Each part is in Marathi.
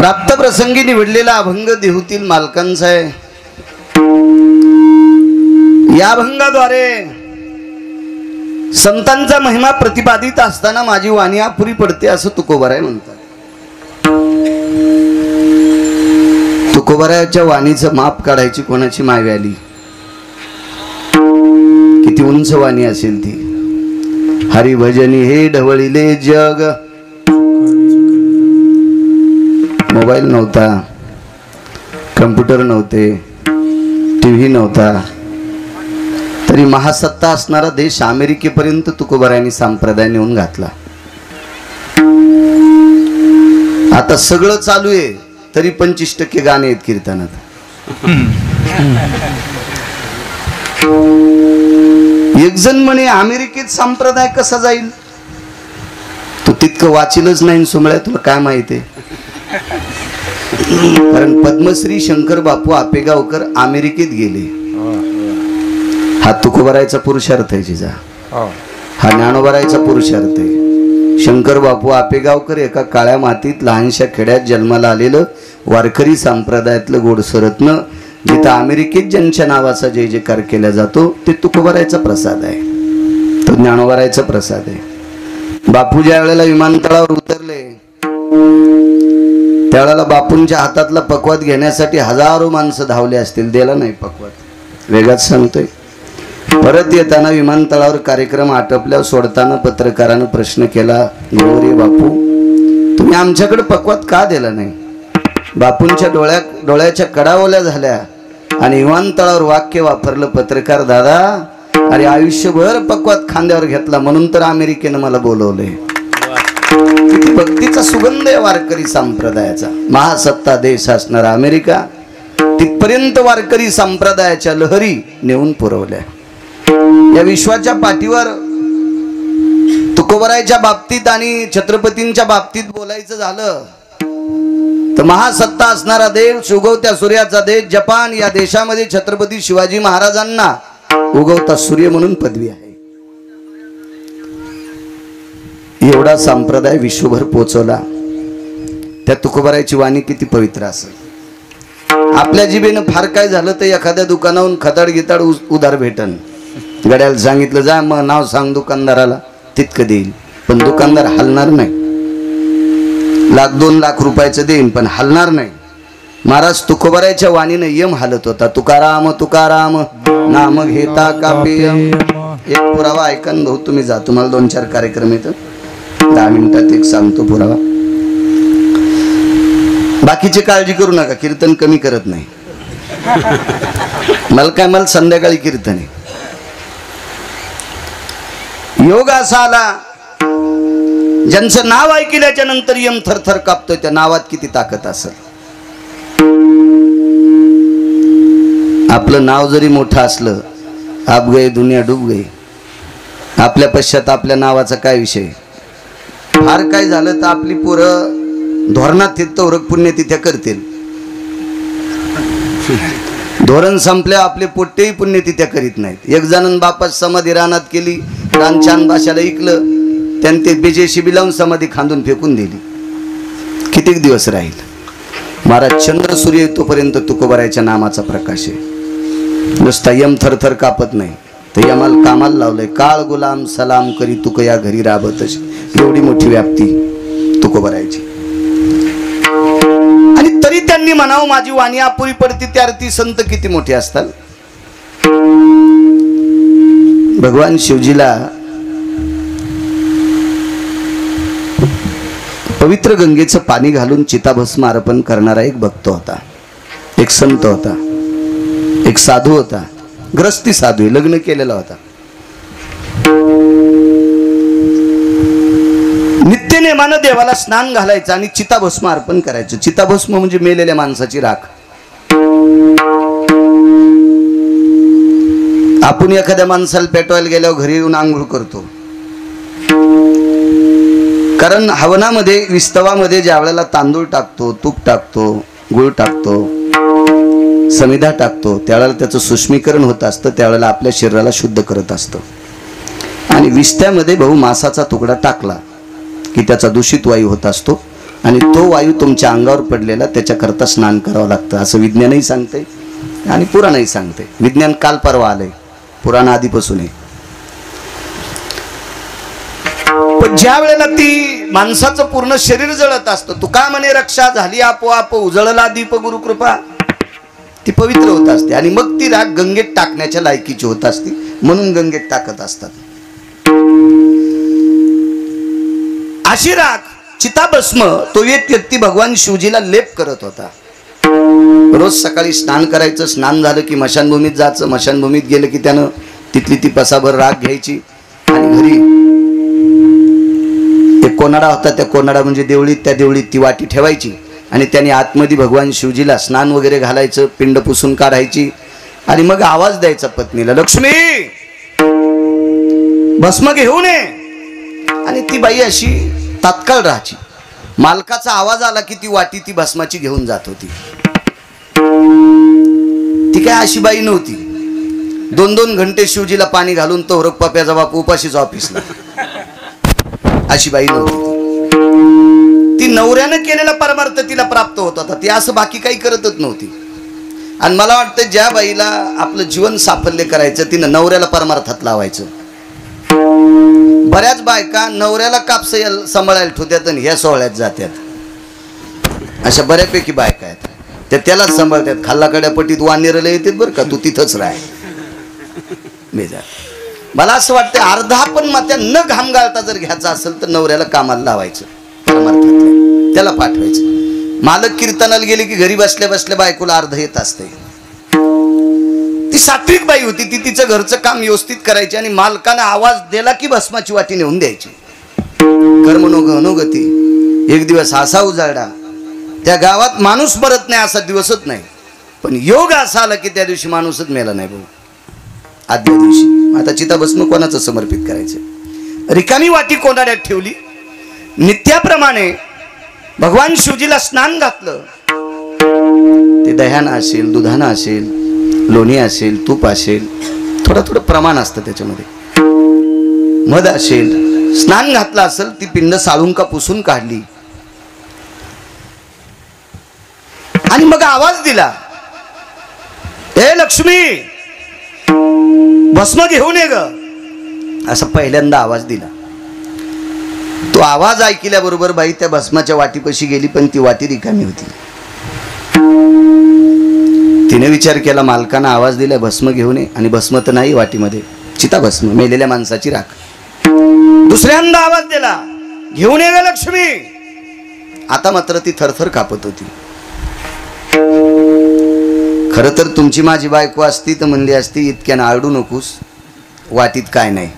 प्राप्त प्रसंगी निवडलेला अभंग देहूतील मालकांचा आहे। या अभंगाद्वारे संतांचा महिमा प्रतिपादित असताना माझी वाणी अपुरी पडते असं तुकोबाराय म्हणतात। तुकोबारायाच्या वाणीचं माप काढायची कोणाची माय आली, किती उंच वाणी असेल ती। हरिभजनी हे ढवळिले जग, मोबाईल नव्हता, कम्प्युटर नव्हते, टीव्ही नव्हता, तरी महासत्ता असणारा देश अमेरिकेपर्यंत तुकोबारायांनी संप्रदाय नेऊन घातला। आता सगळं चालू आहे तरी 25% गाणे आहेत कीर्तनात। एक जण म्हणे अमेरिकेत संप्रदाय कसा जाईल, तू तितकं वाचिलच नाही सोमळ्या, तुला काय माहिती आहे? कारण पद्मश्री शंकर बापू आपेगावकर अमेरिकेत गेले। हा तुकोबारायचा पुरुषार्थ आहे जिजा, हा ज्ञानोबारायचा पुरुषार्थ आहे। शंकर बापू आपेगावकर एका काळ्या मातीत लहानशा खेड्यात जन्माला आलेलं वारकरी संप्रदायातलं गोडसरत्न, जिथं अमेरिकेत ज्यांच्या नावाचा जय जयकार केला जातो ते तुकोबारायचा प्रसाद आहे, तो ज्ञानोबारायचा प्रसाद आहे। बापू ज्या वेळेला विमानतळावर उतरले त्यावेळेला बापूंच्या हातातला पकवात घेण्यासाठी हजारो माणसं धावले असतील, दिला नाही पकवात, वेगाच सांगतोय। परत येताना विमानतळावर कार्यक्रम आटपल्यावर सोडताना पत्रकारानं प्रश्न केला, गौरी बापू तुम्ही आमच्याकडे पकवात का दिला नाही? बापूंच्या डोळ्याच्या कडा ओल्या झाल्या आणि विमानतळावर वाक्य वापरलं, पत्रकार दादा अरे आयुष्यभर पकवात खांद्यावर घेतला म्हणून तर अमेरिकेनं मला बोलवले। भक्तीचा सुगंध आहे वारकरी संप्रदायाचा। महासत्ता देश असणारा अमेरिका तिथपर्यंत वारकरी संप्रदायाच्या लहरी नेऊन पुरवल्या। या विश्वाच्या पाठीवर तुकोबारायच्या बाबतीत आणि छत्रपतींच्या बाबतीत बोलायचं झालं तर महासत्ता असणारा देश, उगवत्या सूर्याचा देश जपान, या देशामध्ये छत्रपती शिवाजी महाराजांना उगवता सूर्य म्हणून पदवी आहे। एवढा संप्रदाय विश्वभर पोचवला, त्या तुकोबारायची वाणी किती पवित्र असेल। आपल्या जिभेनं फार काय झालं तर एखाद्या दुकानाहून खताड गिताड उधार भेटन, गड्याला सांगितलं जा मग नाव सांग दुकानदाराला, तितकं देईल, पण दुकानदार हलणार नाही। 1,00,000-2 लाख रुपयाचं देईन पण हलणार नाही। महाराज तुकोबारायच्या वाणीनं यम हालत होता, तुकाराम तुकाराम नाम घेता कापेयम। एक पुरावा ऐका भाऊ, तुम्ही जा, तुम्हाला 2-4 कार्यक्रम येतं, 10 मिनिटात एक सांगतो पुरावा। बाकीची काळजी करू नका, कीर्तन कमी करत नाही, मला संध्याकाळी कीर्तन आहे। योग असा आला ज्यांचं नाव ऐकल्याच्या नंतर यम थरथर कापतोय, त्या नावात किती ताकद असेल। आपलं नाव जरी मोठं असलं, आप गए दुनिया डूब गई, आपल्या पश्चात आपल्या नावाचा काय विषय। फार काय झालं तर आपली पोरं धोरणात तिथं पुण्यतिथ्या करतील, धोरण संपल्या आपले पोट्टेही पुण्यतिथ्या करीत नाहीत। एक जणांनी बापास समाधी रानात केली, रान छान भाषाला ऐकलं, त्यांनी ते बेजे शिबी लावून समाधी खांदून फेकून दिली, कितीक दिवस राहील। महाराज चंद्र सूर्य येतोपर्यंत तुकोबारायच्या नामाचा प्रकाश आहे। नुसता यम थरथर कापत नाही तर यमाला कामाला लावलंय, काळ गुलाम सलाम करी तुक या घरी राबतच, एवढी मोठी व्याप्ती तुकोबारायची। आणि तरी त्यांनी म्हणावं माझी वाणी अपुरी पडती, त्या अर्थी संत किती मोठे असतात। भगवान शिवजीला पवित्र गंगेचं पाणी घालून चिताभस्म अर्पण करणारा एक भक्त होता, एक संत होता, एक साधू होता, ग्रस्ती साधू, लग्न केलेला होता। नित्यनेमानं देवाला स्नान घालायचं आणि चिताभस्म अर्पण करायचं। चिताभस्म म्हणजे मेलेल्या माणसाची राख। आपण एखाद्या माणसाला पेटवायला गेल्यावर घरी येऊन आंघोळ करतो, कारण हवनामध्ये विस्तवामध्ये ज्या वेळेला तांदूळ टाकतो, तूप टाकतो, गुळ टाकतो, समिधा टाकतो, त्यावेळेला त्याचं सूक्ष्मीकरण होत असतं, त्यावेळेला आपल्या शरीराला शुद्ध करत असतं। आणि विस्त्यामध्ये भाऊ मासाचा तुकडा टाकला की त्याचा दूषित वायू होत असतो, आणि तो वायू तुमच्या अंगावर पडलेला त्याच्याकरता स्नान करावं लागतं असं विज्ञानही सांगते आणि पुराणही सांगते. विज्ञान काल परवा आलंय, पुराण आधीपासून आहे. पण ज्या वेळेला ती माणसाचं पूर्ण शरीर जळत असतं, तुका म्हणे रक्षा झाली आपोआप उजळला दीप गुरुकृपा, ती पवित्र होत असते आणि मग ती राख गंगेत टाकण्याच्या लायकीची होत असते, म्हणून गंगेत टाकत असतात. अशी राख चिताभस्म तो एक व्यक्ती भगवान शिवजीला लेप करत होता. रोज सकाळी स्नान करायचं, स्नान झालं की मशानभूमीत जायचं, मशानभूमीत गेलं की त्यानं तिथली ती पसाभर राख घ्यायची आणि घरी एक कोनाडा होता, त्या कोनाडा म्हणजे देवळीत, त्या देवळीत ती वाटी ठेवायची आणि त्याने आतमध्ये भगवान शिवजीला स्नान वगैरे घालायचं, पिंड पुसून काढायची आणि मग आवाज द्यायचा पत्नीला, लक्ष्मी भस्म घेऊन ये. आणि ती बाई अशी तात्काळ राहायची. मालकाचा आवाज आला की ती वाटी ती भस्माची घेऊन जात होती. ती काय अशी बाई नव्हती 2-2 घंटे शिवजीला पाणी घालून तो पप्याचा बाप उपाशीच ऑफिसला, अशी बाई नव्हती. ती नवऱ्यानं केलेला परमार्थ तिला प्राप्त होत होता, ती असं बाकी काही करतच नव्हती. आणि मला वाटतं ज्या बाईला आपलं जीवन साफल्य करायचं तिनं नवऱ्याला परमार्थात लावायचं. बऱ्याच बायका नवऱ्याला कापस सांभाळायला ठेवतात आणि ह्या सोहळ्यात जातात, अशा बऱ्यापैकी बायका आहेत, त्या त्यालाच सांभाळतात. खाल्लाकड्या पटीत वानेरला येतात बरं का, तू तिथंच राह. मला असं वाटतं अर्धा पण मात्या न घाम गाळता जर घ्यायचा असेल तर नवऱ्याला कामाला लावायचं, परमार्थातल्या त्याला पाठवायचं. मालक कीर्तनाला गेले की घरी बसल्या बसल्या बायकोला अर्ध येत असते. ती सात्विक बाई होती, ती तिचं घरचं काम व्यवस्थित करायची आणि मालकानं आवाज दिला की भस्माची वाटी नेऊन द्यायची. कर्मणोगती एक दिवस असा उजाडला, त्या गावात माणूस मरत नाही असा दिवसच नाही, पण योग असा आला की त्या दिवशी माणूसच मेला नाही भाऊ. आदल्या दिवशी आता चिताभस्म कोणाचं समर्पित करायचं? रिकामी वाटी कोणाड्यात ठेवली. नित्याप्रमाणे भगवान शिवजीला स्नान घातलं. ते दह्यानं असेल, दुधानं असेल, लोणी असेल, तूप असेल, थोडं प्रमाण असतं त्याच्यामध्ये, मध असेल, स्नान घातलं असेल. ती पिंड साळून का पुसून काढली आणि मग आवाज दिला, ए लक्ष्मी भस्म घेऊन ये ग, असा पहिल्यांदा आवाज दिला. तो आवाज ऐकल्याबरोबर बाई त्या भस्माच्या वाटीपाशी गेली, पण ती वाटी रिकामी होती. तिने विचार केला, मालकानं आवाज दिला भस्म घेऊन ये आणि भस्म तर नाही वाटीमध्ये, चिताभस्म, मेलेल्या माणसाची राख. दुसऱ्यांदा आवाज दिला, घेऊन ये ग लक्ष्मी. आता मात्र ती थरथर कापत होती. खरं तर तुमची माझी बायको असती तर म्हणली असती, इतक्यानं आरडू नकोस, वाटीत काय नाही,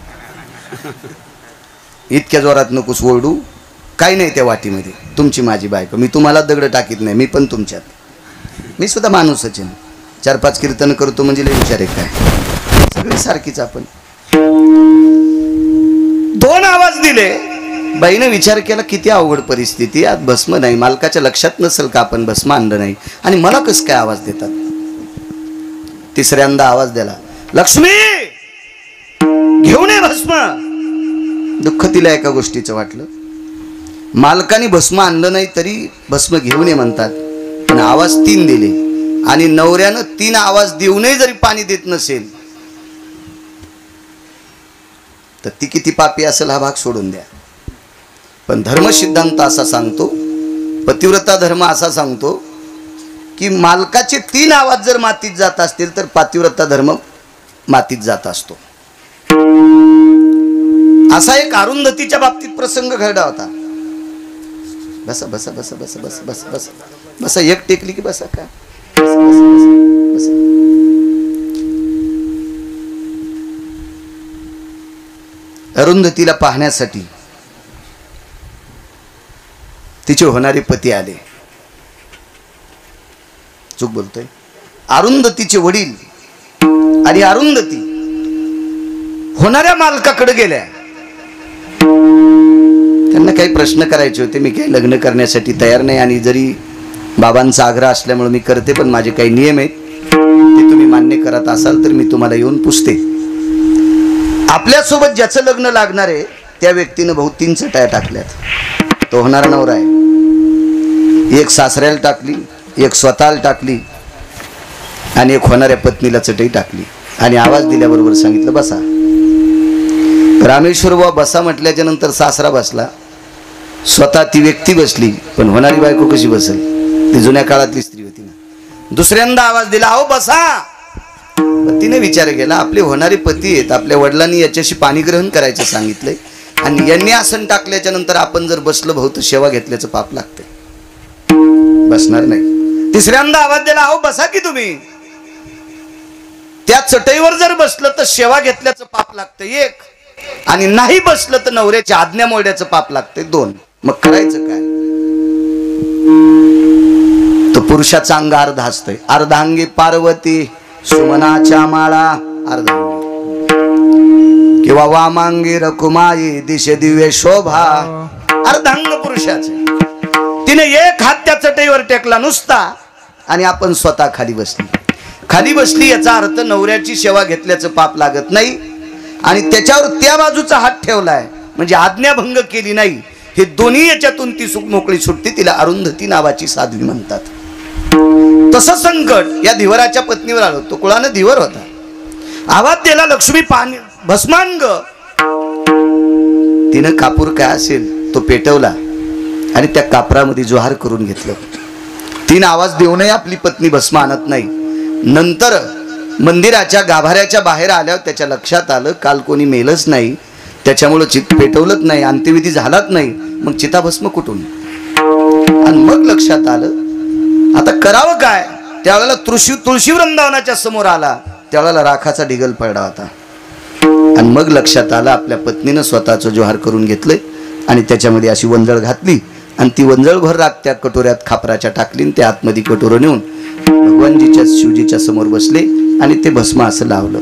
इतक्या जोरात नकोस ओरडू, काही नाही त्या वाटीमध्ये. तुमची माझी बायको, मी तुम्हाला दगड टाकीत नाही, मी पण तुमच्यात, मी सुद्धा माणूसच आहे. 4-5 कीर्तन करतो म्हणजे लय विचार आहे काय, सगळी सारखीच आपण. 2 आवाज दिले. बाईनं विचार केला, किती अवघड परिस्थिती, आज भस्म नाही, मालकाच्या लक्षात नसेल का आपण भस्म आणलं नाही आणि मला कसं काय आवाज देतात. तिसऱ्यांदा आवाज दिला, लक्ष्मी घेऊन ये भस्म. दुःख तिला एका गोष्टीचं वाटलं, मालकाने भस्म आणलं नाही तरी भस्म घेऊन ये म्हणतात, पण आवाज 3 दिले आणि नवऱ्यानं 3 आवाज देऊनही जरी पाणी देत नसेल तर ती किती पापी असेल हा भाग सोडून द्या. पण धर्मसिद्धांत असा सांगतो, पतिव्रता धर्म असा सांगतो की मालकाचे 3 आवाज जर मातीत जात असतील तर पतिव्रता धर्म मातीत जात असतो. असा एक अरुंधतीच्या बाबतीत प्रसंग घडला होता. बसा बसा बसा बसा बसा बसा बसा बसा, एक टेकली की बसा का, बसा बसा बसा. अरुंधतीला पाहण्यासाठी तिचे होणारे पती आले. चूक बोलतोय, अरुंधतीचे वडील आणि अरुंधती होणाऱ्या मालकाकडे गेल्या. त्यांना काही प्रश्न करायचे होते. मी काही लग्न करण्यासाठी तयार नाही आणि जरी बाबांचा आग्रह असल्यामुळे मी करते, पण माझे काही नियम आहेत, ते तुम्ही मान्य करत असाल तर मी तुम्हाला येऊन पुसते. आपल्यासोबत ज्याचं लग्न लागणार आहे त्या व्यक्तीनं भाऊ 3 चटाया टाकल्यात. तो होणारा नवरा आहे. एक सासऱ्याला टाकली, एक स्वतःला टाकली आणि एक होणाऱ्या पत्नीला चटई टाकली आणि आवाज दिल्याबरोबर सांगितलं बसा. रामेश्वर बुवा बसा म्हटल्याच्या नंतर सासरा बसला, स्वतः ती व्यक्ती बसली, पण होणारी बायको कशी बसेल? ती जुन्या काळातली स्त्री होती ना. दुसऱ्यांदा आवाज दिला, अहो बसा. तिने विचार केला, आपले होणारे पती आहेत, आपल्या वडिलांनी याच्याशी पाणी ग्रहण करायचं सांगितलंय आणि यांनी आसन टाकल्याच्या नंतर आपण जर बसलो भाऊ तर सेवा घेतल्याचं पाप लागते, बसणार नाही. तिसऱ्यांदा आवाज दिला, अहो बसा की तुम्ही. त्या चटईवर जर बसलं तर सेवा घेतल्याचं पाप लागतं एक, आणि नाही बसलं तर नवऱ्याची आज्ञा मोडण्याचं पाप लागते दोन. मग करायचं काय? तो पुरुषाचा अंग अर्धा असतोय. अर्धांगी पार्वती सुमनाच्या माळा अर्धांगी, किंवा वामांगी रकुमाई दिशे दिव्य शोभा, अर्धांग पुरुषाचे. तिने एक हात त्या चटईवर टेकला नुसता आणि आपण स्वतः खाली बसली. खाली बसली याचा अर्थ नवऱ्याची सेवा घेतल्याचं पाप लागत नाही आणि त्याच्यावर त्या बाजूचा हात ठेवलाय म्हणजे आज्ञाभंग केली नाही. हे दोन्ही याच्यातून ती सुख मोकळी सुटते. तिला अरुंधती नावाची साध्वी म्हणतात. तसं संकट या धिवराच्या पत्नीवर आलं. तो कुळानं धिवर होता. आवाज दिला, लक्ष्मी पाणी भस्मांग. तिनं कापूर काय असेल तो पेटवला आणि त्या कापरामध्ये जोहार करून घेतलं. तिनं आवाज देऊनही आपली पत्नी भस्म आणत नाही. नंतर मंदिराच्या गाभाऱ्याच्या बाहेर आल्यावर त्याच्या लक्षात आलं काल कोणी मेलच नाही, त्याच्यामुळं चित पेटवलंच नाही, अंत्यविधी झालाच नाही. मग चिताभस्म कुठून? आणि मग लक्षात आलं आता करावं काय. त्यावेळेला तुळशी वृंदावनाच्या समोर आला, त्यावेळेला राखाचा ढिगल पडला होता. आणि मग लक्षात आलं आपल्या पत्नीनं स्वतःचं जोहार करून घेतलंय आणि त्याच्यामध्ये अशी वंजळ घातली आणि ती वंजळभर राख त्या कटोऱ्यात खापराच्या टाकली आणि त्या आतमध्ये कटोरं नेऊन भगवानजीच्या शिवजीच्या समोर बसले आणि ते भस्म असं लावलं.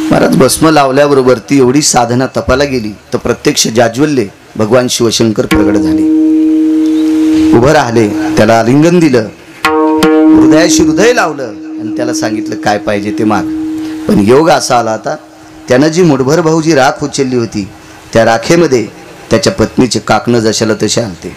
महाराज भस्म लावल्याबरोबर ती एवढी साधना तपाला गेली तर प्रत्यक्ष जाज्वल्य भगवान शिवशंकर प्रगट झाले. उभं राहिले, त्याला आलिंगन दिलं, हृदयाशी हृदय लावलं आणि त्याला सांगितलं काय पाहिजे ते माग. पण योग असा आला आता त्यानं जी मुठभर भाऊजी राख उचलली होती त्या राखेमध्ये त्याच्या पत्नीचे काकणं जशाला तसे आलते.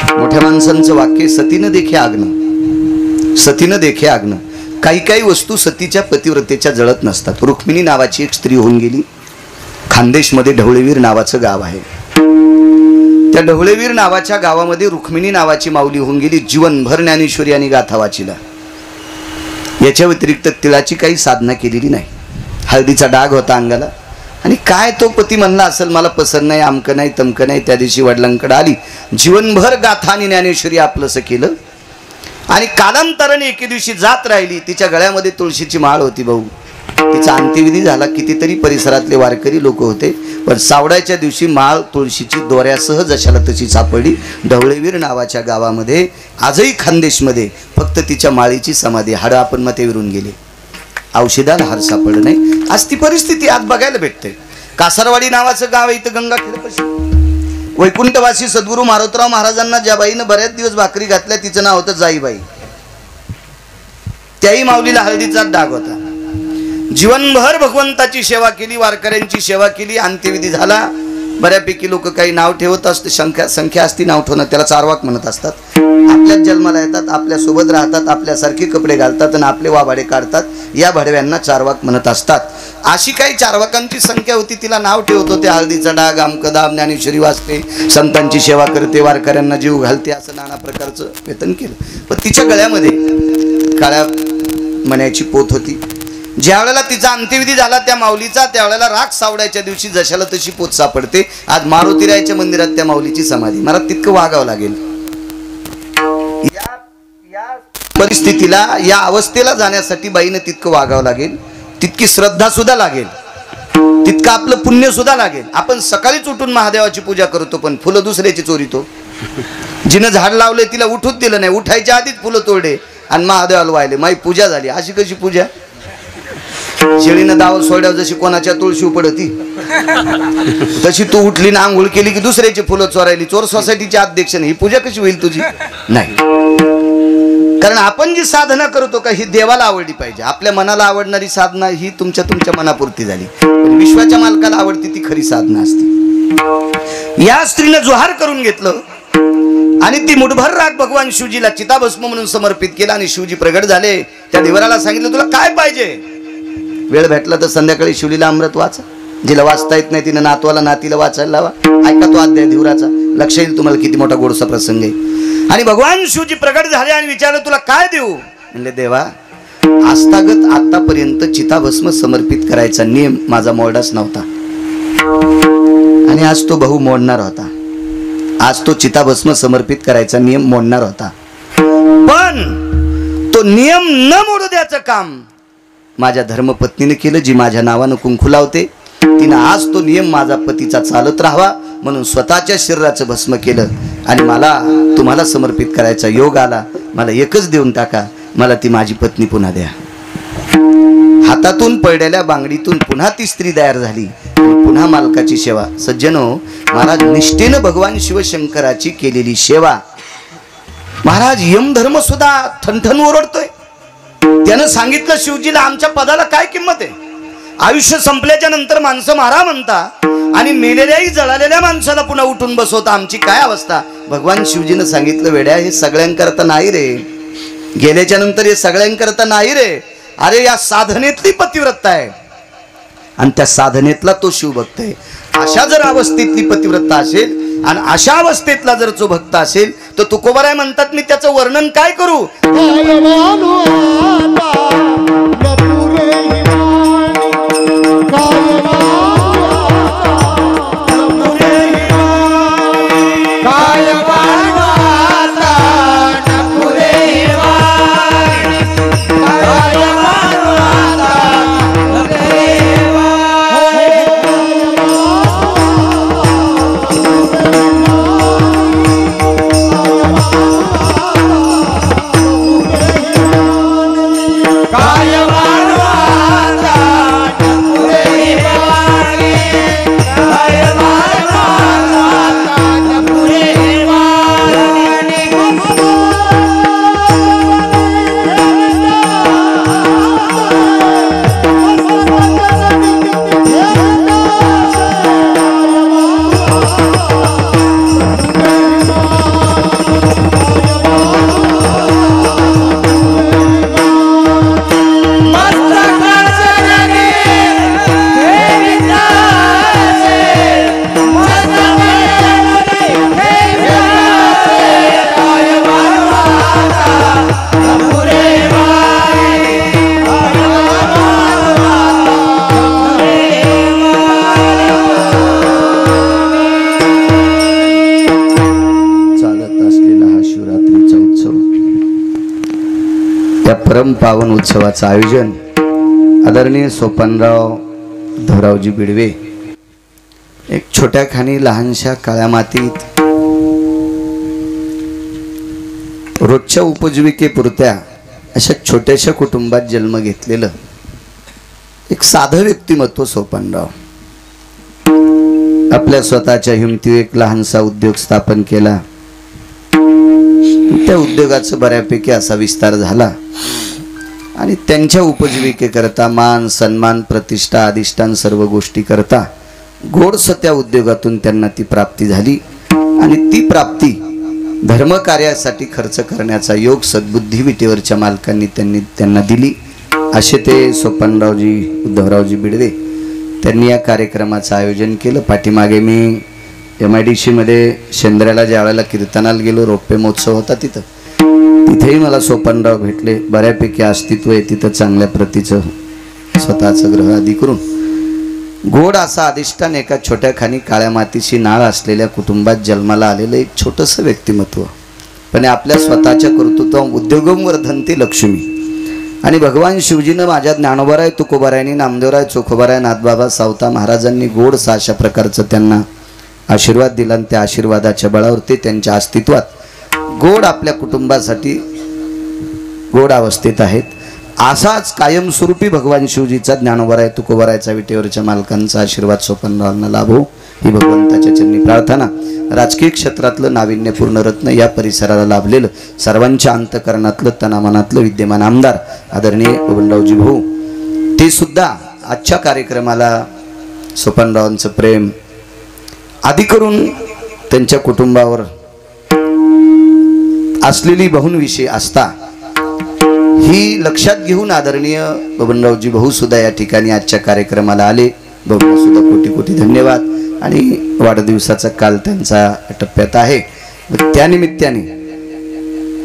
मोठ्या माणसांचं वाक्य, सतीनं देखे आग्न, सतीनं देखे आग्न. काही काही वस्तू सतीच्या पतिव्रतेच्या जळत नसतात. रुक्मिणी नावाची एक स्त्री होऊन गेली. खानदेशमध्ये ढवळेवीर नावाचं गाव आहे. त्या ढवळेवीर नावाच्या गावामध्ये रुक्मिणी नावाची माऊली होऊन गेली. जीवनभर ज्ञानेश्वरी आणि गाथा वाचिला. याच्या व्यतिरिक्त तिळाची काही साधना केलेली नाही. हळदीचा डाग होता अंगाला आणि काय तो पती म्हणला असेल मला पसंत नाही, आमकं नाही, तमकं नाही. त्या दिवशी वडिलांकडे आली, जीवनभर गाथा आणि ज्ञानेश्वरी आपलंसं केलं आणि कालांतराने एके दिवशी जात राहिली. तिच्या गळ्यामध्ये तुळशीची माळ होती भाऊ. तिचा अंत्यविधी झाला. कितीतरी परिसरातले वारकरी लोक होते, पण सावडाच्या दिवशी माळ तुळशीची दोऱ्यासह जशाला तशी सापडली. ढवळेवीर नावाच्या गावामध्ये आजही खानदेशमध्ये फक्त तिच्या माळीची समाधी. हाडं आपण मते विरून गेले, औषधाला हार सापडलं नाही. आज ती परिस्थिती आज बघायला भेटते. कासारवाडी नावाचं गाव आहे इथं गंगाखेडपाशी. वैकुंठवासी सद्गुरू मारुतराव महाराजांना ज्या बाईनं बऱ्याच दिवस भाकरी घातल्या तिचं नाव होतं जाईबाई. त्याही माऊलीला हळदीचा डाग होता. जीवनभर भगवंताची सेवा केली, वारकऱ्यांची सेवा केली. अंत्यविधी झाला. बऱ्यापैकी लोक काही नाव ठेवत असते, संख्या असती नाव ठेवणं, त्याला चारवाक म्हणत असतात. आपल्याच जन्माला येतात, आपल्या सोबत राहतात, आपल्यासारखे कपडे घालतात आणि आपले वाभाडे काढतात. या भडव्यांना चारवाक म्हणत असतात. अशी काही चारवाकांची संख्या होती. तिला नाव ठेवत होते हळदीचा डाग, आमकदाम, ज्ञानेश्वरी वाचते, संतांची सेवा करते, वारकऱ्यांना जीव घालते, असं नाना प्रकारचं वेतन केलं. पण तिच्या गळ्यामध्ये काळ्या मण्याची पोत होती. ज्या वेळेला तिचा अंत्यविधी झाला त्या माऊलीचा, त्यावेळेला राख सावडायच्या दिवशी जशाला तशी पोत सापडते. आज मारुतीरायाच्या मंदिरात त्या माऊलीची समाधी. मला तितकं वागावं लागेल. या परिस्थितीला, या अवस्थेला जाण्यासाठी बाईनं तितकं वागावं लागेल, तितकी श्रद्धा सुद्धा लागेल, तितकं आपलं पुण्य सुद्धा लागेल. आपण सकाळीच उठून महादेवाची पूजा करतो पण फुलं दुसऱ्याची चोरीतो. जिनं झाड लावले तिला उठूच दिलं नाही, उठायच्या आधीच फुलं तोडले आणि महादेवाला वाहिले. माझी पूजा झाली. अशी कशी पूजा? शेळीनं दाव सोड्यावर जशी कोणाच्या तुळशी उपडती तशी तू उठली ना आंघोळ केली की दुसऱ्याची फुलं चोरायली. चोर सोसायटीचे अध्यक्ष ही पूजा कशी होईल तुझी? नाही. कारण आपण जी साधना करतो का ही देवाला आवडली पाहिजे. आपल्या मनाला आवडणारी साधना ही तुमच्या मनापुरती झाली, पण विश्वाच्या मालकाला आवडती ती खरी साधना असते. या स्त्रीने जोहार करून घेतलं आणि ती मुठभर राग भगवान शिवजीला चिताभस्म म्हणून समर्पित केला आणि शिवजी प्रगट झाले. त्या देवराला सांगितलं तुला काय पाहिजे. वेळ भेटला तर संध्याकाळी शिवलीला अमृत वाचा. जिला वाचता येत नाही तिने नातवाला नातीला वाचायला लावा. ऐका तो अध्याय देवराचा, लक्ष येईल तुम्हाला किती मोठा गोडसा प्रसंग आहे. आणि भगवान शिवजी प्रगट झाले आणि विचारलं तुला काय देऊ. म्हणले देवा आस्थागत आतापर्यंत चिताभस्म समर्पित करायचा नियम माझा मोडलाच नव्हता आणि आज तो बहु मोडणार होता. आज तो चिताभस्म समर्पित करायचा नियम मोडणार होता. पण तो नियम न मोडू द्याचं काम माझ्या धर्मपत्नीने केलं, जी माझ्या नावानं कुंकू लावते. तिनं आज तो नियम माझा पतीचा चालत राहावा म्हणून स्वतःच्या शरीराचं भस्म केलं आणि मला तुम्हाला समर्पित करायचा योग आला. मला एकच देऊन टाका, मला ती माझी पत्नी पुन्हा द्या. हातातून पडलेल्या बांगडीतून पुन्हा ती स्त्री तयार झाली, पुन्हा मालकाची सेवा. सज्जनो, महाराज निष्ठेनं भगवान शिवशंकराची केलेली सेवा. महाराज यमधर्म सुद्धा ठणठण ओरडतोय. त्यानं सांगितलं शिवजीला आमच्या पदाला काय किंमत आहे. आयुष्य संपल्याच्या नंतर माणसं मारा म्हणता आणि मेलेल्याही जळालेल्या माणसाला पुन्हा उठून बसवता, आमची काय अवस्था. भगवान शिवजीनं सांगितलं वेड्या हे सगळ्यांकरता नाही रे, गेल्याच्या नंतर हे सगळ्यांकरता नाही रे. अरे या साधनेतली पतिव्रता आहे आणि त्या साधनेतला तो शिवभक्त आहे. अशा जर अवस्थेतली पतिव्रता असेल आणि अशा अवस्थेतला जर तो भक्त असेल तर तुकोबाराय म्हणतात मी त्याचं वर्णन काय करू. परम पावन उत्सवाचं आयोजन आदरणीय सोपानराव उद्धवरावजी बिडवे एक छोट्या खाणी लहानशा काळ्या मातीत रोजच्या उपजीविकेपुरत्या अशा छोट्याशा कुटुंबात जन्म घेतलेलं एक साधं व्यक्तिमत्व सोपानराव. आपल्या स्वतःच्या हिमतीवर एक लहानसा उद्योग स्थापन केला. त्या उद्योगाचा बऱ्यापैकी असा विस्तार झाला आणि त्यांच्या उपजीविकेकरता मान सन्मान प्रतिष्ठा अधिष्ठान सर्व गोष्टी करता गोडस त्या उद्योगातून त्यांना ती प्राप्ती झाली आणि ती प्राप्ती धर्मकार्यासाठी खर्च करण्याचा योग सद्बुद्धी विटेवरच्या मालकांनी त्यांना दिली. असे ते सोपानरावजी उद्धवरावजी बिडवे त्यांनी या कार्यक्रमाचं आयोजन केलं. पाठीमागे मी MIDC मध्ये शेंद्र्याला ज्या वेळेला कीर्तनाला गेलो, रौप्य महोत्सव होता तिथेही मला सोपानराव भेटले. बऱ्यापैकी अस्तित्व आहे तिथं चांगल्या प्रतीचं स्वतःचं ग्रह आदी करून गोड असा अधिष्ठान एका छोट्या खाणी काळ्या मातीची नाळ असलेल्या कुटुंबात जन्माला आलेलं एक छोटंसं व्यक्तिमत्व. पण आपल्या स्वतःच्या कर्तृत्वावर उद्योगम वर्धनते लक्ष्मी. आणि भगवान शिवजीनं माझ्या ज्ञानोबाराय तुकोबारायांनी नामदेवराय चोखोबाराय नाथबाबा सावता महाराजांनी गोडसा अशा प्रकारचं त्यांना आशीर्वाद दिला आणि त्या आशीर्वादाच्या बळावर ते त्यांच्या अस्तित्वात गोड आपल्या कुटुंबासाठी गोड अवस्थेत आहेत. असाच कायमस्वरूपी भगवान शिवजीचा ज्ञानोबाराय तुकोबारायचा विटेवरच्या मालकांचा आशीर्वाद सोपानरावांना लाभो ही भगवंताच्या चरणी प्रार्थना. राजकीय क्षेत्रातलं नाविन्यपूर्ण रत्न या परिसराला लाभलेलं सर्वांच्या अंतकरणातलं तनामनातलं विद्यमान आमदार आदरणीय बबनरावजी भाऊ ते सुद्धा आजच्या कार्यक्रमाला सोपानरावांचं प्रेम आधी करून त्यांच्या कुटुंबावर असलेली बहुविषयी आस्था ही लक्षात घेऊन आदरणीय बबनरावजी भाऊ सुद्धा या ठिकाणी आजच्या कार्यक्रमाला आले. बबनराव सुद्धा कोटी कोटी धन्यवाद. आणि वाढदिवसाचा काल त्यांचा टप्प्यात आहे. त्यानिमित्ताने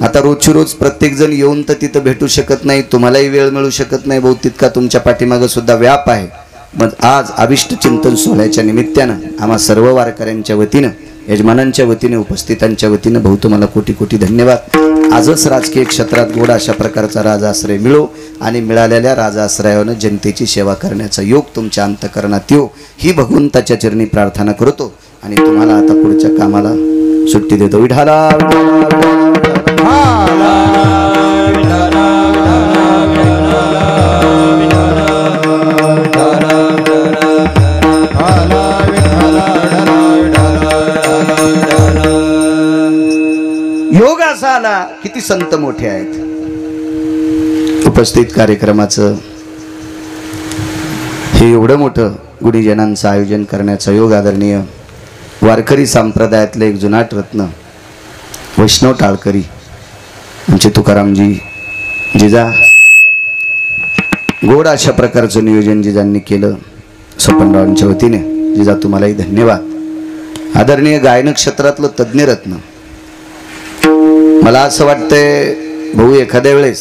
आता रोजची रोज प्रत्येक जण येऊन तर तिथं भेटू शकत नाही, तुम्हालाही वेळ मिळू शकत नाही भाऊ, तितका तुमच्या पाठीमागं सुद्धा व्याप आहे. मग आज अभिष्ट चिंतन सोहळ्याच्या निमित्तानं आम्हा सर्व वारकऱ्यांच्या वतीनं, यजमानांच्या वतीने, उपस्थितांच्या वतीनं भाऊ तुम्हाला कोटी कोटी धन्यवाद. आजच राजकीय क्षेत्रात गोड अशा प्रकारचा राजाश्रय मिळो आणि मिळालेल्या राजाश्रयानं जनतेची सेवा करण्याचा योग तुमच्या अंतःकरणात येऊ ही भगवंताच्या चरणी प्रार्थना करतो. आणि तुम्हाला आता पुढच्या कामाला सुट्टी देतो. विठाला योग असा आला. किती संत मोठे आहेत. उपस्थित कार्यक्रमाचं हे एवढं मोठं गुणीजनांचं आयोजन करण्याचा योग आदरणीय वारकरी संप्रदायातले एक जुनाट रत्न वैष्णव टाळकरी आमचे तुकारामजी जिजा, गोड अशा प्रकारचं नियोजन जिजांनी केलं स्वपनरावांच्या वतीने. जिजा तुम्हालाही धन्यवाद. आदरणीय गायन क्षेत्रातलं तज्ज्ञ रत्न, मला असं वाटतंय भाऊ एखाद्या वेळेस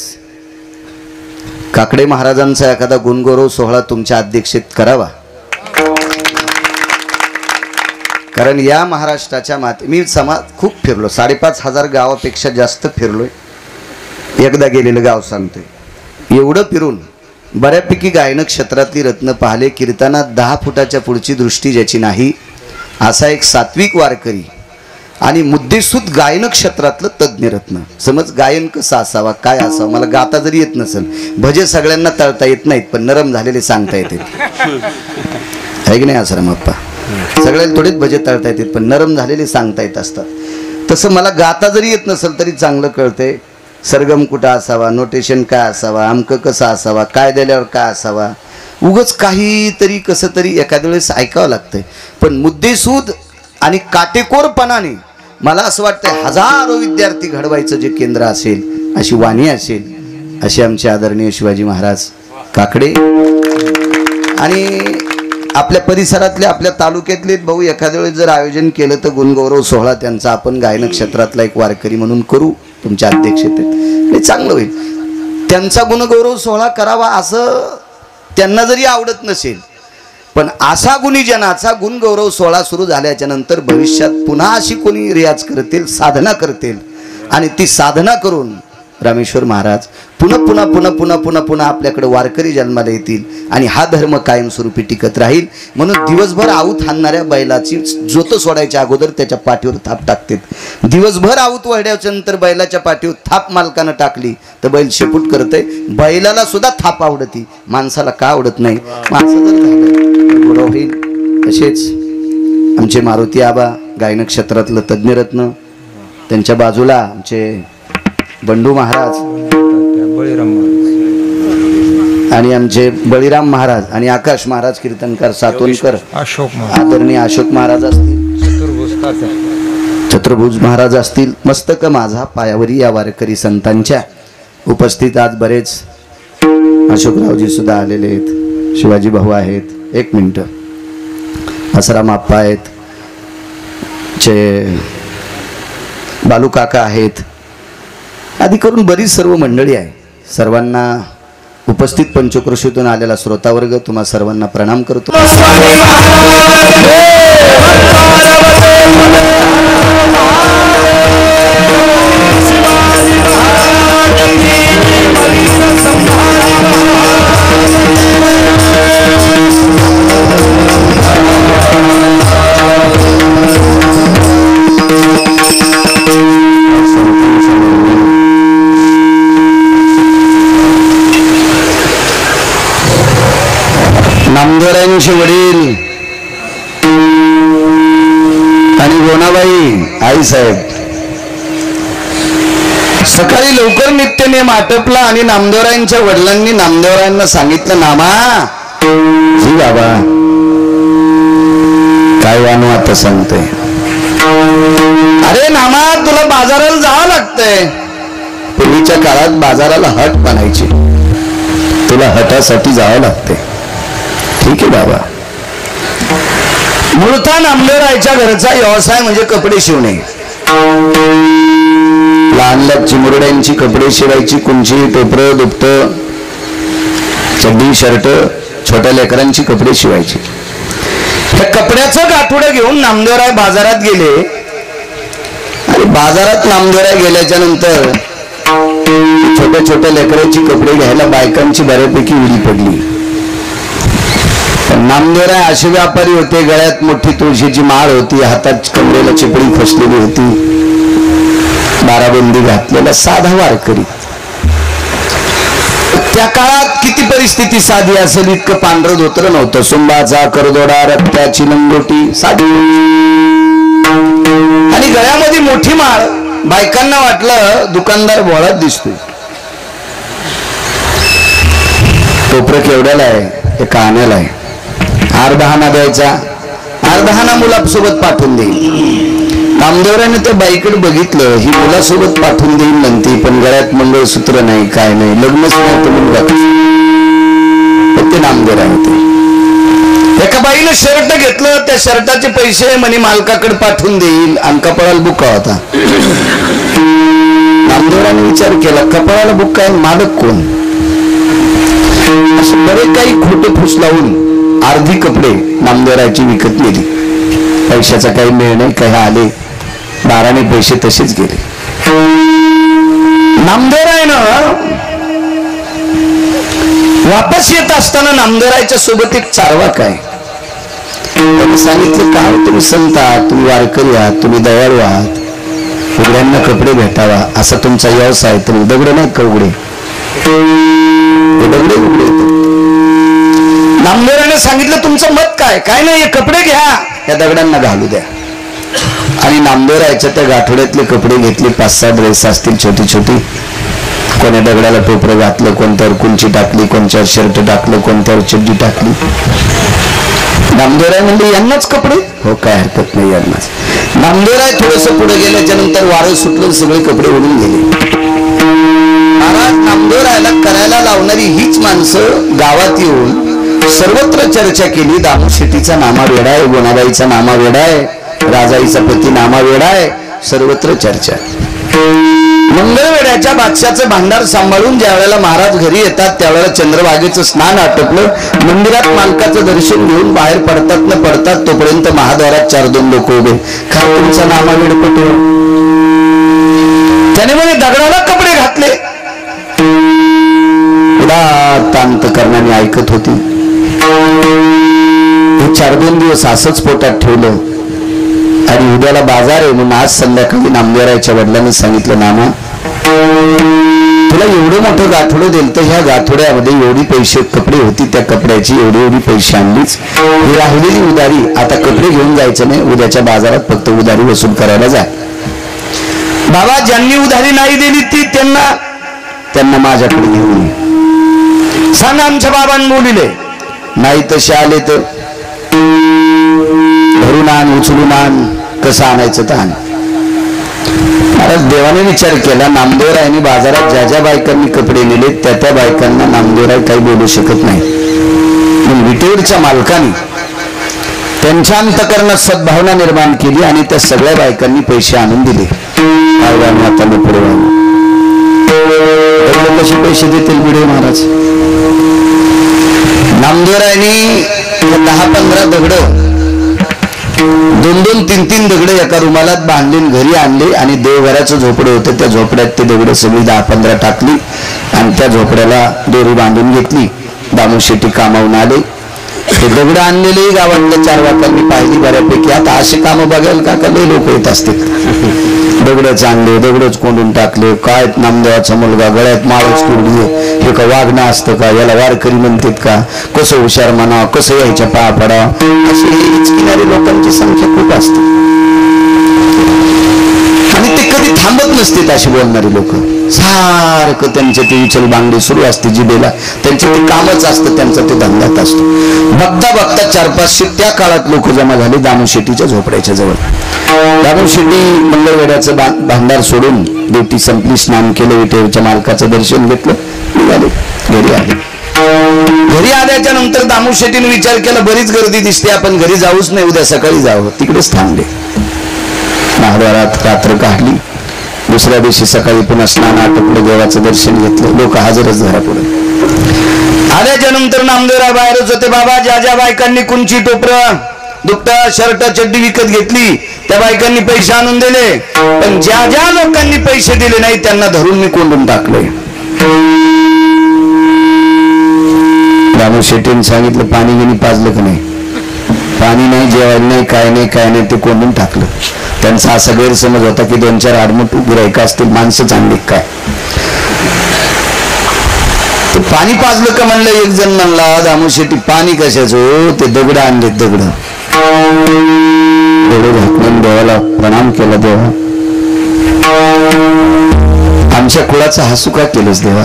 काकडे महाराजांचा एखादा गुणगौरव सोहळा तुमच्या अध्यक्षतेत करावा. कारण या महाराष्ट्राच्या मी समाज खूप फिरलो, 5,500 गावापेक्षा जास्त फिरलोय. एकदा गेलेलं गाव सांगतोय. एवढं फिरून बऱ्यापैकी गायन क्षेत्रातली रत्न पाहिले. कीर्तनात 10 फुटाच्या पुढची दृष्टी ज्याची नाही असा एक सात्विक वारकरी आणि मुद्देसूद गायन क्षेत्रातलं तज्ज्ञ रत्न. समज गायन कसं असावा, काय असावं. मला गाता जरी येत नसेल, भजे सगळ्यांना तळता येत नाहीत, पण नरम झालेले सांगता येते. आहे की नाही आश्रम अप्पा? सगळ्याला थोडेच भजे तळता येतात, पण नरम झालेले सांगता येत असतात. तसं मला गाता जरी येत नसेल तरी चांगलं कळतंय सरगम कुठं असावा, नोटेशन काय असावा, अंक कसा असावा, काय दिल्यावर काय असावा. उगच काहीतरी कसं तरी एखाद्या वेळेस ऐकावं लागतंय. पण मुद्देसूद आणि काटेकोरपणाने मला असं वाटतंय हजारो विद्यार्थी घडवायचं जे केंद्र असेल, अशी वाणी असेल, असे आमचे आदरणीय शिवाजी महाराज काकडे. आणि आपल्या परिसरातले, आपल्या तालुक्यातले भाऊ एखाद्या वेळेस जर आयोजन केलं तर गुणगौरव सोहळा त्यांचा आपण गायन क्षेत्रातला एक वारकरी म्हणून करू तुमच्या अध्यक्षतेत. हे चांगलं होईल. त्यांचा गुणगौरव सोहळा करावा असं त्यांना जरी आवडत नसेल, पण असा गुणीजनाचा गुणगौरव सोहळा सुरू झाल्याच्या नंतर भविष्यात पुन्हा अशी कोणी रियाज करतील, साधना करतील आणि ती साधना करून रामेश्वर महाराज पुन्हा पुन्हा पुन्हा पुन्हा पुन्हा पुन्हा आपल्याकडे वारकरी जन्माला येतील आणि हा धर्म कायमस्वरूपी टिकत राहील. म्हणून दिवसभर आऊत हाणणाऱ्या बैलाची जोत सोडायच्या अगोदर त्याच्या पाठीवर थाप टाकतात. दिवसभर आऊत वळल्याच्या नंतर बैलाच्या पाठीवर थाप मालकानं टाकली तर बैल शेपूट करतंय. बैलाला सुद्धा थाप आवडती, माणसाला का आवडत नाही? माणसं जर झालं होईल. तसेच आमचे मारुती आबा गायन क्षेत्रातलं तज्ज्ञ रत्न, त्यांच्या बाजूला आमचे बंडू महाराज आणि आमचे बळीराम महाराज आणि आकाश महाराज कीर्तनकार सातोनकर, आदरणीय अशोक महाराज असतील, चतुर्भुज महाराज असतील. मस्तक माझा पायावरी या वारकरी संतांच्या उपस्थित आज बरेच अशोकरावजी सुद्धा आलेले आहेत, शिवाजी भाऊ आहेत, 1 मिनिट, आसाराम आप्पा आहेत, चे बालू काका आहेत, आदी करून बरीच सर्व मंडळी आहे. सर्वांना उपस्थित पंचक्रोशीतून आलेला श्रोतावर्ग तुम्हा सर्वांना प्रणाम करतो. नामदेवरायांचे वडील आणि गोनाबाई आई साहेब सकाळी लवकर नित्यनेम आटपला आणि नामदेवरायांच्या वडिलांनी नामदेवरायांना सांगितलं, नामा जी बाबा काय वानू आता सांगतोय? अरे नामा, तुला बाजाराला जावं लागतंय. पूर्वीच्या काळात बाजाराला हट बनायची, तुला हटासाठी जावं लागतंय. ठीक आहे बाबा. मूळता नामदेवरायच्या घरचा व्यवसाय म्हणजे कपडे शिवणे. लहान लहान चिमुरड्यांची कपडे शिवायची, कुंची, टोपरं, दुपटं, चड्डी, शर्ट, छोट्या लेकरांची कपडे शिवायची. त्या कपड्याचं गाठोडं घेऊन नामदेवराय बाजारात गेले. आणि बाजारात नामदेवराय गेल्याच्या नंतर छोट्या छोट्या लेकरांची कपडे घ्यायला बायकांची बऱ्यापैकी उडी पडली. नामदेवराय असे व्यापारी होते, गळ्यात मोठी तुळशीची माळ होती, हातात कमरेला चिपळी फसलेली होती, बाराबंदी घातलेला साधा वारकरी. त्या काळात किती परिस्थिती साधी असेल इतकं पांढरं धोतर नव्हतं. सुंबाचा करदोडा, रक्ताची लंगोटी, साधी. आणि गळ्यामध्ये मोठी माळ. बायकांना वाटलं दुकानदार बोळात दिसतोय. टोपरं केवढ्याला आहे? हे कानाला आहे. अर्धाहाना द्यायचा, अर्धाहाना मुलासोबत पाठवून देईल. नामदेवराने त्या बाईकडे बघितलं, ही मुलासोबत पाठवून देईल म्हणते, पण गळ्यात मंगळसूत्र नाही, काय नाही, लग्नच नाही, तर मुलगा. ते नामदेवराय होते. एका बाईनं शर्ट घेतलं, त्या शर्टाचे पैसे म्हणे मालकाकडे पाठवून देईल, आणि कपाळाला बुक्का होता. नामदेवराने विचार केला, कपाळाला बुक्का आहे, मालक कोण? असे बरे काही खोटे फुस लावून अर्धी कपडे नामदेवरायची विकत नेली. पैशाचा काही मेळ नाही, काही आले, दाराने पैसे तसेच गेले. नामदेवरायनं वापस येत असताना नामदेवरायच्या सोबत एक चारवा काय त्यांनी सांगितलं, काय तुम्ही संत आहात, तुम्ही वारकरी आहात, तुम्ही दयाळू आहात, उघड्यांना कपडे भेटावा असा तुमचा व्यवसाय, तुम्ही दगड नाही का उघडे? दगडे उघडे. नामदेवराने सांगितलं, तुमचं मत काय? काय नाही, हे कपडे घ्या, या दगडांना घालू द्या. आणि नामदेवरायच्या त्या गाठोड्यातले कपडे घेतले. 5-6 ड्रेस असतील छोटी छोटी. कोण्या दगडाला टोपरं घातलं, कोणत्यावर कुंची टाकली, कोणत्यावर शर्ट टाकलं, कोणत्यावर चड्डी टाकली. नामदेवराय म्हणजे यांनाच कपडे? हो, काय हरकत नाही, यांनाच. नामदेवराय थोडस पुढे गेल्याच्या नंतर वारं सुटलं, सगळे कपडे उडून गेले. महाराज नामदेवरायला करायला लावणारी हीच माणसं गावात येऊन सर्वत्र चर्चा केली. दामू शेट्टीचा नामा वेडा आहे, गोणाबाईचा नामा वेडा आहे, राजाईचा पती नामा वेडा आहे, सर्वत्र चर्चा. मंगळवेड्याच्या बादशाचं भांडार सांभाळून ज्या वेळेला महाराज घरी येतात त्यावेळेला चंद्रभागेचं स्नान आटोपलं, मंदिरात मालकाचं दर्शन घेऊन बाहेर पडतात न पडतात तोपर्यंत महाद्वारात 4-2 लोक उभे. काय तुमचा नामा वेडपटू? त्याने म्हणे दगडाला कपडे घातले. उदात्त अंतकरणाने ऐकत होती. 4-2 दिवस असंच पोटात ठेवलं. आणि उद्याला बाजार आहे म्हणून आज संध्याकाळी नामदेवरायच्या वडिलांनी सांगितलं, नामा तुला एवढं मोठं गाठोडं दिलं, तर ह्या गाठोड्यामध्ये एवढी पैसे कपडे होती, त्या कपड्याची एवढी पैसे आणलीच. ही राहिलेली उधारी आता कपडे घेऊन जायचं नाही, उद्याच्या बाजारात फक्त उधारी वसूल करायला जा. बाबा ज्यांनी उधारी नाही दिली ती त्यांना माझ्याकडे घेऊन सांग. आमच्या बाबांनी बोलिले नाही तसे आले तर भरून आण, उचलून आण, कसं आणायचं तर आण. महाराज देवाने विचार केला, नामदेवरायांनी बाजारात ज्या ज्या बायकांनी कपडे नेले त्या बायकांना नामदेवराय काही बोलू शकत नाही. विटेवरच्या मालकाने त्यांच्या अंतकरणात सद्भावना निर्माण केली आणि त्या सगळ्या बायकांनी पैसे आणून दिले. आता पुढे कसे पैसे देतील बिडे महाराज? नामदेवरायांनी 10-15 दगड, 2-2, 3-3 दगड एका रुमालात बांधले, घरी आणले आणि देवघराचं झोपडं होतं, त्या झोपड्यात ते दगड सगळी 10-15 टाकली आणि त्या झोपड्याला दोरी बांधून घेतली. दामू शेट्टी कामावून आले. ते दगड आणलेले गावातल्या 4 वाटांनी पाहिली बऱ्यापैकी. आता असे कामं बघायला काका लय लोक येत असतील. दगडच आणले, दगडच कोंडून टाकले. काय नामदेवाचा मुलगा, गळ्यात माळच कुरली, हे का वागणं असतं का? याला वारकरी म्हणतात का? कसं हुशार म्हणा, कसं यायच्या पाया पडा, अशी हिचकिणारी लोकांची संख्या खूप असते. आणि ते कधी थांबत नसते अशी बोलणारी लोक. सारखं त्यांचे ते उचल बांगडी सुरू असते जिभेला. त्यांचे ते कामच असतं, त्यांचा ते धंदाच असतो. बघता बघता 400-500 त्या काळात लोक जमा झाले दामू शेट्टीच्या झोपड्याच्या जवळ. दामू शेट्टी मंगळवेढ्याचं भांडार सोडून ड्युटी संपली, स्नान केलं, विटेवरच्या मालकाचं दर्शन घेतलं, निघाले घरी आले. घरी आल्याच्या नंतर दामू शेट्टीने विचार केला बरीच गर्दी दिसते, आपण घरी जाऊच नाही, उद्या सकाळी जावं. तिकडेच थांबले. महाद्वारात रात्र काढली. दुसऱ्या दिवशी सकाळी पुन्हा स्नान आटोपलं, देवाचं दर्शन घेतलं. लोक हजरच घरापुढे. आल्याच्या नंतर नामदेवराव बाहेरच होते. बाबा ज्या ज्या बायकांनी कुंची टोपरं दुपटा शर्ट चड्डी विकत घेतली त्या बायकांनी पैसे आणून दिले, पण ज्या ज्या लोकांनी पैसे दिले नाही त्यांना धरून मी कोंडून टाकले. दामू शेट्टीने सांगितलं पाणी गिनी पाजलं का नाही, पाणी नाही, जेवायला नाही, काय नाही काय नाही, ते कोंडून टाकलं. त्यांचा असा गैरसमज होता की 2-4 आडमुठ गिरायका असतील, माणसं चांगली काय. ते पाणी पाजलं का म्हणलं. एक जण म्हणला दामू शेट्टी पाणी कशाचं, ते दगड आणले, दगड डोळे झाकून देवाला प्रणाम केला. देवा आमच्या कुळाचा हसू का केलंस देवा,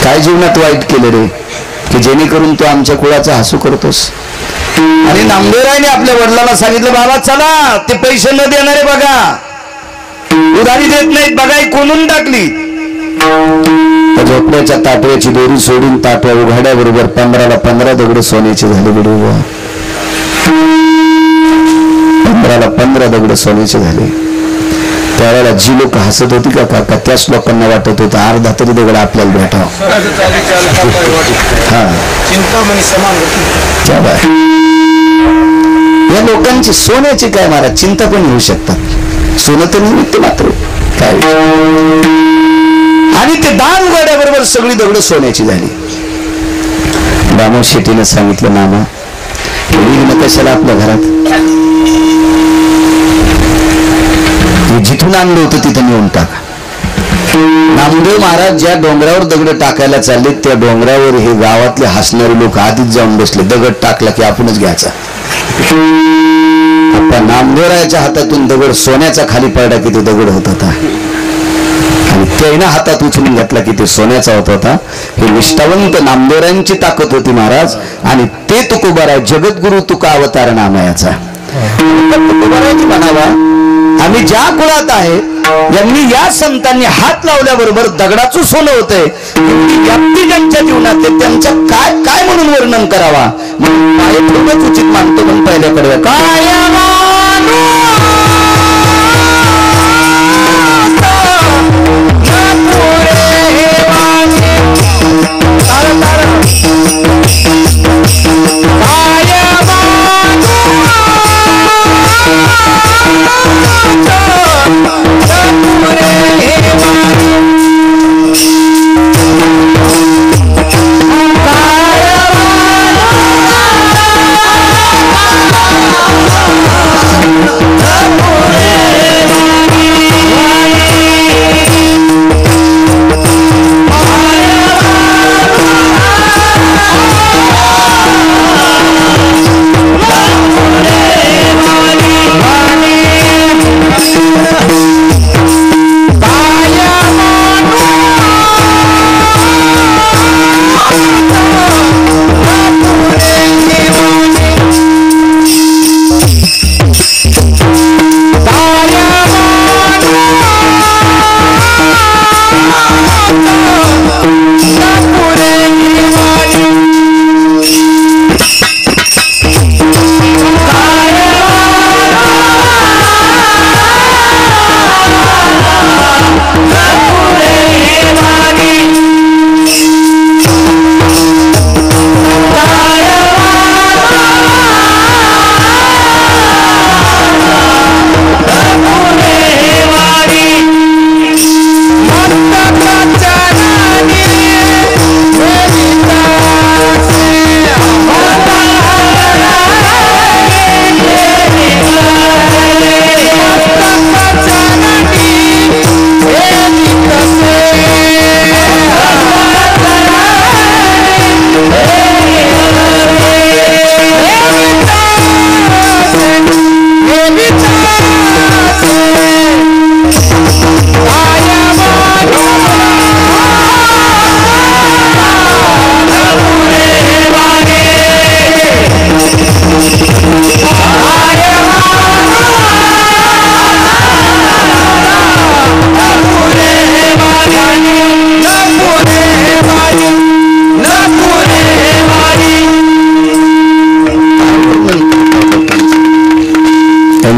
काय जीवनात वाईट केलं रे की जेणेकरून तू आमच्या कुळाचा हसू करतोस. आणि नामदेवरायने आपल्या वडिलांना सांगितलं बाबा चला ते पैसे न देणारे बघा, उधारी देत नाहीत बघा, कोणून टाकली. झोपड्याच्या ताटव्याची दोरी सोडून ताटव्या उघाड्याबरोबर 15ला 15 दगड सोन्याचे झाले. बरोबर 15ला 15 दगड सोन्याचे झाले. त्यावेळेला जी लोक हसत होती का काका, त्याच लोकांना वाटत होतं अर्धा तरी दगड आपल्याला भेटावं. या लोकांची सोन्याची काय महाराज चिंता पण होऊ शकतात. सोनं तर निमित्त मात्र काय. आणि ते दान उघड्याबरोबर सगळी दगड सोन्याची झाली. दामू शेट्टीने सांगितलं मामा कशाला आपल्या घरात, जिथून आणलं होतं तिथं नेऊन टाका. नामदेव महाराज ज्या डोंगरावर दगड टाकायला चालले त्या डोंगरावर हे गावातले हसणारे लोक आधीच जाऊन बसले. दगड टाकला की आपणच घ्यायचा. आपण नामदेवरायाच्या हातातून दगड सोन्याचा खाली पडला की तो दगड होत होता, आणि त्याने हातात उचलून घेतला की ते सोन्याचा होत होता. हे निष्ठावंत नामदेवरायांची ताकद होती महाराज. आणि ते तुकोबाराय जगद्गुरु तुका अवतार नामयाचा. तुकोबारायची म्हणावा आम्ही ज्या कुळात आहे यांनी या संतांनी हात लावल्याबरोबर दगडाचं सोनं होतंय. व्याप्ती ज्यांच्या जीवनात त्यांचं काय काय म्हणून वर्णन करावा, म्हणून पाय ठेवणंच उचित मानतो. म्हणून पहिल्याकडे काय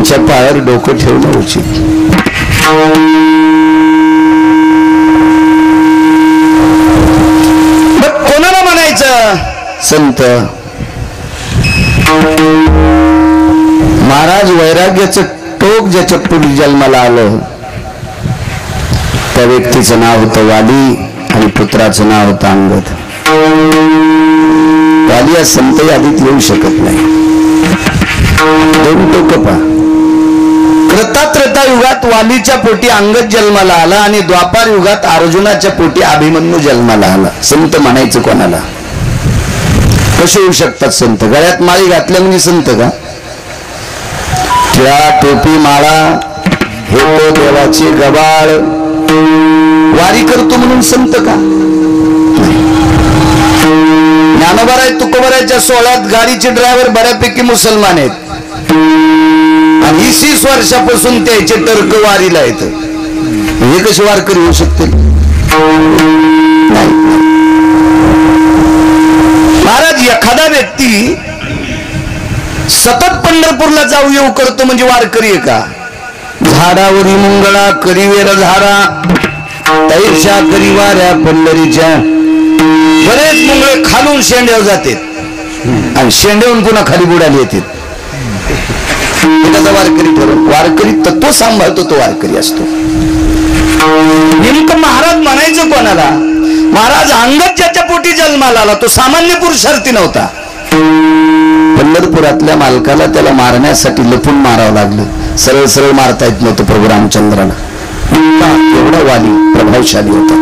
त्यांच्या पायावर डोकं ठेवणं उचित. मग कोणाला म्हणायचं संत? महाराज वैराग्याचं टोक ज्याच्या पुढे जन्माला आलं त्या व्यक्तीचं नाव होतं वाली आणि पुत्राचं नाव होतं अंगद. वाली या संत यादीत येऊ शकत नाही. दोन टोक पहा. कृता युगात वालीच्या पोटी अंगद जन्माला आला आणि द्वापार युगात अर्जुनाच्या पोटी अभिमन्यू जन्माला आला. संत म्हणायचं कोणाला? कसे होऊ शकतात संत? गळ्यात माळी घातल्या म्हणजे संत का? टिळा टोपी माळा हे देवाचे गबाळ वारी करतो म्हणून संत का? ज्ञानोबाराय तुकोबारायच्या 16 गाडीचे ड्रायव्हर बऱ्यापैकी मुसलमान आहेत आणि 20 वर्षापासून त्याचे तर्क वारीला येत. हे कशी वारकरी होऊ शकते? नाही. महाराज एखादा व्यक्ती सतत पंढरपूरला जाऊ येऊ करतो म्हणजे वारकरी आहे का? झाडावरी मुंगळा करीवेर झारा तैशा करी वाऱ्या पंढरीच्या. बरेच मुंगळे खालून शेंड्यावर जातात आणि शेंड्यावरून पुन्हा खाली बुडाले येतात. वारकरी ठरव. वारकरी तत्व सांभाळतो तो वारकरी असतो. नेमकं महाराज म्हणायचं कोणाला? महाराज अंगद ज्याच्या पोटी जन्माला आला तो सामान्य पुरुषार्थी नव्हता. पंढरपुरातल्या मालकाला त्याला मारण्यासाठी लपून मारावं लागलं. सरळ सरळ मारता येत नव्हतं प्रभू रामचंद्राला. एवढा वाली प्रभावशाली होता.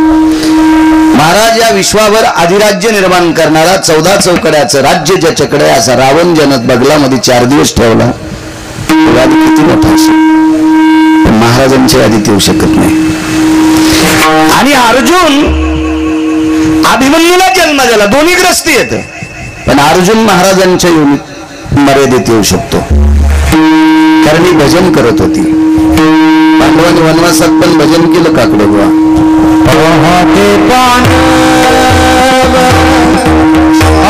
महाराज या विश्वावर अधिराज्य निर्माण करणारा 14 चौकड्याचं राज्य ज्याच्याकडे असा रावण जनक बगलामध्ये 4 दिवस ठेवला. वाली किती मोठा असेल पण महाराजांच्या यादीत येऊ शकत नाही. आणि अर्जुन अभिमन्यूला जन्म झाला. दोन्ही ग्रस्ती येत पण अर्जुन महाराजांच्या मर्यादेत येऊ शकतो कारण ही भजन करत होती. पांडवांनी वनवासात पण भजन केलं काकडे बुवा.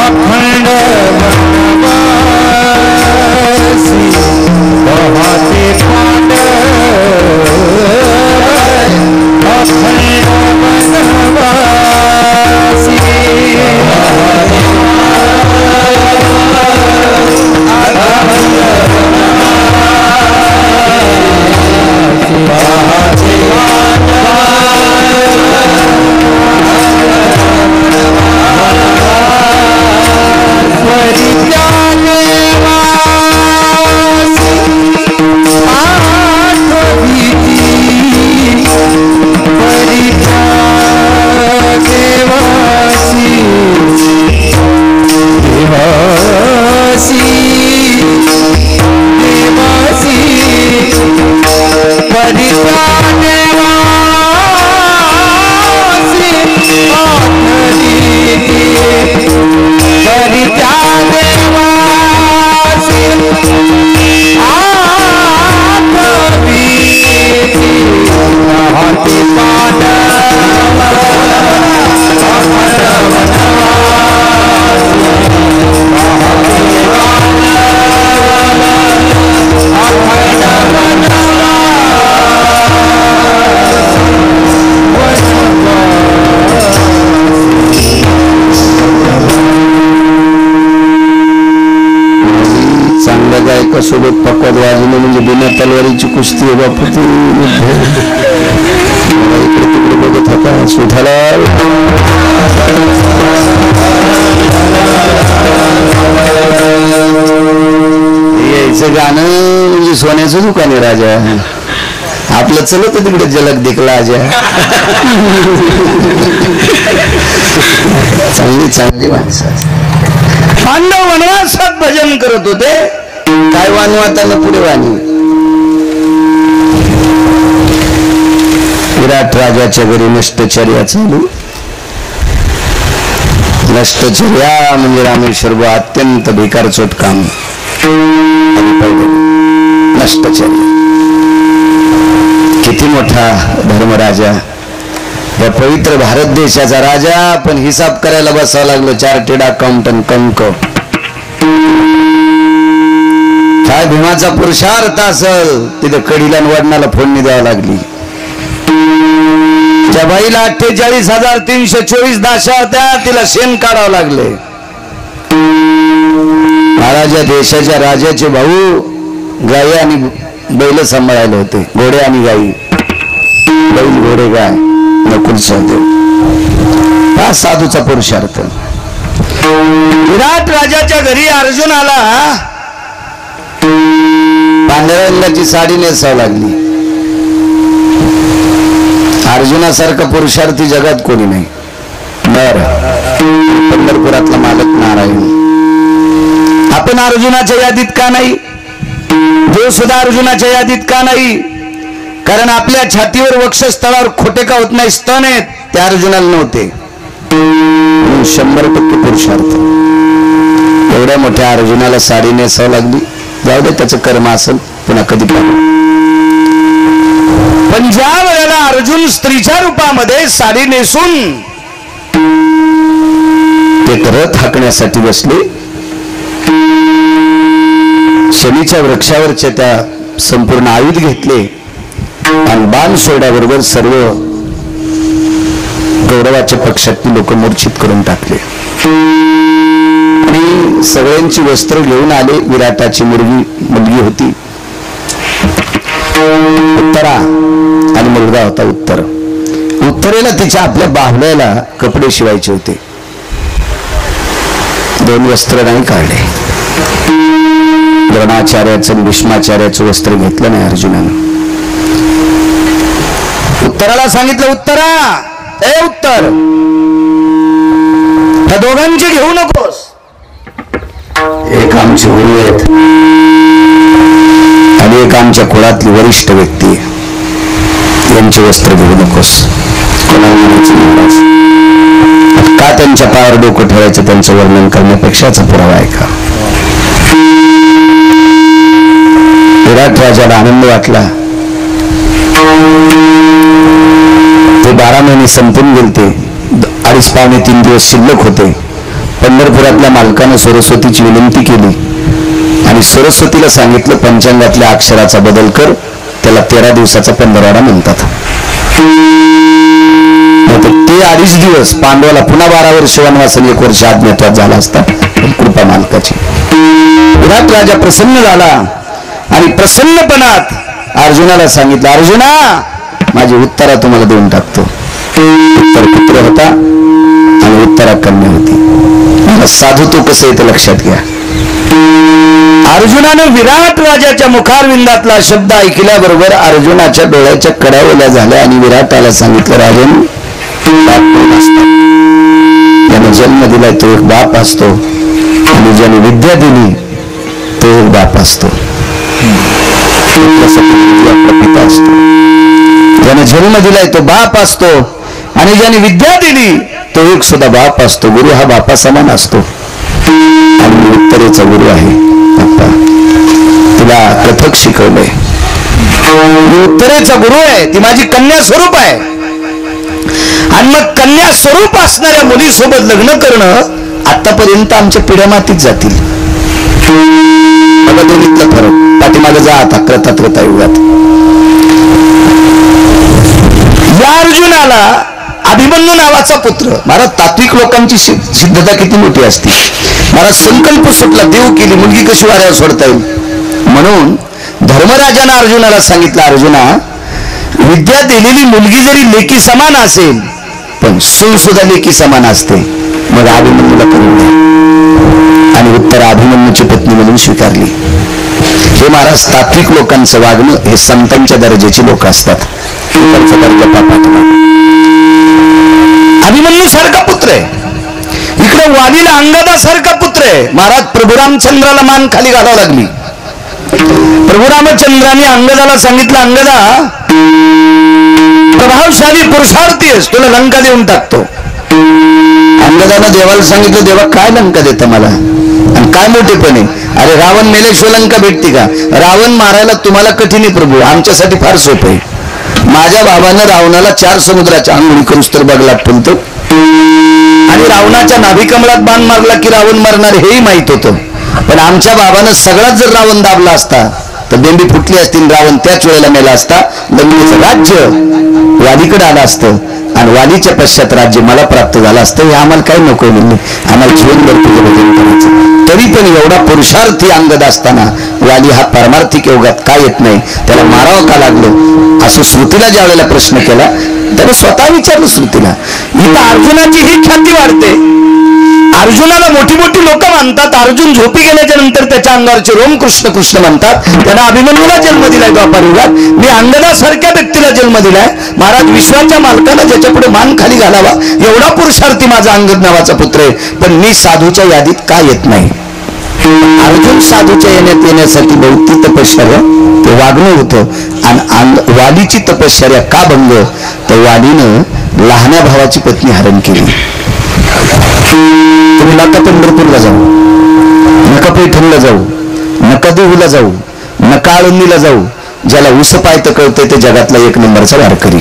अखंड सोबत पकवाद वाजवणं म्हणजे बिना तलवारीची कुस्ती आहे बापू. ती इकडे तिकडे बघत होता सुधाला. यायचं गाणं म्हणजे सोन्याचं दुकान आहे राजा. आपलं चलत तिकडे झलक दिखला आजा. चांगली चांगली माणसं. पांडव वनवासात भजन करत होते. काय वानवाताना पुढे वाणी. विराट राजाच्या घरी नष्टचर्या चालू. नष्टचर्या म्हणजे रामेश्वर अत्यंत भिकारचोट काम. नष्टचर्या किती मोठा धर्मराजा. या पवित्र भारत देशाचा राजा पण हिसाब करायला बसावं लागलं. चार्टेड अकाउंटंट कंक. काय भीमाचा पुरुषार्थ असल तिथे कडीला वडणाला फोडणी द्यावी लागली. त्या बाईला 48,324 दाशा होत्या, तिला शेण काढावं लागले. महाराजा देशाच्या राजाचे भाऊ गाई आणि बैल सांभाळायला होते, घोडे आणि गाई. बैल घोडे गाय नकुल सहदेव, हा साधूचा पुरुषार्थ. विराट राजाच्या घरी अर्जुन आला, पांढऱ्या रंगाची साडी नेसावं लागली. अर्जुनासारखा पुरुषार्थी जगात कोणी नाही. पंढरपुरातला मालक नारायण. आपण अर्जुनाच्या यादीत का नाही? देव सुद्धा अर्जुनाच्या यादीत का नाही? कारण आपल्या छातीवर वक्षस्थळावर खोटे का होत नाही, स्तन आहेत, ते अर्जुनाला नव्हते. 100% पुरुषार्थ. एवढ्या मोठ्या अर्जुनाला साडी नेसावं लागली. जाऊ दे, त्याचं कर्म असेल, पुन्हा कधी पाहू. पण ज्या वेळेला अर्जुन स्त्रीच्या रूपामध्ये साडी नेसून ते रथ हाकण्यासाठी बसले, शनीच्या वृक्षावरच्या त्या संपूर्ण आयुध घेतले आणि बाण सोड्याबरोबर सर्व गौरवाच्या पक्षातली लोक मूर्छित करून टाकले आणि सगळ्यांची वस्त्र घेऊन आले. विराटाची मुलगी होती उत्तरा आणि मुलगा होता उत्तर. उत्तरेला तिच्या आपल्या बाहुल्याला कपडे शिवायचे होते. 2 वस्त्र नाही काढले. द्रोणाचार्याचं भीष्माचार्याचं वस्त्र घेतलं नाही अर्जुनानं. उत्तराला सांगितलं, उत्तरा, ए उत्तर, त्या दोघांची घेऊ नकोस. एक आमचे गुरु आहेत आणि एक आमच्या कुळातली वरिष्ठ व्यक्ती, यांचे वस्त्र घेऊ नकोस. का त्यांच्या पायावर डोकं ठेवायचं, त्यांचं वर्णन करण्यापेक्षाचा पुरावा आहे का? विराट राजाला आनंद वाटला. ते 12 महिने संपून गेलते. 2.5-3 दिवस शिल्लक होते. पंढरपुरातल्या मालकानं सरस्वतीची विनंती केली आणि सरस्वतीला सांगितलं, पंचांगातल्या अक्षराचा बदल कर, त्याला 13 दिवसाचा 15वाडा म्हणतात. ते 2.5 दिवस पांडवाला पुन्हा 12 वर्ष वनवास आणि 1 वर्ष अज्ञातवास झाला असता. कृपा मालकाची. विराट राजा प्रसन्न झाला आणि प्रसन्नपणात अर्जुनाला सांगितलं, अर्जुना, माझी उत्तरा तुम्हाला देऊन टाकतो. उत्तर पुत्र होता आणि उत्तरा कन्या होती. मला साधू तो कसं येतं लक्षात घ्या. अर्जुनानं विराट राजाच्या मुखारविंदातला शब्द ऐकल्याबरोबर अर्जुनाच्या डोळ्याच्या कडावल्या झाल्या आणि विराटाला सांगितलं, राजन, ज्याने जन्म दिलाय तो एक बाप असतो आणि ज्याने विद्या दिली तो एक बाप असतो. पिता असतो. ज्याने जन्म दिलाय तो बाप असतो आणि ज्याने विद्या दिली तो एक सुद्धा बाप असतो. गुरु हा बापा समान असतो आणि मी उत्तरेचा गुरु आहे. आता तिला कथक शिकवलंय. मी उत्तरेचा गुरु आहे. ती माझी कन्या स्वरूप आहे आणि मग कन्या स्वरूप असणाऱ्या मुलीसोबत लग्न करणं आतापर्यंत आमच्या पिढ्या मातीत जातील. दोन्हीतला फरक. पाठीमागे जा आता कृता युगात. या अर्जुनाला अभिमन्यू नावाचा पुत्र. महाराज, तात्विक लोकांची सिद्धता किती मोठी असते. महाराज, संकल्प सुटला, देव केली, मुलगी कशी वाऱ्यावर सोडता येईल. म्हणून धर्मराजानं अर्जुनाला सांगितलं, अर्जुना, विद्या दिलेली मुलगी जरी लेकी समान असेल पण सून सुद्धा लेकी समान असते. मग अभिमन्यूला करून द्या. आणि उत्तर अभिमन्यूची पत्नी म्हणून स्वीकारली. हे महाराज, तात्विक लोकांचं वागणं हे संतांच्या दर्जाची लोक असतात. अभिमन्यू सारखा पुत्र आहे. इकडे वालीला अंगदा सारखा पुत्र आहे. महाराज, प्रभू रामचंद्राला मान खाली घालावं लागली. प्रभू रामचंद्राने अंगदाला सांगितलं, अंगदा, प्रभावशाली पुरुषार्थी आहेस, तुला लंका देऊन टाकतो. अंगदानं देवाला सांगितलं, देवा काय लंका देतं मला आणि काय मोठेपणे. अरे, रावण मेल्याशिवाय लंका भेटते का? रावण मारायला तुम्हाला कठीण आहे प्रभू, आमच्यासाठी फार सोपं आहे. माझ्या बाबानं रावणाला 4 समुद्राच्या आंघोळी करूस तर बगलात ठेवतो आणि रावणाच्या नाभिकमळात बाण मारला की रावण मरणार हेही माहित होतं. पण आमच्या बाबानं सगळाच जर रावण दाबला असता तर बेंबी फुटली असती, रावण त्याच वेळेला मेला असता, लंकेचं राज्य वालीकडे आलं असतं आणि वालीच्या पश्चात राज्य मला प्राप्त झालं असतं. हे आम्हाला काही नको म्हणले, आम्हाला जीवनभर तुझं भजन करायचं. तरी पण एवढा पुरुषार्थी अंगद असताना वाली हा पारमार्थिक योगात का येत नाही, त्याला मारावं का लागलं, असं श्रुतीला ज्या वेळेला प्रश्न केला त्याने स्वतः विचारलं श्रुतीला. इथं अर्जुनाची ही ख्याती वाढते. अर्जुनाला मोठी मोठी लोक मानतात. अर्जुन झोपी गेल्याच्या नंतर त्याच्या अंगावरचे रोम कृष्ण कृष्ण म्हणतात. त्यानं अभिमन्यूला जन्म दिलाय द्वापार युगात. मी अंगदासारख्या व्यक्तीला जन्म दिलाय. महाराज विश्वाच्या मालकाला ज्याच्या पुढे मान खाली घालावा एवढा पुरुषार्थी माझा अंगद नावाचा पुत्र आहे, पण मी साधूच्या यादीत का येत नाही. अर्जुन साधूच्या येण्यासाठी बहुती तपश्चर्या ते वागणं होतं आणि वालीची तपश्चर्या का भंग, तर वालीनं लहान्या भावाची पत्नी हरण केली. तुम्ही नका पंढरपूरला जाऊ, नका पैठणला जाऊ, नका देहूला जाऊ, नका आळंदीला जाऊ. ज्याला ऊस पायत कळतंय ते जगातला एक नंबरचा वारकरी.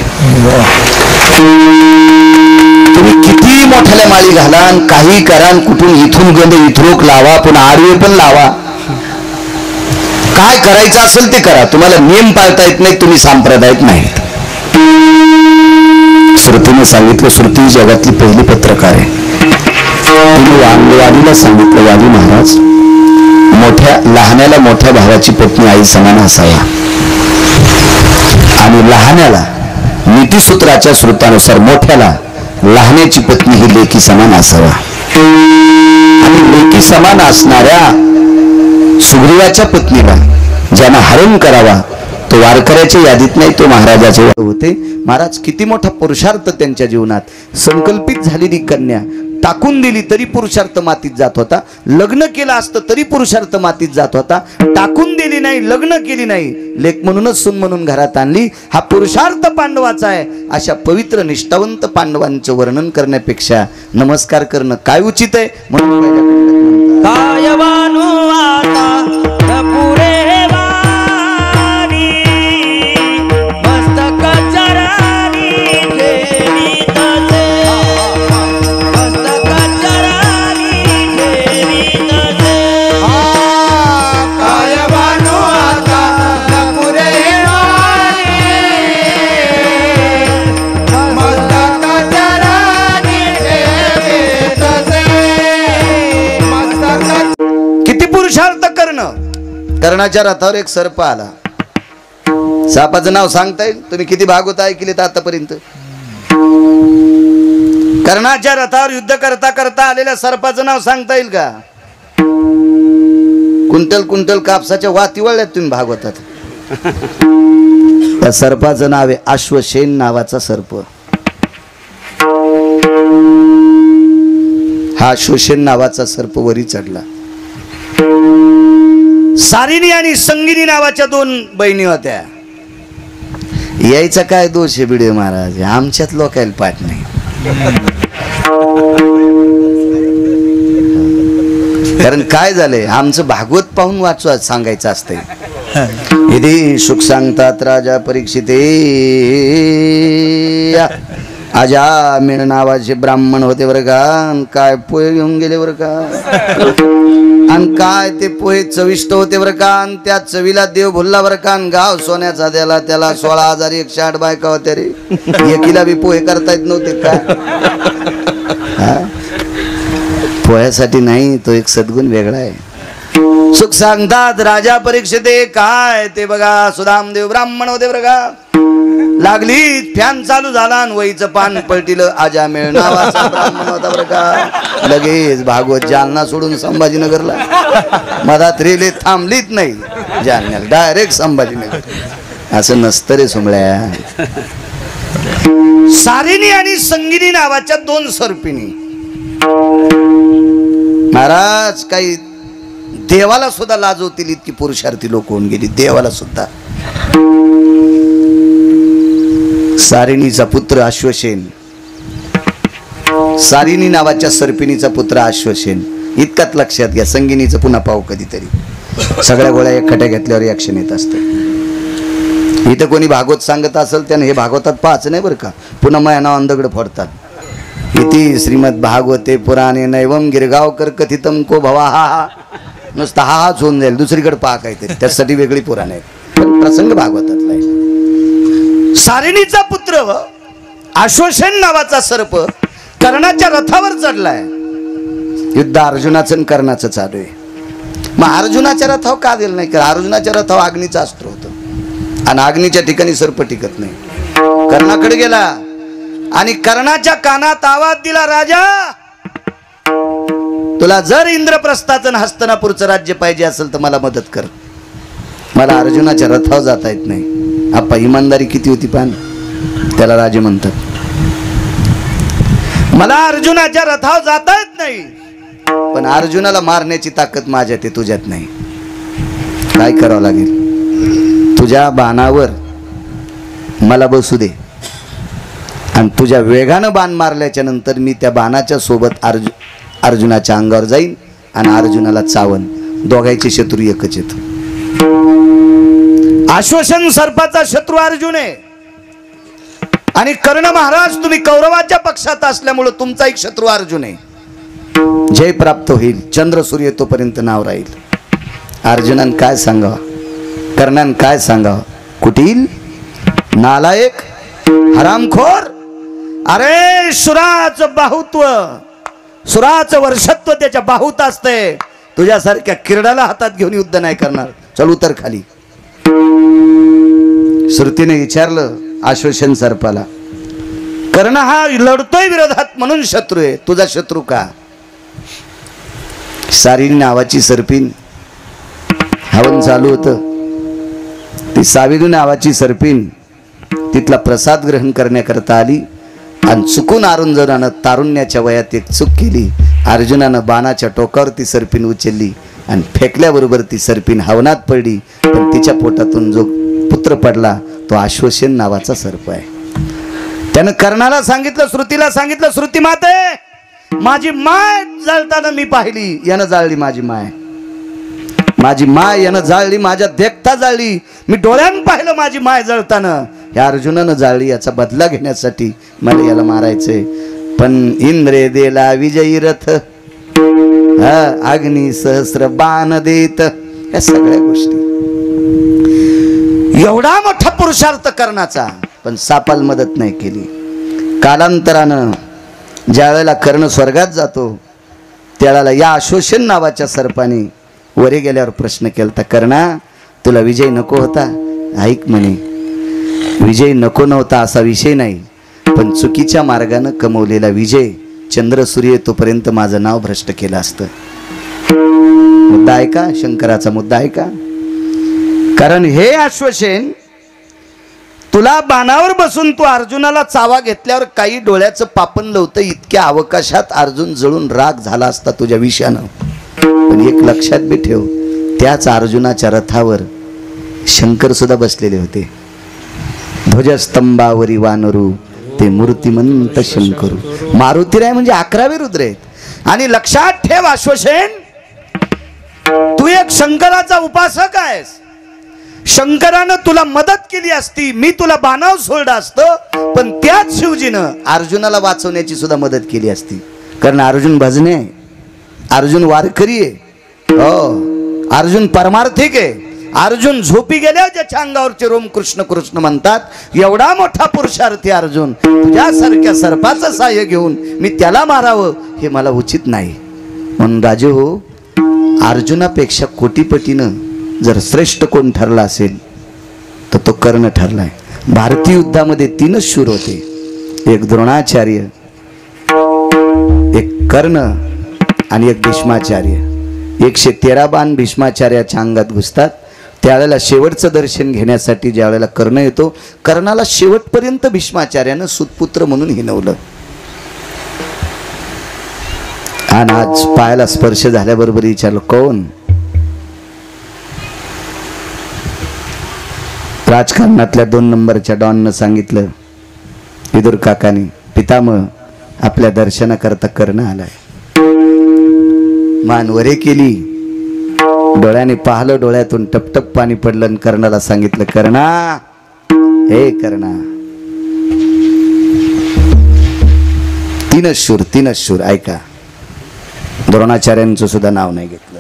तुम्ही किती मोठ्याला माळी घाला, काही करा, कुठून इथून गंध इथरोक लावा, पण आडवे पण लावा, काय करायचं असेल ते करा. तुम्हाला नियम पाळता येत नाही, तुम्ही सांप्रदायिक नाहीत. श्रुतीने सांगितलं, श्रुती जगातली पहिली पत्रकार आहे. तिने वालीला सांगितलं, वाली महाराज लहान्याला मोठ्या भावाची पत्नी आई समान असावा आणि लहान्याला नीतिसूत्राच्या श्रुतानुसार मोठ्याला लहान्याची पत्नी ही लेकी समान असावा. आणि लेकी समान असणाऱ्या सुग्रीवाच्या पत्नीला ज्यांना हरण करावा तो वारकऱ्याच्या यादीत नाही, तो महाराजाचे होते. महाराज किती मोठा पुरुषार्थ त्यांच्या जीवनात. संकल्पित झालेली कन्या टाकून दिली तरी पुरुषार्थ मातीत जात होता. लग्न केलं असतं तरी पुरुषार्थ मातीत जात होता. टाकून दिली नाही, लग्न केली नाही, लेक म्हणूनच सून म्हणून घरात आणली. हा पुरुषार्थ पांडवाचा आहे. अशा पवित्र निष्ठावंत पांडवांचं वर्णन करण्यापेक्षा नमस्कार करणं काय उचित आहे. म्हणून कर्णाच्या रथावर एक सर्प आला. सापाचं नाव सांगता येईल? तुम्ही किती भागवत ऐकलेत आतापर्यंत? कर्णाच्या रथावर युद्ध करता करता आलेल्या सर्पाचं नाव सांगता येईल का? कुंटल कुंटल कापसाच्या वाती वळल्यात तुम्ही भागवतात. त्या सर्पाचं नाव आहे अश्वसेन नावाचा सर्प. हा अश्वसेन नावाचा सर्प वरी चढला. सारिणी आणि संगिनी नावाच्या दोन बहिणी होत्या. यायचा काय दोष आहे बिडे महाराज, आमच्यात लोकायला पाठ नाही. कारण काय झालंय, आमचं भागवत पाहून वाचवा सांगायचं असतंय. इथे सुख सांगतात राजा परीक्षिते, अजामिळ नावाचे ब्राह्मण होते बरं का. काय पोहे घेऊन गेले बरं का, आणि काय ते पोहे चविष्ट होते बरं का. आणि त्या चवीला देव भुलला बरं का. गाव सोन्याचा द्याला, त्याला 16,108 बायका होत्या रे. एकीला बी पोहे करता येत नव्हते का. पोह्यासाठी नाही, तो एक सद्गुण वेगळा आहे. सुख सांगतात राजा परीक्षिते, काय ते बघा सुदामदेव ब्राह्मण होते बरं का. लागली फॅन चालू झाला आणि वहीचं पान पलटिलं. अजामिळ नावाचा ब्राह्मण होता बरं का. लगेच भागवत जालना सोडून संभाजीनगरला. मधात रेल्वे थांबलीच नाही जालन्याला, डायरेक्ट संभाजीनगर. असं नसतं रे सुमळ्या. सारिणी आणि संगिनी नावाच्या दोन सर्पिणी. महाराज काही देवाला सुद्धा लाजवतील इतकी पुरुषार्थी लोक होऊन गेली. देवाला सुद्धा. सारिणीचा पुत्र अश्वसेन, सारिणी नावाच्या सर्पिणीचा पुत्र अश्वसेन. इतकाच लक्षात घ्या. संगिनीचं पुन्हा पाहू कधीतरी. सगळ्या गोळ्या एकखट्या घेतल्यावर ऍक्शन येत असतं. इथं कोणी भागवत सांगत असेल त्याने हे भागवतात पाहायचं नाही बरं का. पुन्हा माझ्या नाव अंधगड फोडतात. इति श्रीमद भागवते पुराणे नैवम गिरगावकर कथितम को भवा. नुसतं हाच होऊन जाईल, दुसरीकडे पहा काहीतरी, त्यासाठी वेगळी पुराण आहे. पण प्रसंग भागवतातला आहे. सारिणीचा पुत्र अश्वसेन नावाचा सर्प कर्णाच्या रथावर चढलाय. युद्ध अर्जुनाचं आणि कर्णाचं चालू आहे. मग अर्जुनाच्या रथावर का दिलं नाही? कारण अर्जुनाच्या रथावर अग्नीचं अस्त्र होतं आणि अग्नीच्या ठिकाणी सर्प टिकत नाही. कर्णाकडे गेला आणि कर्णाच्या कानात आवाज दिला, राजा तुला जर इंद्रप्रस्थाचं हस्तनापूरचं राज्य पाहिजे असेल तर मला मदत कर. मला अर्जुनाच्या रथावर जाता येत नाही. आपा इमानदारी किती होती पान. त्याला राजे म्हणतात. मला अर्जुनाच्या रथावर जाता येत नाही, पण अर्जुनाला मारण्याची ताकद माझ्यात आहे, तुझ्यात नाही. काय करावं लागेल? तुझ्या बाणावर मला बसू दे आणि तुझ्या वेगानं बाण मारल्याच्या नंतर मी त्या बाणाच्या सोबत अर्जुनाच्या अंगावर जाईन आणि अर्जुनाला चावन. दोघांचे शत्रू एकच आहेत. अश्वसेन सर्पाचा शत्रू अर्जुन आहे आणि कर्ण महाराज तुम्ही कौरवाच्या पक्षात असल्यामुळे तुमचा एक शत्रू अर्जुन आहे. जय प्राप्त होईल, चंद्र सूर्य तोपर्यंत नाव राहील. अर्जुनान काय सांगावं, कर्णान काय सांगावं? कुटील, नालायक, हरामखोर. अरे सुराचं बाहुत्व, सुराचं वर्षत्व त्याच्या बाहुत असते. तुझ्यासारख्या किरडाला हातात घेऊन युद्ध नाही करणार. चल उतर खाली. श्रुतीने विचारलं अश्वसेन सर्पाला, कर्ण हा लढतोय विरोधात म्हणून शत्रू आहे, तुझा शत्रू का? सारिणी नावाची सर्पिन हवन चालू होतं. ती सावित्री नावाची सर्पिन तिथला प्रसाद ग्रहण करण्याकरता आली आणि चुकून अर्जुनानं तारुण्याच्या वयात एक चूक केली. अर्जुनानं बाणाच्या टोकावर ती सर्पिन उचलली आणि फेकल्याबरोबर ती सर्पिन हवनात पडली. पण तिच्या पोटातून जो पुत्र पडला तो अश्वसेन नावाचा सर्प आहे. त्यानं कर्णाला सांगितलं, श्रुतीला सांगितलं, श्रुती माते माझी माय जळताना मी पाहिली. यानं जाळली माझी माय, माझी माय यानं जाळली, माझ्या देखता जाळली. मी डोळ्यानं पाहिलं माझी माय जळताना. या अर्जुनानं जाळली, याचा बदला घेण्यासाठी मला याला मारायचंय. पण इंद्रे देला विजयी रथ, अग्नी सहस्र बाण देत. या सगळ्या गोष्टी, एवढा मोठा पुरुषार्थ करण्याचा, पण सापाल मदत नाही केली. कालांतरानं ज्या वेळेला कर्ण स्वर्गात जातो त्यावेळेला या अश्वसेन नावाच्या सर्पाने वरे गेल्यावर प्रश्न केला, कर्णा तुला विजय नको होता? ऐक म्हणे, विजय नको नव्हता असा विषय नाही, पण चुकीच्या मार्गानं कमवलेला विजय चंद्र सूर्य तोपर्यंत माझं नाव भ्रष्ट केलं असतं. मुद्दा आहे का? शंकराचा मुद्दा आहे का? कारण हे अश्वसेन, तुला बाणावर बसून तू अर्जुनाला चावा घेतल्यावर काही डोळ्याचं पापण लवतं, इतक्या अवकाशात अर्जुन जळून राग झाला असता तुझ्या विषयानं. पण एक लक्षात बी ठेव, त्याच अर्जुनाच्या रथावर शंकर सुद्धा बसलेले होते. ध्वजस्तंभावरी वानरू ते मूर्तिमंत शंकरू. मारुतीराय म्हणजे 11वे रुद्र आहेत. आणि लक्षात ठेव अश्वसेन, तू एक शंकराचा उपासक आहेस. शंकरानं तुला मदत केली असती, मी तुला बाणावर सोडलं असतं, पण त्याच शिवजीनं अर्जुनाला वाचवण्याची सुद्धा मदत केली असती. कारण अर्जुन भजने आहे, अर्जुन वारकरी आहे, हो अर्जुन परमार्थिक आहे. अर्जुन झोपी गेल्यावर ज्याच्या अंगावरचे रोम कृष्ण कृष्ण म्हणतात, एवढा मोठा पुरुषार्थी अर्जुन तुझ्यासारख्या सर्पाचं सहाय्य घेऊन मी त्याला मारावं हे मला उचित नाही. म्हणून राजे हो, अर्जुनापेक्षा कोटीपटीनं जर श्रेष्ठ कोण ठरला असेल तर तो कर्ण ठरलाय. भारतीय युद्धामध्ये 3च शूर होते, एक द्रोणाचार्य, एक कर्ण आणि एक भीष्माचार्य. 113 बाण भीष्माचार्याच्या अंगात घुसतात. त्यावेळेला शेवटचं दर्शन घेण्यासाठी ज्या वेळेला कर्ण येतो, कर्णाला शेवटपर्यंत भीष्माचार्यानं सुतपुत्र म्हणून हिनवलं. आणि आज पायाला स्पर्श झाल्याबरोबर विचारलं कोण? राजकारणातल्या 2 नंबरच्या डॉननं सांगितलं, विदुर काकानी, पितामह आपल्या दर्शनाकरता कर्ण आलाय. मान वरे केली, डोळ्याने पाहिलं, डोळ्यातून टपटप पाणी पडलं आणि कर्णाला सांगितलं, कर्णा हे कर्णा. 3च शूर ऐका. द्रोणाचार्यांचं सुद्धा नाव नाही घेतलं.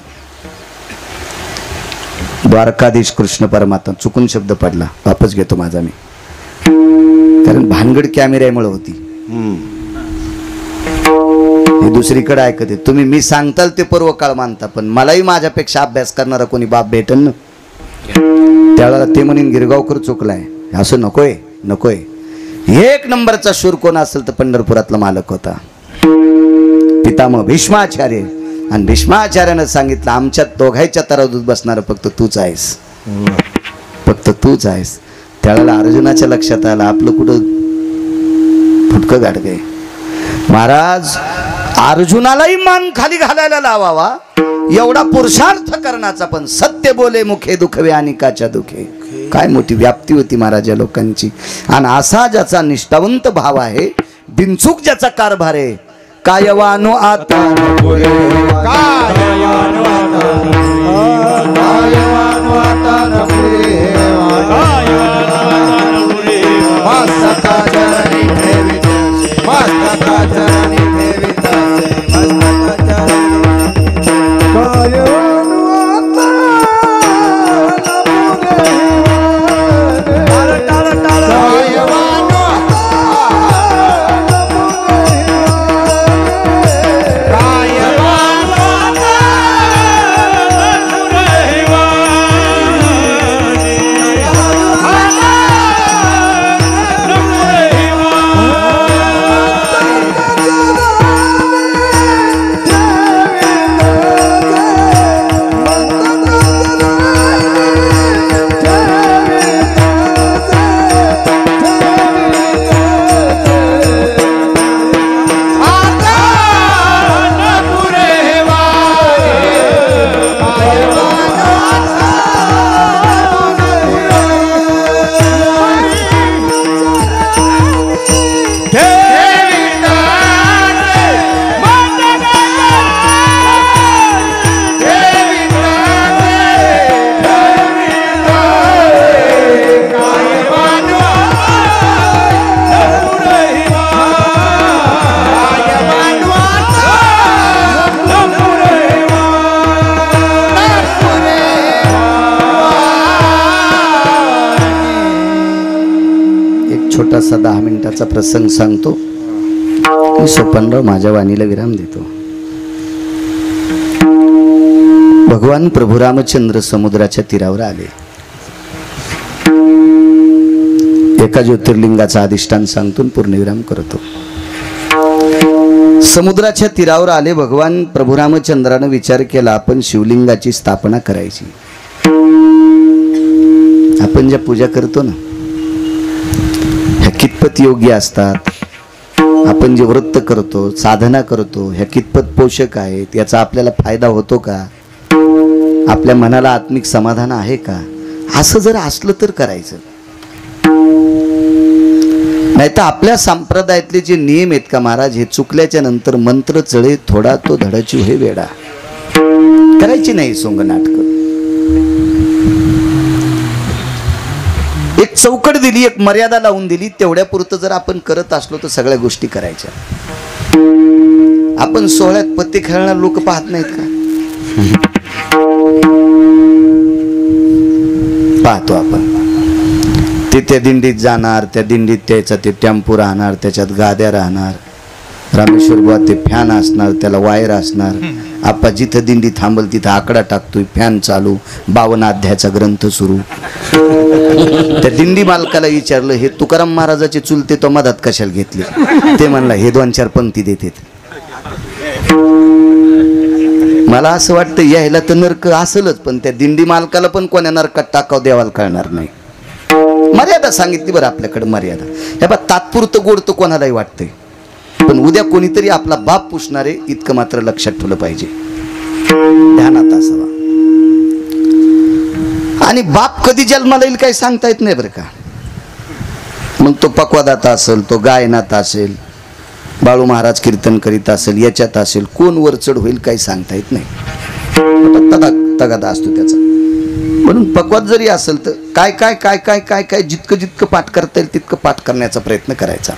द्वारकाधीश कृष्ण परमात्मा, चुकून शब्द पडला, वापस घेतो माझा मी, कारण भानगड कॅमेऱ्यामुळे होती. हे दुसरीकडे ऐकते तुम्ही, मी सांगताल ते पूर्व काळ मानता, पण मलाही माझ्यापेक्षा अभ्यास करणारा कोणी बाप भेटन ना, त्याला ते म्हणून गिरगावकर चुकलाय. असं नकोय नकोय. एक नंबरचा शूर कोण असेल तर पंढरपुरातला मालक होता, पितामह भीष्माचार्य. आणि भीष्माचार्यानं सांगितलं आमच्या दोघांच्या तराजूत बसणार फक्त तूच आहेस, फक्त तूच आहेस. त्यावेळेला अर्जुनाच्या लक्षात आलं आपलं कुठं फुटकं गाडगय. महाराज अर्जुनालाही मान खाली घालायला लावावा एवढा पुरुषार्थ करण्याचा, पण सत्य बोले मुखे दुखवे अनिकाच्या दुखे. काय मोठी व्याप्ती होती महाराज या लोकांची. आणि असा ज्याचा निष्ठावंत भाव आहे, बिनचूक ज्याचा कारभार आहे, कायवानो आता पुरे, कायवानो आता पुरे, मस्तका चरणी ठेवितासे, मस्तका चरणी ठेवितासे, मस्तका चरणी कायवानो आता छोटासा 10 मिनिटाचा प्रसंग सांगतो. मी सोपनराव माझ्या वाणीला विराम देतो. भगवान प्रभू रामचंद्र समुद्राच्या तीरावर आले. एका ज्योतिर्लिंगाचा अधिष्ठान सांगतो, पूर्णविराम करतो. समुद्राच्या तीरावर आले. भगवान प्रभू रामचंद्रानं विचार केला आपण शिवलिंगाची स्थापना करायची. आपण ज्या पूजा करतो ना ह्या कितपत योग्य असतात, आपण जे व्रत करतो, साधना करतो, ह्या कितपत पोषक आहेत, याचा आपल्याला फायदा होतो का, आपल्या मनाला आत्मिक समाधान आहे का, असं जर असलं तर करायचं. नाही तर आपल्या संप्रदायातले जे नियम आहेत का महाराज, हे चुकल्याच्या नंतर मंत्र चळे थोडा तो धडाची हे वेडा करायची नाही. सोंग नाटक एक चौकट दिली, एक मर्यादा लावून दिली, तेवढ्या पुरतं जर आपण करत असलो तर सगळ्या गोष्टी करायच्या. आपण सोहळ्यात पत्ते खेळणार लोक पाहत नाहीत का, पाहतो आपण. ते त्या दिंडीत जाणार, त्या दिंडीत त्याचा ते टेम्पो राहणार, त्याच्यात गाद्या राहणार, रामेश्वर बुवा ते फॅन असणार, त्याला वायर असणार. आपा जिथं दिंडी थांबल तिथं आकडा टाकतोय, फॅन चालू, 52 अध्यायाचा ग्रंथ सुरू. त्या दिंडी मालकाला विचारलं हे तुकाराम महाराजाचे चुलते तो मधात कशाला घेतले, ते म्हणला हे 2-4 पंक्ती देतात. मला असं वाटतं यायला तर नरक असेलच, पण त्या दिंडी मालकाला पण कोण्या नरकात टाकाव देवाला कळणार नाही. मर्यादा सांगितली बरं आपल्याकडे मर्यादा. हे बा तात्पुरतं गोड तर कोणालाही वाटतंय, पण उद्या कोणीतरी आपला बाप पुसणारे इतकं मात्र लक्षात ठेवलं पाहिजे, ध्यानात असावा. आणि बाप कधी जन्माला येईल काही सांगता येत नाही बरं का. मग तो पक्वादाता असेल, तो गायनात असेल, बाळू महाराज कीर्तन करीत असेल, याच्यात असेल, कोण वरचढ होईल काही सांगता येत नाही. तगादा असतो त्याचा. म्हणून पक्वाद जरी असेल तर काय काय काय काय काय काय जितकं जितकं पाठ करता येईल तितकं पाठ करण्याचा प्रयत्न करायचा.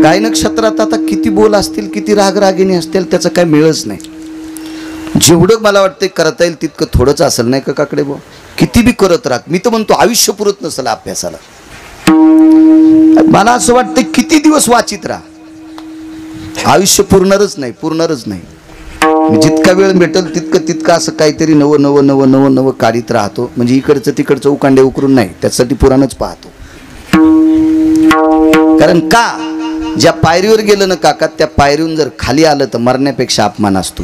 गायन क्षेत्रात आता किती बोल असतील, किती राग रागिणी असतील, त्याचा काय मिळच नाही. जेवढं मला वाटतं करता येईल तितकं थोडंच असेल नाही का काकडे भाऊ? किती बी करत राहत. मी तर म्हणतो आयुष्य पुरत नसेल अभ्यासाला. मला असं वाटतं किती दिवस वाचित राहा, आयुष्य पुरणारच नाही. जितका वेळ भेटेल तितकं असं काहीतरी नवं काढीत राहतो. म्हणजे इकडचं तिकडचं उकांडे उकरून नाही, त्यासाठी पुराणच पाहतो. कारण का ज्या पायरीवर गेलं ना काका, त्या पायरीहून जर खाली आलं तर मरण्यापेक्षा अपमान असतो.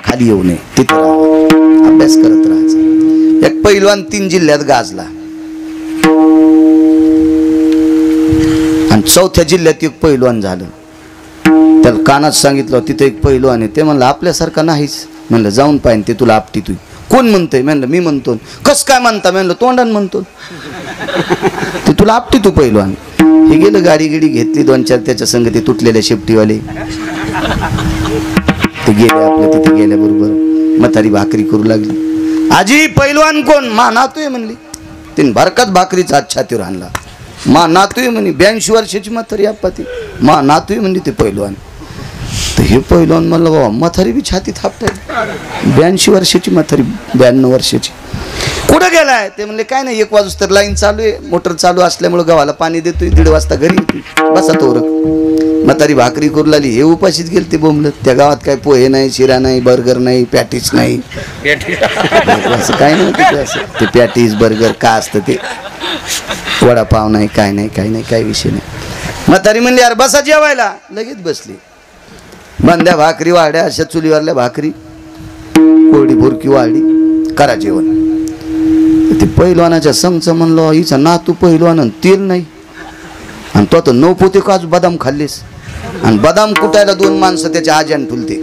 खाली येऊ नये, तिथं राहा, अभ्यास करत राहायचा. एक पैलवान 3 जिल्ह्यात गाजला आणि 4थ्या जिल्ह्यात एक पैलवान झालं. त्याला कानात सांगितलं तिथे एक पैलवान आहे. ते म्हणलं आपल्यासारखा नाहीच. म्हणलं जाऊन पाहिजे, ते तुला आपटी तू. कोण म्हणतंय? म्हणलं मी म्हणतो. कस काय म्हणता? म्हणलं तोंडान म्हणतो. ते तुला आपटी तू पैलवान. हे गेलं, गाडी घेतली 2-4 त्याच्या संग ते तुटलेल्या शेपटीवाले. ते गेले आपल्या तिथे गेल्याबरोबर म्हातारी भाकरी करू लागली. आजी पैलवान कोण? मा नातूय म्हणली. तीन भरकत भाकरीचा हात छातीवर आणला. मा नातूय म्हणे. 82 वर्षाची म्हातारी आप्पा ती. मा नातूय म्हणली ते पैलवान. तर हे पैलवान म्हणलं बाबा म्हातारी बी छाती थापताय. 82 वर्षाची म्हातारी, 92 वर्षाची. कुठं गेलाय? ते म्हणले काय नाही, 1 वाजता तर लाईन चालू आहे, मोटर चालू असल्यामुळे गव्हाला पाणी देतोय, 1:30 वाजता घरी येतोय. बसा तोरक. म्हातारी भाकरी करू लागली. हे उपाशीच गेल ते बोंबलत. त्या गावात काय पोहे नाही, शिरा नाही, बर्गर नाही, पॅटीस नाही, असं काय नाही तिथे. असं ते पॅटीस बर्गर का असतं ते, वडापाव नाही, काय नाही, काय विषय नाही. म्हातारी म्हणली यार बसा जेवायला. लगेच बसली. बांध्या भाकरी वाढ्या, अशा चुलीवरल्या भाकरी, कोरडी भुरकी वाढली, करा जेवण. ते पैलवानाच्या संगच म्हणलो हिचा नातू पैलवान, तेल नाही. आणि तो 9 पोते काजू बदाम खाल्लीस. आणि बदाम कुटायला 2 माणसं त्याच्या आज्यान फुलते.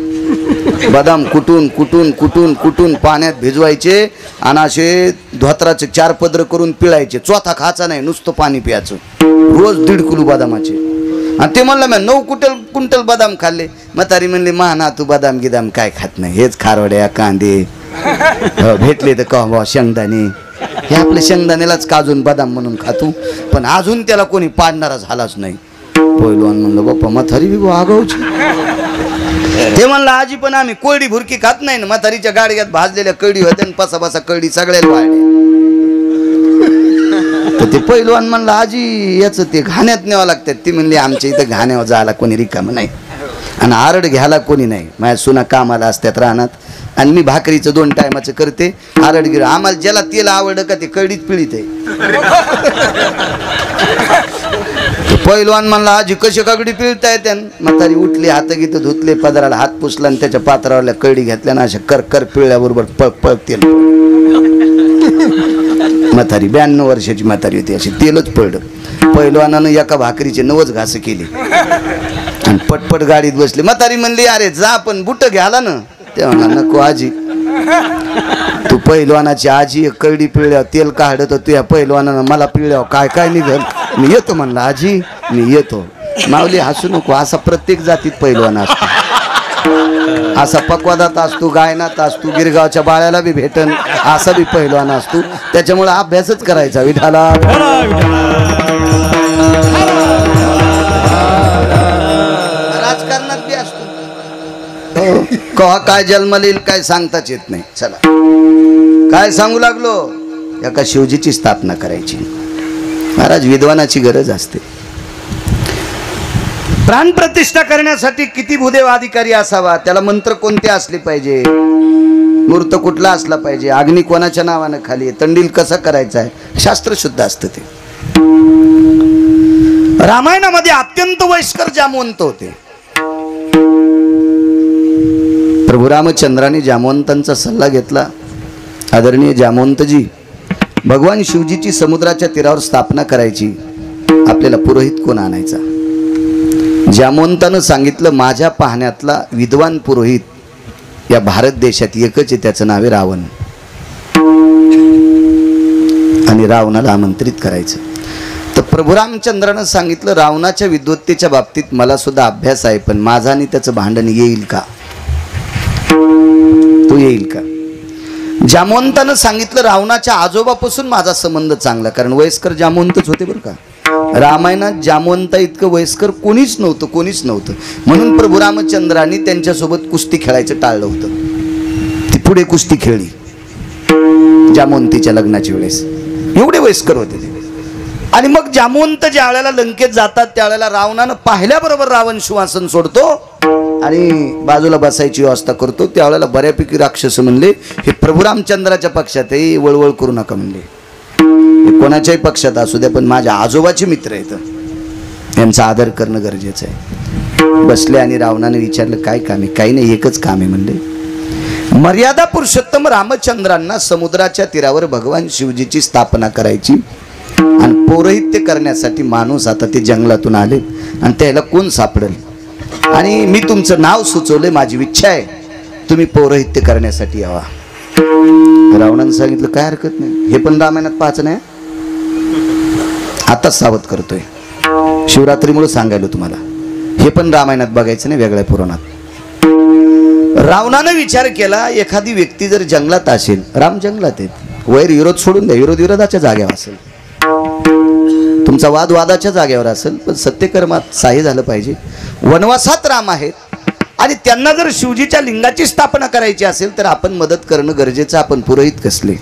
बदाम कुटून पाण्यात भिजवायचे आणि असे धोत्राचे 4 पदर करून पिळायचे. चौथा खायचा नाही, नुसतं पाणी प्यायचं. रोज 1.5 किलो बदामाचे. आणि ते म्हणलं मी 9 क्विंटल बदाम खाल्ले. म्हातारी म्हणली मा नातू बदाम गिदाम काय खात नाही, हेच खारवड्या कांदे भेटले तर का शेंगदाणे. हे आपल्या शेंगदाण्यालाच काजून बदाम म्हणून खातो. पण अजून त्याला कोणी पाडणारा झालाच नाही. पैलवान म्हणलं बाप्पा म्हातारी बी आगाऊची. ते म्हणलं आजी पण आम्ही कोरडी भुरकी खात नाही ना. म्हातारीच्या गाडग्यात भाजलेल्या कळडी होत्या, पासा कळडी सगळ्याला वाढल्या. तर ते पैलवान म्हणलं आजी याचं ते घाण्यात न्यावं लागतात. ती म्हणली आमच्या इथं घाण्यावर जायला कोणी रिकामं नाही आणि आरड घ्यायला कोणी नाही. माझ्या सुना कामाला असतात रानात आणि मी भाकरीचं 2 टायमाचं करते. आरड गिर आम्हाला ज्याला तेल आवडलं का ते कळडीत पिळीत आहे. पैलवान म्हणला आजी कशी कागडी पिळताय? त्यान म्हातारी उठली, हात गीत धुतले, पदराला हात पुसला आणि त्याच्या पात्रावरल्या कळडी घेतल्या ना अशा कर पिळल्याबरोबर पळ तेल. म्हातारी 92 वर्षाची म्हातारी होती, अशी तेलच पडलं. पैलवानानं एका भाकरीचे 9 घास केली आणि पटपट गाडीत बसली. म्हातारी म्हणली अरे जा पण बुट घ्याला ना. ते म्हणला नको आजी, तू पैलवानाची आजी कळडी पिळल्यावर तेल काढत तू या पैलवानानं मला पिळल्यावर काय निघल. मी येतो म्हणला आजी, मी येतो. माऊली हसू नको, असा प्रत्येक जातीत पैलवान असतो. असा पक्वादात असतो, गायनात असतो, गिरगावच्या बाळ्याला बी भेटन असा बी पैलवान असतो. त्याच्यामुळे अभ्यासच करायचा. विठाला राजकारणात बी असतो. कवा काय जन्माला येईल काय सांगताच येत नाही. चला काय सांगू लागलो, एका शिवजीची स्थापना करायची. महाराज विद्वानाची गरज असते. प्राण प्रतिष्ठा करण्यासाठी किती भूदेव अधिकारी असावा, त्याला मंत्र कोणते असले पाहिजे, मूर्त कुठला असला पाहिजे, अग्नी कोणाच्या नावानं खाली, तंडील कसा करायचा आहे, शास्त्र शुद्ध असतं ते. रामायणामध्ये अत्यंत वयस्कर जामवंत होते. प्रभू रामचंद्राने जामवंतांचा सल्ला घेतला. आदरणीय जामवंतजी, भगवान शिवजीची समुद्राच्या तीरावर स्थापना करायची, आपल्याला पुरोहित कोण आणायचा? जामवंतानं सांगितलं माझ्या पाहण्यातला विद्वान पुरोहित या भारत देशात एकच आहे, त्याचं नाव आहे रावण. आणि रावणाला आमंत्रित करायचं. तर प्रभू रामचंद्रानं सांगितलं रावणाच्या विद्वत्तेच्या बाबतीत मला सुद्धा अभ्यास आहे, पण माझा आणि त्याचं भांडण येईल का, तो येईल का? जामवंतानं सांगितलं रावणाच्या आजोबापासून माझा संबंध चांगला, कारण वयस्कर जामवंतच होते बरं का. रामायणात जामवंता इतकं वयस्कर कोणीच नव्हतं. म्हणून प्रभू रामचंद्रांनी त्यांच्यासोबत कुस्ती खेळायचं टाळलं होतं. पुढे कुस्ती खेळली जामवंतीच्या लग्नाच्या वेळेस, एवढे वयस्कर होते ते. आणि मग जामवंत ज्या वेळेला लंकेत जातात त्यावेळेला रावणानं पाहिल्याबरोबर रावण शिवासन सोडतो आणि बाजूला बसायची व्यवस्था करतो. त्यावेळेला बऱ्यापैकी राक्षस म्हणले हे प्रभू रामचंद्राच्या पक्षात आहे, वळवळ करू नका म्हणले. हे कोणाच्याही पक्षात असू द्या, पण माझ्या आजोबाचे मित्र आहेत, त्यांचा आदर करणं गरजेचं आहे. बसले आणि रावणाने विचारलं काय काम आहे? काही नाही, एकच काम आहे म्हणले. मर्यादा पुरुषोत्तम रामचंद्रांना समुद्राच्या तीरावर भगवान शिवजीची स्थापना करायची आणि पौरोहित्य करण्यासाठी माणूस आता ते जंगलातून आले आणि त्याला कोण सापडेल, आणि मी तुमचं नाव सुचवलंय, माझी इच्छा आहे तुम्ही पौरोहित्य करण्यासाठी यावा. रावणानं सांगितलं काय हरकत नाही, हे पण रामायणात पाहायचं नाही, आताच सावध करतोय, शिवरात्रीमुळे सांगायलो तुम्हाला, हे पण रामायणात बघायचं नाही, वेगळ्या पुराणात. रावणानं विचार केला एखादी व्यक्ती जर जंगलात असेल, राम जंगलात आहेत, वैर विरोध सोडून द्या, विरोध विरोधाच्या जागेवर असेल, तुमचा वाद वादाच्या जागेवर असेल, पण सत्यकर्मात साह्य झालं पाहिजे. वनवासात राम आहेत आणि त्यांना जर शिवजीच्या लिंगाची स्थापना करायची असेल तर आपण मदत करणं गरजेचं. आपण पुरोहित कसले,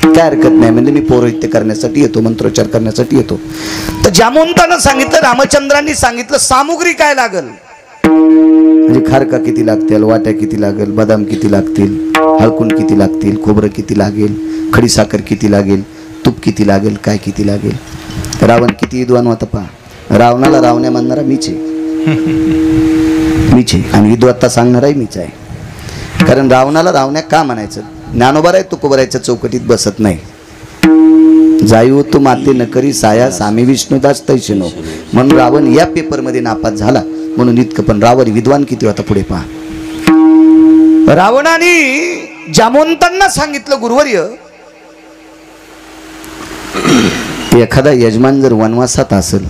काय हरकत नाही म्हणजे मी पौरोहित्य करण्यासाठी येतो, मंत्रोच्चार करण्यासाठी येतो. तर जामवंतानं सांगितलं, रामचंद्रांनी सांगितलं सामुग्री काय लागल, म्हणजे खारका किती लागतील, वाट्या किती लागेल, बदाम किती लागतील, हळकुंड किती लागतील, खोबरं किती लागेल, खडीसाखर किती लागेल, तूप किती लागेल, काय किती लागेल. रावण किती विद्वान होता पहा. रावणाला रावण्या म्हणणारा मीच आहे, मीच आहे, आणि विद्वत्ता सांगणाराही मीच आहे. कारण रावणाला रावण्या का म्हणायचं, ज्ञानोबाराय तुकोबारायच्या चौकटीत बसत नाही. जायू तू माते न करी साया सामी विष्णुदास तैशनो, म्हणून रावण या पेपरमध्ये नापास झाला, म्हणून इतकं. पण रावण विद्वान किती होता पुढे पहा. रावणाने जामवंतांना सांगितलं गुरुवर्य, एखादा यजमान जर वनवासात असेल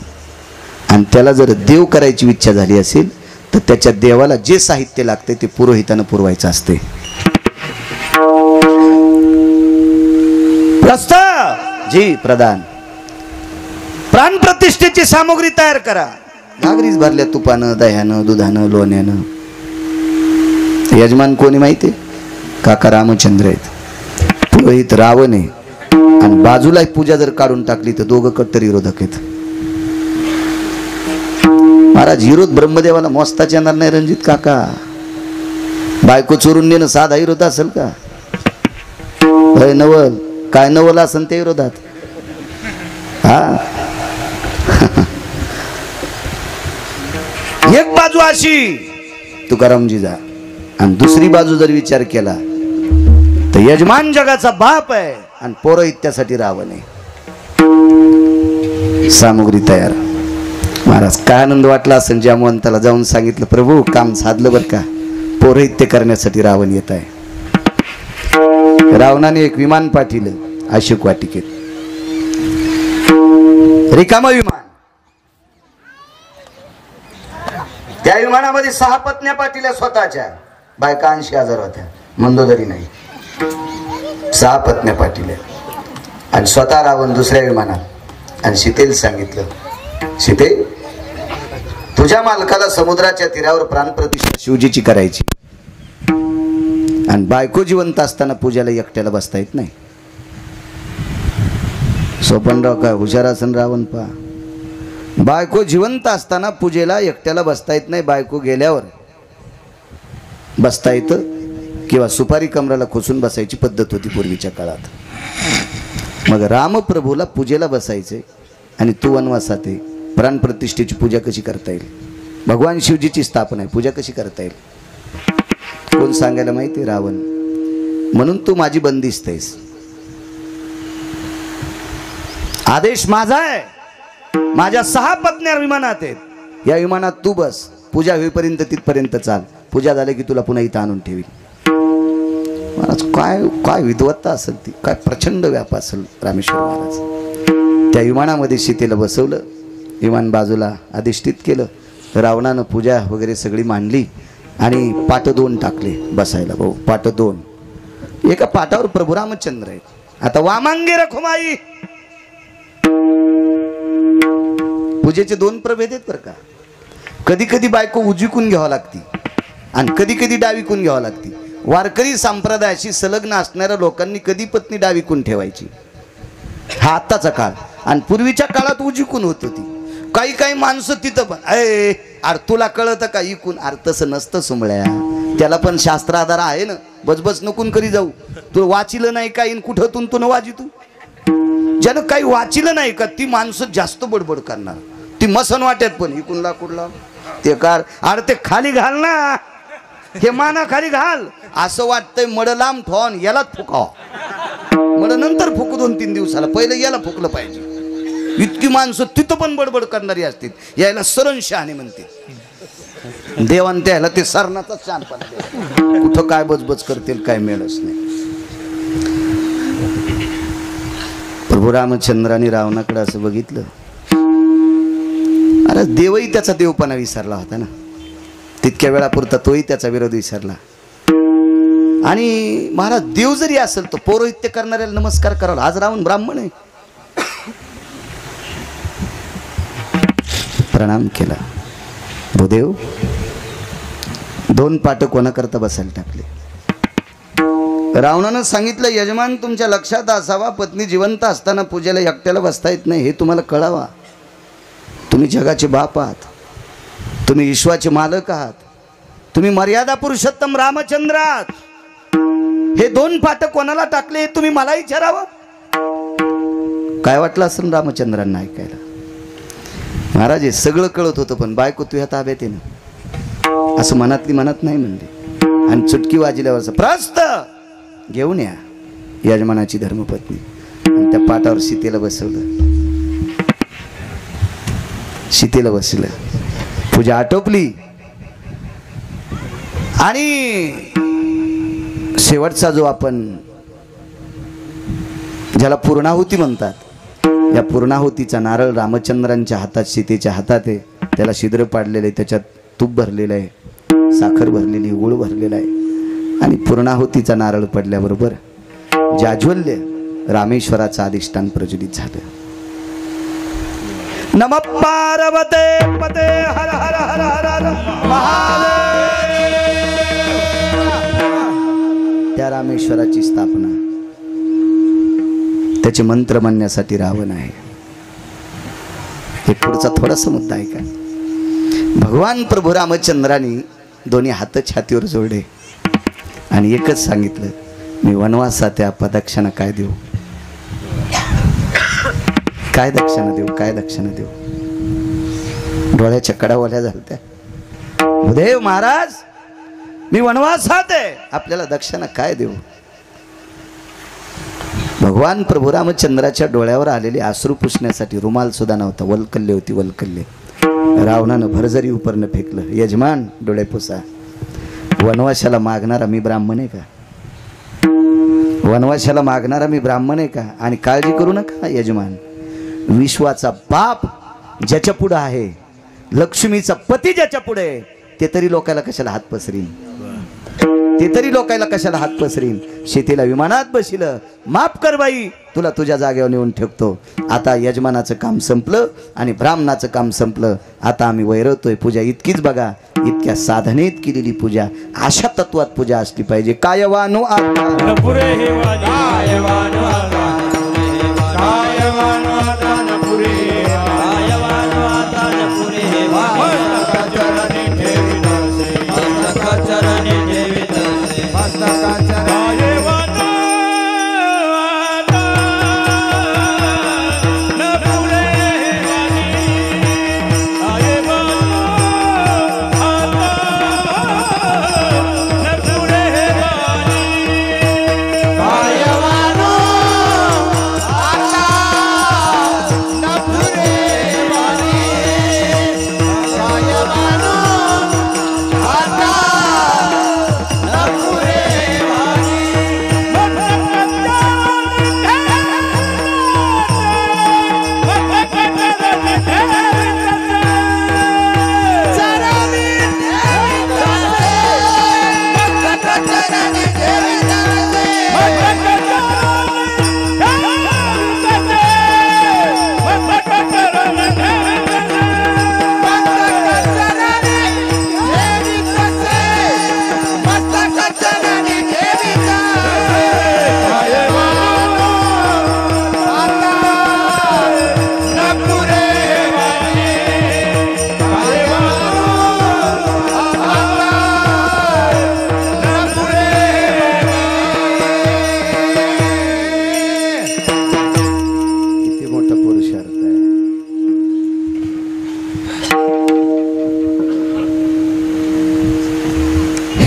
आणि त्याला जर देव करायची इच्छा झाली असेल तर त्याच्या देवाला जे साहित्य लागते ते पुरोहितानं पुरवायचं असते. जी प्रधान, प्राण प्रतिष्ठेची सामग्री तयार करा. घागरीच भरल्या तुपानं, दह्यानं, दुधानं, लोण्यानं. यजमान कोणी माहिती? काका रामचंद्र आहेत, पुरोहित रावण आहे, आणि बाजूला पूजा जर काढून टाकली तर दोघं कट्टर विरोधक आहेत. महाराज विरोध ब्रह्मदेवाला मोजताच येणार नाही रणजित काका. बायको चोरून नेणं साधा विरोध असेल का? नवल काय नवल असेल ते विरोधात. हा एक बाजू अशी तुकारामजीचा, आणि दुसरी बाजू जर विचार केला तर यजमान जगाचा बाप आहे आणि पौरोहित्यासाठी रावण आहे. सामुग्री तयार. महाराज काय आनंद वाटला असेल जामवंताला, जाऊन सांगितलं प्रभू काम साधलं बरं का, पौरोहित्य करण्यासाठी रावण येत आहे. रावणाने एक विमान पाठवलं अशोक वाटिकेत, रिकाम विमान. त्या विमानामध्ये 6 पत्न्या पाठवल्या स्वतःच्या, बायका 80,000 होत्या, मंदोदरी नाही. 6 पत्न्या पाठवल्या आणि स्वतः रावण दुसऱ्या विमानात. आणि सीतेला सांगितलं, सीते तुझ्या मालकाला समुद्राच्या तीरावर प्राणप्रतिष्ठा शिवजीची करायची, आणि बायको जिवंत असताना पूजाला एकट्याला बसता येत नाही. सोपनराव काय हुशार असन रावण पहा. बायको जिवंत असताना पूजेला एकट्याला बसता येत नाही, बायको गेल्यावर बसता येतं, किंवा सुपारी कमराला खोसून बसायची पद्धत होती पूर्वीच्या काळात. मग रामप्रभूला पूजेला बसायचे आणि तू वनवासात आहे, प्राणप्रतिष्ठेची पूजा कशी करता येईल? भगवान शिवजीची स्थापना आहे, पूजा कशी करता येईल? कोण सांगायला माहिती? रावण. म्हणून तू माझी बंदिस्त आहेस, आदेश माझा आहे. माझ्या 6 पत्न्या विमानात आहेत, या विमानात तू बस, पूजा होईपर्यंत तिथपर्यंत चाल, पूजा झाली की तुला पुन्हा इथं आणून ठेवी. महाराज काय काय विद्वत्ता असेल ती, काय प्रचंड व्याप असेल रामेश्वर महाराज. त्या विमानामध्ये सीतेला बसवलं, विमान बाजूला अधिष्ठित केलं, रावणानं पूजा वगैरे सगळी मांडली आणि पाट 2 टाकले बसायला. भाऊ पाट 2, एका पाटावर प्रभू रामचंद्र आहेत. आता वामांगे रखुमाई, पूजेचे 2 प्रभेद आहेत बरं का. कधी कधी बायको उजवीकून घ्यावं लागती आणि कधी कधी डावीकून घ्यावं लागती. वारकरी संप्रदायाशी संलग्न असणाऱ्या लोकांनी कधी पत्नी डावीकून ठेवायची, हा आत्ताचा काळ. आणि पूर्वीच्या काळात उजिकून होत होती. काही काही माणसं तिथं पण अरे तुला कळतं का इकून, अरे तसं नसतं सुमळ्या, त्याला पण शास्त्र आधार आहे ना. बसबस नकून करी जाऊ, तू वाचिलं नाही काही कुठं तू न वाजी तू. ज्यानं काही वाचिलं नाही का ती माणसं जास्त बडबड करणार. ती मसन वाट्यात पण इकून लाकूडला ते कार, अरे ते खाली घाल ना, हे माना खाली घाल. असं वाटतंय मड लांब ठोन यालाच फुकाव, मड नंतर फुकू 2-3 दिवसाला, पहिलं याला फुकलं पाहिजे. इतकी माणसं तिथं पण बडबड करणारी असतील. यायला सरण शहाणे म्हणते. देवान त्याला ते सरणाचा शहाणपणा, कुठं काय बजबज करतील काय मिळच नाही. प्रभू रामचंद्राने रावणाकडे असं बघितलं. अरे देवही त्याचा देवपणा विसरला होता ना. तितक्या वेळापुरता तोही त्याचा विरोध विसरला. आणि महाराज देव जरी असेल तो पौरोहित्य करणाऱ्याला नमस्कार करावा. आज रावण ब्राह्मण आहे, प्रणाम केला. भूदेव 2 पाट कोणाकरता बसायला टाकले. रावणानं सांगितलं, यजमान तुमच्या लक्षात असावा, पत्नी जिवंत असताना पूजेला एकट्याला बसता येत नाही, हे तुम्हाला कळावा. तुम्ही जगाचे बाप आहात, तुम्ही विश्वाचे मालक आहात, तुम्ही मर्यादा पुरुषोत्तम रामचंद्र आहात. हे 2 पाट कोणाला टाकले तुम्ही मला विचारावं. काय वाटलं असेल रामचंद्रांना ऐकायला. महाराज हे सगळं कळत होतं, पण बायको तुझ्या ताब्यात आहे ना, असं मनातली मनात नाही म्हणले. आणि चुटकी वाजल्यावर प्रस्त घेऊन या यजमानाची धर्मपत्नी. आणि त्या पाटावर सीतेला बसवलं, सीतेला बसलं. पूजा आटोपली आणि शेवटचा जो आपण ज्याला पूर्णाहुती म्हणतात, या पूर्णाहुतीचा नारळ रामचंद्रांच्या हातात, सीतेच्या हातात आहे. त्याला छिद्र पाडलेलं आहे, त्याच्यात तूप भरलेलं आहे, साखर भरलेली, गुळ भरलेला आहे. आणि पूर्णाहुतीचा नारळ पडल्याबरोबर जाज्वल्य रामेश्वराचं अधिष्ठान प्रज्वलित झालं. नमः पार्वते पते हर हर हर हर हर महादेव. त्या रामेश्वराची स्थापना, त्याचे मंत्र म्हणण्यासाठी रावण आहे. हे पुढचा थोडासा मुद्दा आहे का. भगवान प्रभू रामचंद्रांनी दोन्ही हात छातीवर जोडले आणि एकच सांगितलं, मी वनवासात त्या प्रदक्षिणा काय देऊ, काय दक्षिणा देऊ, काय दक्षिणा देऊ. डोळ्याच्या कडा ओल्या झालत्या. भूदेव महाराज मी वनवासात आहे, आपल्याला दक्षिणा काय देऊ. भगवान प्रभू रामचंद्राच्या डोळ्यावर आलेले अश्रू पुसण्यासाठी रुमाल सुद्धा नव्हता, वलकल्ले होती, वलकल्ले. रावणानं भरजरी उपरनं फेकलं. यजमान डोळे पुसा. वनवासाला मागणारा मी ब्राह्मण आहे का, वनवासाला मागणारा मी ब्राह्मण आहे का. आणि काळजी करू नका यजमान, विश्वाचा बाप ज्याच्या पुढे आहे, लक्ष्मीचा पती ज्याच्या पुढे आहे, ते तरी लोकांना कशाला हात पसरीन, ते तरी लोकांना कशाला हात पसरीन. शेतीला विमानात बसिलं, माफ कर बाई, तुला तुझ्या जागेवर नेऊन ठेवतो. आता यजमानाचं काम संपलं आणि ब्राह्मणाचं काम संपलं. आता आम्ही वैरवतोय. पूजा इतकीच बघा, इतक्या साधनेत केलेली पूजा, अशा तत्वात पूजा असली पाहिजे. कायवानो आता पुरे हे कायवानो आता कायवानो आता पुरे कायवानो आता पुरे हे चरणी ठेवी चरणी ठेवी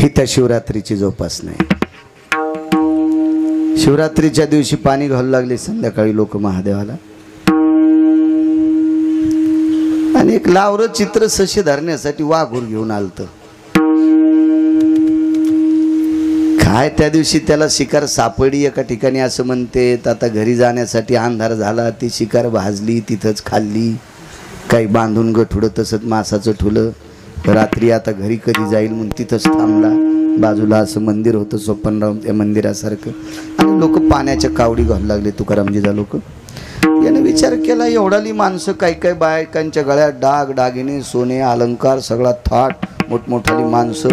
ही त्या शिवरात्रीची जोपासना आहे. शिवरात्रीच्या दिवशी पाणी घालू लागले संध्याकाळी लोक महादेवाला. आणि एक लावरं चित्र सशी धरण्यासाठी वाघूर घेऊन आलत. काय त्या दिवशी त्याला शिकार सापडली एका ठिकाणी असं म्हणते. आता घरी जाण्यासाठी अंधार झाला, ती शिकार भाजली, तिथंच खाल्ली. काही बांधून गठुडं तसंच मासाचं ठुलं. रात्री आता घरी कधी जाईल म्हणून तिथंच थांबला. बाजूला असं मंदिर होतं सोपनराव, त्या मंदिरासारखं. आणि लोक पाण्याच्या कावडी घालू लागले, तुकारामजीचा लोक. याने विचार केला, एवढाली माणसं, काही बायकांच्या गळ्यात डाग दागिने सोने अलंकार सगळा थाट, मोठमोठाली माणसं,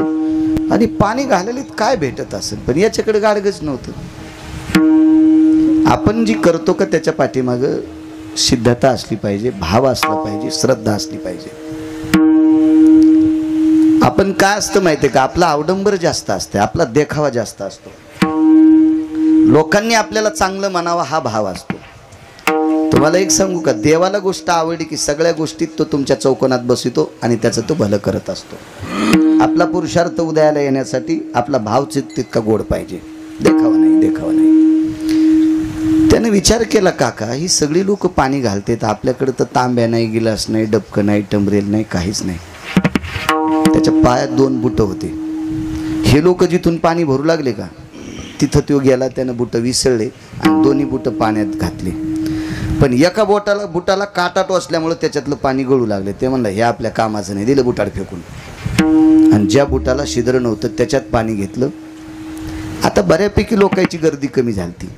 आणि पाणी घाललेलीत काय भेटत असेल. पण याच्याकडे गाडगच नव्हतं. आपण जी करतो का त्याच्या पाठीमाग सिद्धता असली पाहिजे, भाव असला पाहिजे, श्रद्धा असली पाहिजे. आपण काय असतं माहिती आहे का, आपला अवडंबर जास्त असते, आपला देखावा जास्त असतो. लोकांनी आपल्याला चांगलं म्हणावं हा भाव असतो. तुम्हाला एक सांगू का, देवाला गोष्ट आवडली की सगळ्या गोष्टीत तो तुमच्या चौकोनात बसवितो आणि त्याचं तो भलं करत असतो. आपला पुरुषार्थ उदयाला येण्यासाठी आपला भाव तितका गोड पाहिजे, देखावा नाही, देखावा नाही. त्याने विचार केला, काका ही सगळी लोक पाणी घालते, तर आपल्याकडे तर तांब्या नाही, गिलास नाही, डबकं नाही, टंबरेल नाही, काहीच नाही. त्याच्या पायात 2 बुटं होते. हे लोक जिथून पाणी भरू लागले का तिथं तो गेला, त्यानं बुटं विसळले आणि दोन्ही बुटं पाण्यात घातले. पण एका बुटाला काटा टोचल्यामुळे त्याच्यातलं पाणी गळू लागले. ते म्हणलं हे आपल्या कामाचं नाही, दिलं बुटाड फेकून. आणि ज्या बुटाला छिद्र नव्हतं त्याच्यात पाणी घेतलं. आता बऱ्यापैकी लोकांची गर्दी कमी झाली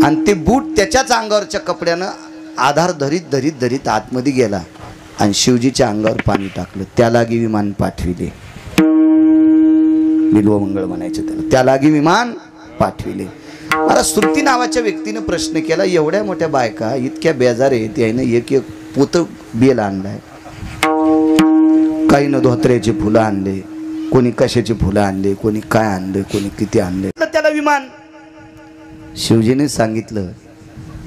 आणि ते बूट त्याच्याच अंगावरच्या कपड्यानं आधार धरीत धरीत धरीत आतमध्ये गेला आणि शिवजीच्या अंगावर पाणी टाकलं. त्यालागी विमान पाठविले. बिल्वमंगळ म्हणायचं त्याला. त्यालागी विमान पाठविले. मला श्रुती नावाच्या व्यक्तीनं प्रश्न केला, एवढ्या मोठ्या बायका इतक्या बेजार आहेत, यानं एक पोत बेल आणलाय, काही न धोत्र्याची फुलं आणले, कोणी कशाची फुलं आणले, कोणी काय आणले, कोणी किती आणले, त्याला विमान. शिवजीने सांगितलं,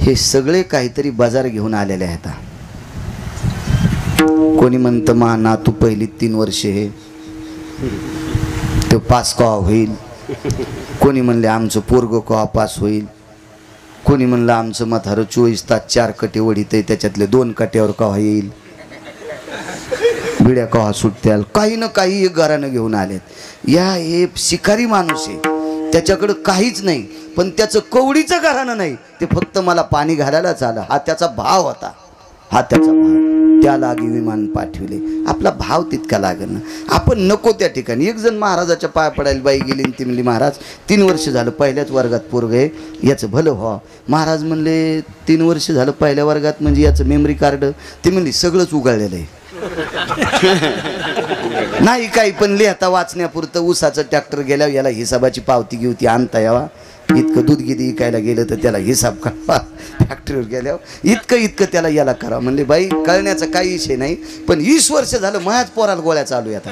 हे सगळे काहीतरी बाजार घेऊन आलेले आहेत. कोणी म्हणतं मा नातू पहिली 3 वर्षे हे तो पास कवा होईल, कोणी म्हणले आमचं पोरगं कवा पास होईल, कोणी म्हणलं आमचं म्हातारं 24 तास 4 कटे ओढीत, त्याच्यातले 2 कट्यावर कवा येईल, बिड्या कवा सुटत्याल, काही ना काही एक घरानं घेऊन आलेत. या हे शिकारी माणूस आहे, त्याच्याकडं काहीच नाही, पण त्याचं कवडीचं घराणं नाही, ते फक्त मला पाणी घालायलाच आलं. हा त्याचा भाव होता, हा त्याचा भाव. त्या लागी विमान पाठविले. आपला भाव तितका लागेल ना. आपण नको त्या ठिकाणी. एक जण महाराजाच्या पाय पडायला बाई गेली, ती म्हणली महाराज 3 वर्ष झालं पहिल्याच वर्गात पोरग आहे, याचं भलं व्हा. महाराज म्हणले 3 वर्ष झालं पहिल्या वर्गात म्हणजे याचं मेमरी कार्ड, ती म्हणली सगळंच उगाळलेलं आहे. नाही काही पण लिहता वाचण्यापुरतं. ऊसाचं ट्रॅक्टर गेल्यावर याला हिसाबाची पावती घेऊ, ती आणता यावा. इतकं दूध गिदी इकायला गेलं तर त्याला हिसाब करावा. फॅक्टरीवर गेल्यावर इतकं त्याला याला करा. म्हणले बाई कळण्याचा काही विषय नाही, पण 20 वर्ष झालं माझ्याच पोराला गोळ्या चालू आहेत.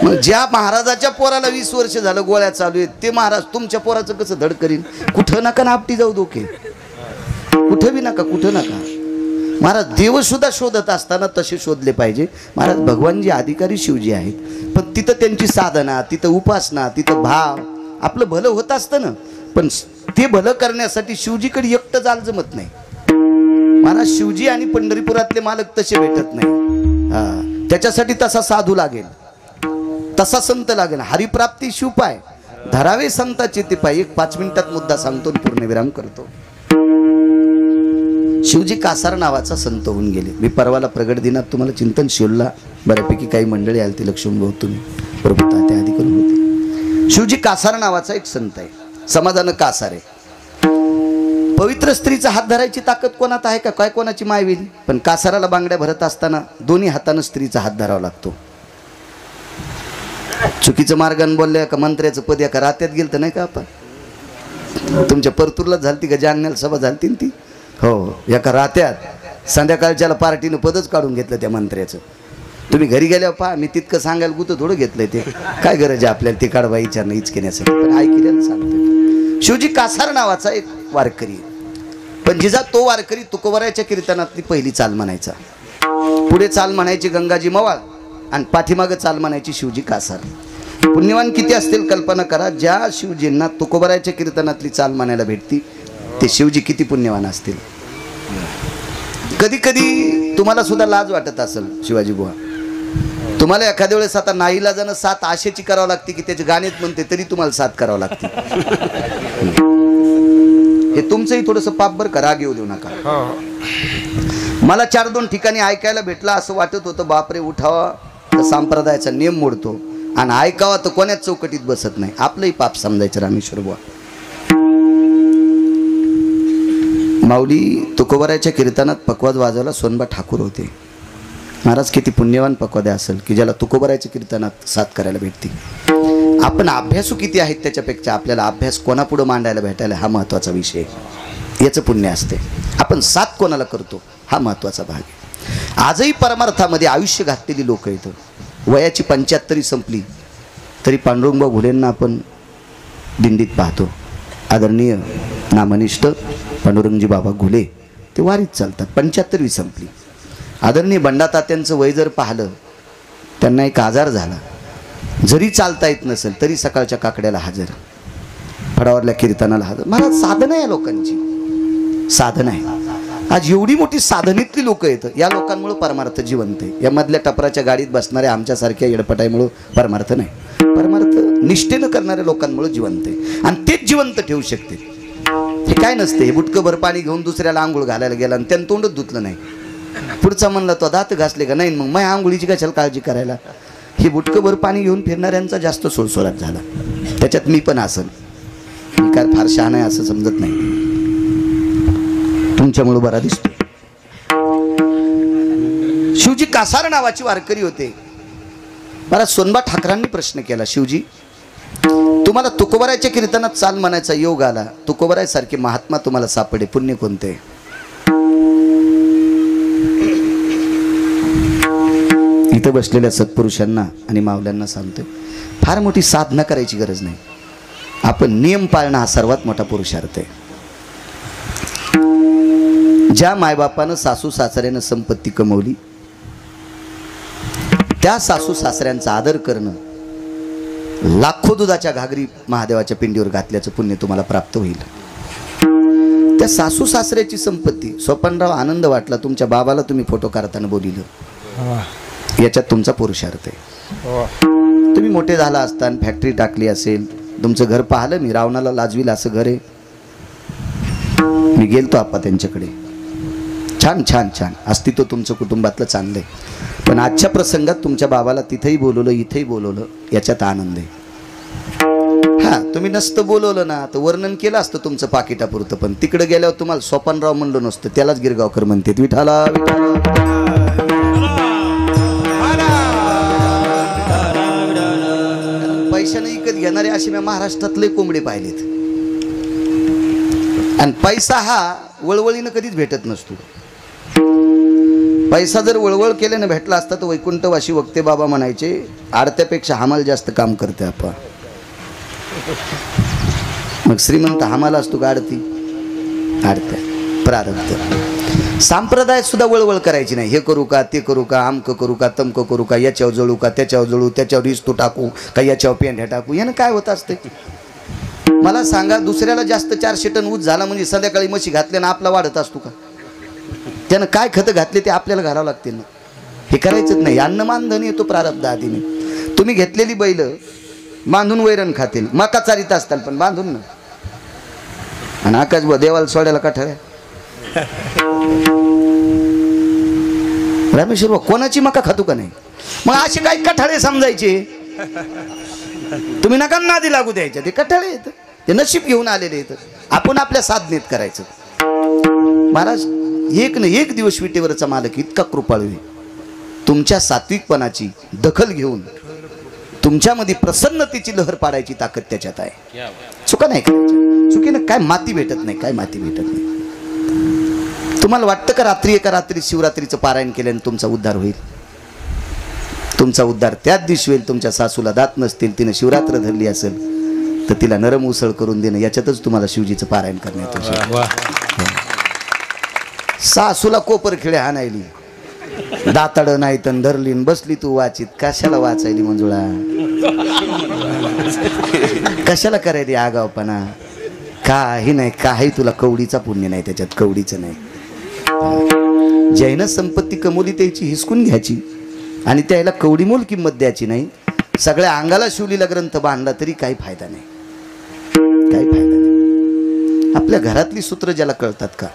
मग ज्या महाराजाच्या पोराला 20 वर्ष झालं गोळ्या चालू आहेत, ते महाराज तुमच्या पोराचं कसं धड करीन. कुठं नका ना आपटी जाऊ डोके, कुठं बी नका, कुठं नका. महाराज देवसुद्धा शोधत असताना तसे शोधले पाहिजे. महाराज भगवानजी अधिकारी शिवजी आहेत, पण तिथं त्यांची साधना, तिथं उपासना, तिथं भाव, आपलं भलं होत असतं ना. पण ते भलं करण्यासाठी शिवजीकडे एकटं जाल जमत नाही. महाराज शिवजी आणि पंढरीपुरातले मालक तसे भेटत नाही. त्याच्यासाठी तसा साधू लागेल, तसा संत लागेल. हरिप्राप्ती शिवपाय धरावे संताचे ते पाय. एक 5 मिनिटात मुद्दा सांगतो, पूर्णविराम करतो. शिवजी कासार नावाचा संत होऊन गेले. मी परवाला प्रगट दिनात तुम्हाला चिंतन शिवला बऱ्यापैकी काही मंडळी आली, ती लक्ष्मण भाऊ तुम्ही प्रभू त्या आधी करून होते. शिवजी कासार नावाचा एक संत आहे, समाजानं कासार आहे. पवित्र स्त्रीचा हात धरायची ताकद कोणात आहे का, काय कोणाची माय होईल. पण कासाराला बांगड्या भरत असताना दोन्ही हातानं स्त्रीचा हात धरावा लागतो. चुकीचं मार्गाने बोलल्या का मंत्र्याचं पद एका रात्यात गेलं तर नाही का. आपण तुमच्या परतूरला झालती का, जालन्याला सभा झालती ती, हो एका रात्यात संध्याकाळच्याला पार्टीनं पदच काढून घेतलं त्या मंत्र्याचं. तुम्ही घरी गेल्यावर पहा, मी तितकं सांगायला गुतं थोडं घेतलंय, ते काय गरज आहे आपल्याला ते काढवा विचारणं हीच घेण्यासाठी. पण ऐकल्यानं सांगतो. शिवजी कासार नावाचा एक वारकरी, पण जिजा तो वारकरी तुकोबरायच्या कीर्तनातली पहिली चाल म्हणायचा. पुढे चाल म्हणायची गंगाजी मवाळ, आणि पाठीमागं चाल म्हणायची शिवजी कासार. पुण्यवान किती असतील कल्पना करा. ज्या शिवजींना तुकोबरायच्या कीर्तनातली चाल म्हणायला भेटती ते शिवजी किती पुण्यवान असतील. कधी कधी तुम्हाला सुद्धा लाज वाटत असेल शिवाजी बुवा. तुम्हाला एखाद्या वेळेस आता नाईलाजानं साथ आशेची करावं लागते की त्याचे गाणेच म्हणते तरी तुम्हाला साथ करावं लागते. हे तुमचंही थोडंसं पाप बरं का, राग येऊ देऊ नका. मला 4-2 ठिकाणी ऐकायला भेटलं, असं वाटत होतं बापरे उठावा तर संप्रदायाचा नियम मोडतो आणि ऐकावा तर कोण्याच चौकटीत बसत नाही. आपलंही पाप समजायचं रामेश्वर बुवा. माऊली तुकोबरायच्या कीर्तनात पकवाज वाजवायला सोनबा ठाकूर होते. महाराज किती पुण्यवान पकवाद्या असेल की ज्याला तुकोबरायच्या कीर्तनात साथ करायला भेटते. आपण अभ्यासू किती आहेत त्याच्यापेक्षा आपल्याला अभ्यास कोणापुढं मांडायला भेटायला हा महत्त्वाचा विषय. याचं पुण्य असते. आपण साथ कोणाला करतो हा महत्त्वाचा भाग आहे. आजही परमार्थामध्ये आयुष्य घातलेली लोक आहेत. वयाची 75 संपली तरी पांडुरंगबा घुलेंना आपण दिंडीत पाहतो. आदरणीय नामनिष्ठ पांडुरंगजी बाबा घुले ते वारीत चालतात. 75वी संपली. आदरणीय बंडातात्यांचं वय जर पाहिलं, त्यांना एक आजार झाला. जरी चालता येत नसेल तरी सकाळच्या काकड्याला हजर, फडावरल्या कीर्तनाला हजर. मला साधना आहे लोकांची, साधना आहे. आज एवढी मोठी साधनेतली लोक आहेत. या लोकांमुळे परमार्थ जिवंत आहे. या मधल्या टपराच्या गाडीत बसणाऱ्या आमच्यासारख्या येडपटाईमुळे परमार्थ नाही. परमार्थ निष्ठेनं करणाऱ्या लोकांमुळे जिवंत आहे आणि तेच जिवंत ठेवू शकते. हे काय नसते. हे बुटकं भर पाणी घेऊन दुसऱ्याला आंघोळ घालायला गेला आणि त्यानं तोंडच धुतलं नाही. पुढचा म्हणला तो दात घासले का नाही, मग माय आंघोळीची कशाला काळजी करायला. हे बुटकं भर पाणी घेऊन फिरणाऱ्यांचा जास्त सुळसुळाट झाला. त्याच्यात मी पण असन. मी काय फार शहाणा आहे असं समजत नाही. तुमच्यामुळे बरा दिसतो. शिवजी कासार नावाची वारकरी होते. मला सोनबा ठाकरांनी प्रश्न केला, शिवजी तुम्हाला तुकोबरायच्या कीर्तनात चाल म्हणायचा योग आला, तुकोबराय सारखे महात्मा तुम्हाला सापडे, पुण्य कोणते? इथं बसलेल्या सत्पुरुषांना आणि मावल्यांना सांगतोय, फार मोठी साधना करायची गरज नाही. आपण नियम पाळणं हा सर्वात मोठा पुरुषार्थ आहे. ज्या मायबापानं सासू सासऱ्यानं संपत्ती कमवली त्या सासू सासऱ्यांचा आदर करणं, लाखो दुधाच्या घागरी महादेवाच्या पिंडीवर घातल्याचं पुण्य तुम्हाला प्राप्त होईल. त्या सासू सासऱ्याची संपत्ती, सोपानराव आनंद वाटला तुमच्या बाबाला तुम्ही फोटो काढताना बोलिलं, याच्यात तुमचा पुरुषार्थ आहे. तुम्ही मोठे झाला असता फॅक्टरी टाकली असेल, तुमचं घर पाहिलं मी, रावणाला लाजवील असं घर आहे. मी गेलतो आप्पा त्यांच्याकडे, छान छान छान अस्तित्व तुमचं कुटुंबातलं चांगलं आहे. पण आजच्या प्रसंगात तुमच्या बाबाला तिथेही बोलवलं इथेही बोलवलं, याच्यात आनंद आहे. हा तुम्ही नसतं बोलवलं ना तर वर्णन केलं असतं तुमचं पाकिटापुरतं, पण तिकडे गेल्यावर तुम्हाला सोपानराव म्हणलं नसतं, त्यालाच गिरगावकर म्हणते. विठाला पैशाने विकत घेणारे असे मी महाराष्ट्रातले कोंबडे पाहिलेत. आणि पैसा हा वळवळीनं कधीच भेटत नसतो. पैसा जर वळवळ केल्यानं भेटला असता तर वैकुंठवासी वक्ते बाबा म्हणायचे, आडत्यापेक्षा हमाल जास्त काम करते आपण. मग श्रीमंत हमाला असतो का आडती? आडत्या प्रारब्ध. संप्रदायात सुद्धा वळवळ करायची नाही. हे करू का, ते करू का, आमक करू का, तमक करू का, याच्यावर जळू का, त्याच्यावर जळू, त्याच्यावर इस्तू टाकू का, याच्यावर पेंढ्या टाकू, यानं काय होत असते? मला सांगा, दुसऱ्याला जास्त 400 टन ऊस झाला म्हणजे संध्याकाळी म्हशी घातल्यानं आपला वाढत असतो का? त्यानं काय खतं घातले ते आपल्याला घालावं लागतील ना. हे करायचंच नाही. अन्न मानधन येतो प्रारब्ध आधीने. तुम्ही घेतलेली बैल बांधून वैरण खातील, मका चारीत असताल पण बांधून ना. आणि आकाश देवाला सोडायला कठाळ्या. रामेश्वर कोणाची मका खातो का नाही? मग असे काही कठाळे समजायचे. तुम्ही नका नादी लागू द्यायचे. ते कठाळे आहेत, ते नशीब घेऊन आलेले आहेत. आपण आपल्या साधनेत करायचं. महाराज एक न एक दिवस विटेवरचा मालक इतका कृपाळू आहे, तुमच्या सात्विकपणाची दखल घेऊन तुमच्यामध्ये प्रसन्नतेची लहर पाडायची ताकद त्याच्यात आहे. चुका नाही करायच्या. चुकीनं काय माती भेटत नाही, काय माती भेटत नाही. तुम्हाला वाटतं का रात्री एका रात्री शिवरात्रीचं पारायण केल्याने तुमचा उद्धार होईल? तुमचा उद्धार त्याच दिवशी होईल. तुमच्या सासूला दात नसतील, तिनं शिवरात्र धरली असेल तर तिला नरम उसळ करून देणं, याच्यातच तुम्हाला शिवजीचं पारायण करण्यात येतं. सासूला कोपर खिळे हाणायली दाताड नाही तर धरलीन बसली तू वाचित. कशाला वाचायली मंजुळा, कशाला करायली आगावपणा. काही नाही, काही तुला कवडीचा पुण्य नाही त्याच्यात, कवडीचं नाही. जैन संपत्ती कमवली त्याची हिसकून घ्यायची आणि त्याला कवडीमोल किंमत द्यायची नाही. सगळ्या अंगाला शिवलीला ग्रंथ बांधला तरी काही फायदा नाही, काही फायदा नाही. आपल्या घरातली सूत्र ज्याला कळतात का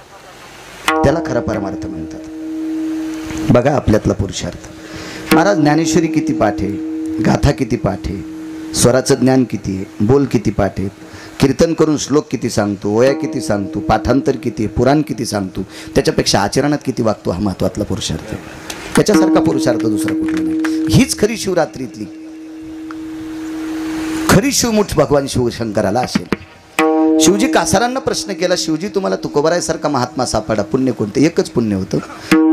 त्याला खरा परमार्थ म्हणतात. बघा आपल्यातला पुरुषार्थ. महाराज ज्ञानेश्वरी किती पाठ आहे, गाथा किती पाठ आहे, स्वराचं ज्ञान किती आहे, बोल किती पाठ आहेत, कीर्तन करून श्लोक किती सांगतो, ओया किती सांगतो, पाठांतर किती, पुराण किती सांगतो, त्याच्यापेक्षा आचरणात किती वागतो हा महत्वातला पुरुषार्थ. त्याच्यासारखा पुरुषार्थ दुसरा कुठला नाही. हीच खरी शिवरात्रीतली खरी शिवमुठ भगवान शिवशंकराला असेल. शिवजी कासारांना प्रश्न केला, शिवजी तुम्हाला तुकोबारायसारखा महात्मा सापडा, पुण्य कोणतं? एकच पुण्य होतं,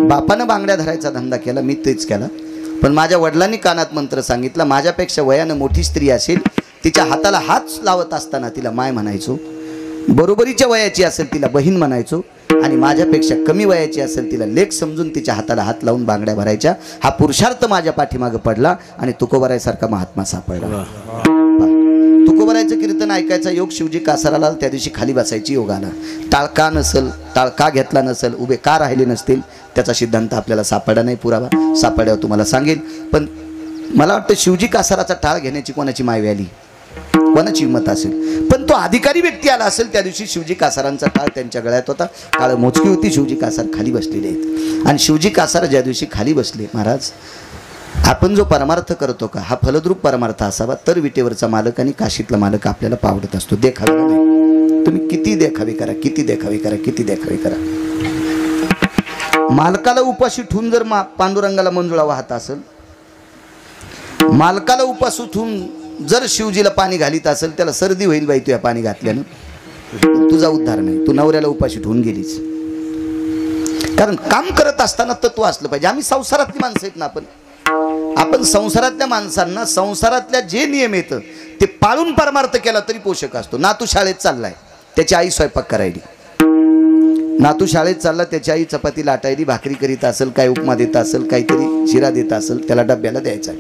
बापानं बांगड्या धरायचा धंदा केला, मी तेच केला. पण माझ्या वडिलांनी कानात मंत्र सांगितला, माझ्यापेक्षा वयानं मोठी स्त्री असेल तिच्या हाताला हात लावत असताना तिला माय म्हणायचो, बरोबरीच्या वयाची असेल तिला बहीण म्हणायचो, आणि माझ्यापेक्षा कमी वयाची असेल तिला लेक समजून तिच्या हाताला हात लावून बांगड्या भरायच्या. हा पुरुषार्थ माझ्या पाठीमागे पडला आणि तुकोबारायसारखा महात्मा सापडला. तुकोबारायचं कीर्तन ऐकायचा योग शिवजी कासाराला त्या दिवशी खाली बसायची योग आला. टाळका नसल, टाळका घेतला नसल, उभे का राहिले नसतील त्याचा सिद्धांत आपल्याला सापडा नाही, पुरावा सापड्यावर तुम्हाला सांगेल. पण मला वाटतं शिवजी कासाराचा टाळ घेण्याची कोणाची मायवी आली, कोणाची हिंमत असेल. पण तो अधिकारी व्यक्ती आला असेल त्या दिवशी. शिवजी कासारांचा टाळ त्यांच्या गळ्यात होता, टाळ मोजकी होती, शिवजी कासार खाली बसलेले आहेत. आणि शिवजी कासार ज्या दिवशी खाली बसले, महाराज आपण जो परमार्थ करतो का हा फलद्रूप परमार्थ असावा, तर विटेवरचा मालक आणि काशीतला मालक आपल्याला पावडत असतो, देखावा नाही. तुम्ही किती देखावे करा, किती देखावे करा, किती देखावे करा. मालकाला उपाशी ठेवून जर पांडुरंगाला मंजुळा वाहत असेल, मालकाला उपास उठून जर शिवजीला पाणी घालीत असेल, त्याला सर्दी होईल बाई तुझ्या पाणी घातल्यानं, तुझा उद्धार नाही. तू नवऱ्याला उपाशी ठेवून गेलीच. कारण काम करत असताना तत्व असलं पाहिजे. आम्ही संसारातली माणसं आहेत ना, आपण संसारातल्या माणसांना संसारातल्या जे नियम येतं ते पाळून परमार्थ केला तरी पोषक असतो. नातू शाळेत चाललाय, त्याची आई स्वयंपाक करायली, नातू शाळेत चालला, त्याची आई चपाती लाटायली, भाकरी करीत असेल, काही उपमा देत असेल, काहीतरी शिरा देत असेल, त्याला डब्याला द्यायचा.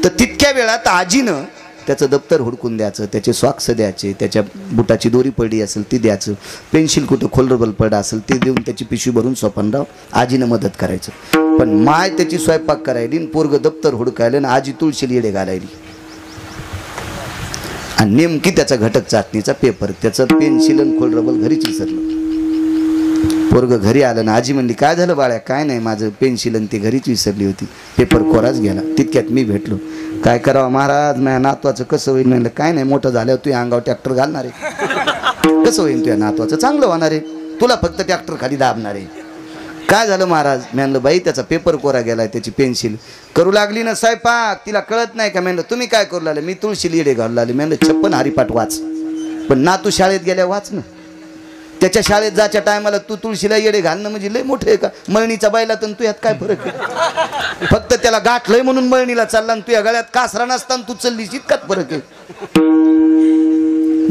तर तितक्या वेळात आजीनं त्याचं दप्तर हुडकून द्यायचं, त्याचे सॉक्स द्यायचे, त्याच्या बुटाची दोरी पडली असेल ती द्यायचं, पेन्सिल कुठं खोलरबल पडलं असेल ते देऊन त्याची पिशवी भरून सोपनराव आजीनं मदत करायचं. पण माय त्याची स्वयंपाक करायली, पोरग दप्तर हुडकायला, आणि आजी तुळशीला येडे घालायली. आणि नेमकी त्याचा घटक चाचणीचा पेपर, त्याचं पेन्सिल आणि खोलरबल घरीच विसरलं. पोरग घरी आलं ना, आजी म्हणली काय झालं बाळ्या? काय नाही, माझं पेन्सिल आणि ती घरीच विसरली होती, पेपर कोराच गेला. तितक्यात मी भेटलो, काय करावं महाराज, माझ्या नातवाचं कसं होईल? म्हणलं काय नाही, मोठं झाल्यावर तुझ्या अंगावर ट्रॅक्टर घालणार आहे. कसं होईल तुझ्या नातवाचं? चांगलं होणार आहे, तुला फक्त ट्रॅक्टर खाली दाबणार आहे. काय झालं महाराज? म्हणलं बाई त्याचा पेपर कोरा गेलाय, त्याची पेन्सिल करू लागली ना स्वयंपाक, तिला कळत नाही का? म्हणलं तुम्ही काय करू लागले? मी तुळशी लिडे घालू लागले. म्हणलं 56 हरिपाठ वाच. पण नातू शाळेत गेल्या वाच ना. त्याच्या शाळेत जायच्या टायमाला तू तुळशीला येडे घालणं म्हणजे लय मोठं आहे का? मळणीचा बायला तर तू यात काय फरक आहे? फक्त त्याला गाठलंय म्हणून मळणीला चालला, आणि तुझ्या गळ्यात कासरा नसताना तू चाललीस, इतकाच फरक आहे.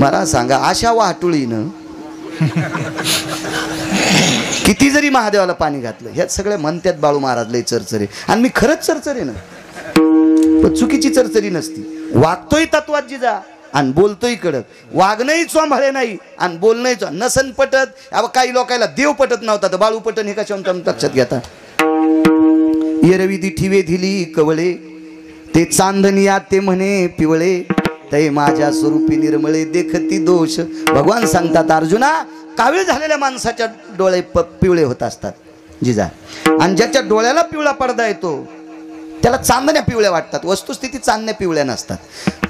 मला सांगा, अशा वाटुळीनं किती जरी महादेवाला पाणी घातलं, ह्यात सगळ्या म्हणत्यात बाळू महाराज लय चरचरे, आणि मी खरंच चरचरे ना, पण चुकीची चरचरी नसती. वागतोय तत्वात जिजा आणि बोलतोय कडक, वागणंही चोंभाळे नाही आणि बोलणंही नसन पटत. अब काही लोकांना देव पटत नव्हता, तर बाळू पटन हे कशा लक्षात घेता. येरवी दिठीवे दिली कवळे, ते चांदनिया ते म्हणे पिवळे, ते माझ्या स्वरूपी निर्मळे देखती दोष. भगवान सांगतात अर्जुना, कावीळ झालेल्या माणसाच्या डोळे पिवळे होत असतात जिजा, आणि ज्याच्या डोळ्याला पिवळा पडदा येतो त्याला चांदण्या पिवळ्या वाटतात. वस्तुस्थिती चांदण्या पिवळ्या नसतात.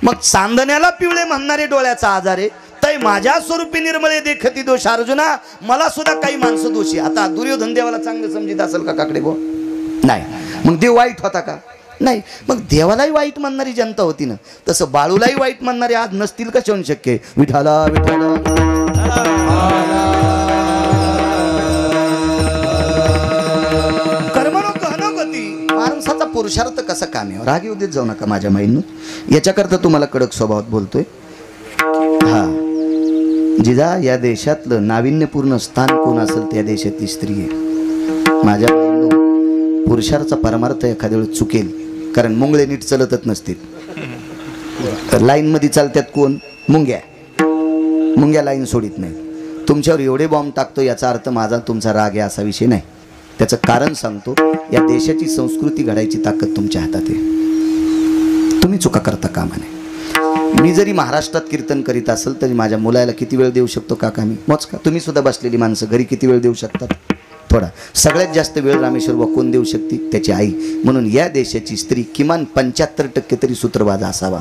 मग चांदण्याला पिवळे म्हणणारे डोळ्याचा आजार आहे. तै माझ्या स्वरूपी निर्मळे देखती दोष. अर्जुना, मला सुद्धा काही माणसं दोषी. आता दुर्योधन देवाला चांगलं समजित असेल का काकडे गो? नाही. मग देव वाईट होता का? नाही. मग देवालाही वाईट म्हणणारी जनता होती ना, तसं बाळूलाही वाईट म्हणणारे आज नसतील का? शोन शक्य. विठाला विठाला माणसाचा पुरुषार्थ कसा कामी. राग येऊ देत जाऊ नका माझ्या माईंनो, याच्याकरता तुम्हाला कडक स्वभावात बोलतोय. हा जिजा, या देशातलं नाविन्यपूर्ण स्थान कोण असेल त्या देशातली स्त्री आहे. माझ्या माईंनो, पुरुषार्थ परमार्थ एखाद्या वेळेस चुकेल, कारण मुंगळे नीट चलतच नसतील. लाईनमध्ये चालतात कोण? मुंग्या लाईन सोडित नाही. तुमच्यावर एवढे बॉम्ब टाकतो याचा अर्थ माझा तुमचा राग आहे असा विषय नाही. त्याचं कारण सांगतो. या देशाची संस्कृती घडायची ताकद तुमच्या हातात आहे. तुम्ही चुका करता कामा नये. मी जरी महाराष्ट्रात कीर्तन करीत असेल तरी माझ्या मुलाला किती वेळ देऊ शकतो काका मी? मोजका. तुम्ही सुद्धा बसलेली माणसं घरी किती वेळ देऊ शकतात? थोडा. सगळ्यात जास्त वेळ रामेश्वर कोण देऊ शकते? त्याची आई. म्हणून या देशाची स्त्री किमान 75% तरी सूत्रवाद असावा.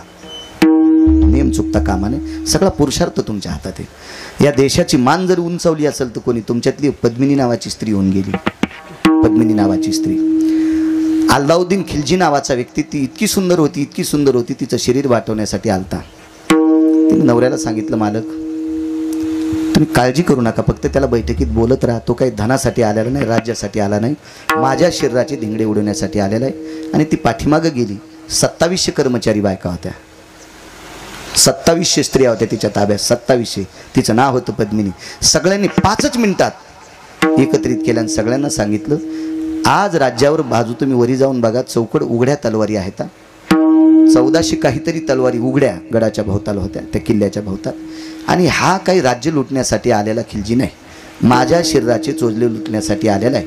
नियम चुकता कामाने. सगळा पुरुषार्थ तुमच्या हातात आहे. या देशाची मान जर उंचावली असेल तर कोणी? तुमच्यातली पद्मिनी नावाची स्त्री होऊन गेली. पद्मिनी नावाची स्त्री. अल्लाउद्दीन खिलजी नावाचा व्यक्ती, ती इतकी सुंदर होती, तिचं शरीर वाटवण्यासाठी आलता. तिने नवऱ्याला सांगितलं, मालक तुम्ही काळजी करू नका, फक्त त्याला बैठकीत बोलत राहा. तो काही धनासाठी आलेला नाही, राज्यासाठी आला नाही, माझ्या शरीराचे धिंगडे उडवण्यासाठी आलेला आहे. आणि ती पाठीमागं गेली. 2700 कर्मचारी बायका होत्या, 2700 स्त्रिया होत्या तिच्या ताब्यात. 2700. तिचं नाव होतं पद्मिनी. सगळ्यांनी 5 मिनिटात एकत्रित केलं आणि सगळ्यांना सांगितलं, आज राज्यावर बाजू तुम्ही वरी जाऊन बघा, चौकड उघड्या तलवारी आहेत. 1400 काहीतरी तलवारी उघड्या गडाच्या भोवताल होत्या, त्या किल्ल्याच्या भोवताल. आणि हा काही राज्य लुटण्यासाठी आलेला खिलजी नाही, माझ्या शरीराचे चोचले लुटण्यासाठी आलेला आहे.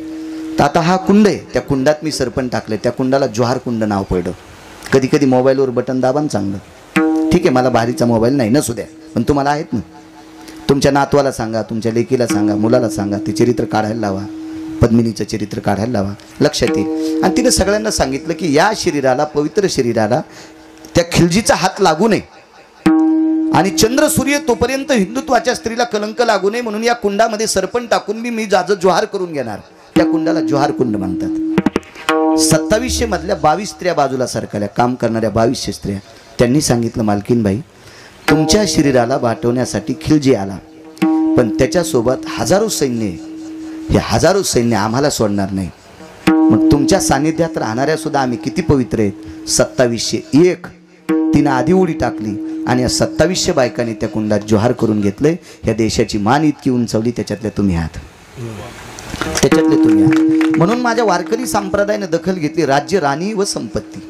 तर आता हा कुंड आहे, त्या कुंडात मी सरपण टाकले. त्या कुंडाला जोहार कुंड नाव पडलं. कधी कधी मोबाईलवर बटन दाबा चांगलं. ठीक आहे, मला भारीचा मोबाईल नाही, नसू द्या, पण तुम्हाला आहेत ना. तुमच्या नातवाला सांगा, तुमच्या लेकीला सांगा, मुलाला सांगा, ते चरित्र काढायला लावा, पद्मिनीचं चरित्र काढायला लावा, लक्षात येईल. आणि तिने सगळ्यांना सांगितलं की या शरीराला, पवित्र शरीराला त्या खिलजीचा हात लागू नये आणि चंद्र सूर्य तोपर्यंत हिंदुत्वाच्या स्त्रीला कलंक लागू नये, म्हणून या कुंडामध्ये सरपण टाकून मी जाज जोहार करून घेणार. त्या कुंडाला जोहार कुंड म्हणतात. 2700 मधल्या 22 स्त्रिया बाजूला सरकल्या, काम करणाऱ्या 2200 स्त्रिया. त्यांनी सांगितलं, मालकीनबाई तुमच्या शरीराला वाटवण्यासाठी खिलजी आला, पण त्याच्यासोबत हजारो सैन्य आहे. हे हजारो सैन्य आम्हाला सोडणार नाही. मग तुमच्या सानिध्यात राहणाऱ्या सुद्धा आम्ही किती पवित्र आहेत? 2701. तिनं आधी उडी टाकली आणि या 2700 बायकांनी त्या कुंडात जोहार करून घेतलंय. ह्या देशाची मान इतकी उंचावली, त्याच्यातल्या तुम्ही आहात, त्याच्यातले तुम्ही आहात. म्हणून माझ्या वारकरी संप्रदायाने दखल घेतली. राज्य, राणी व संपत्ती,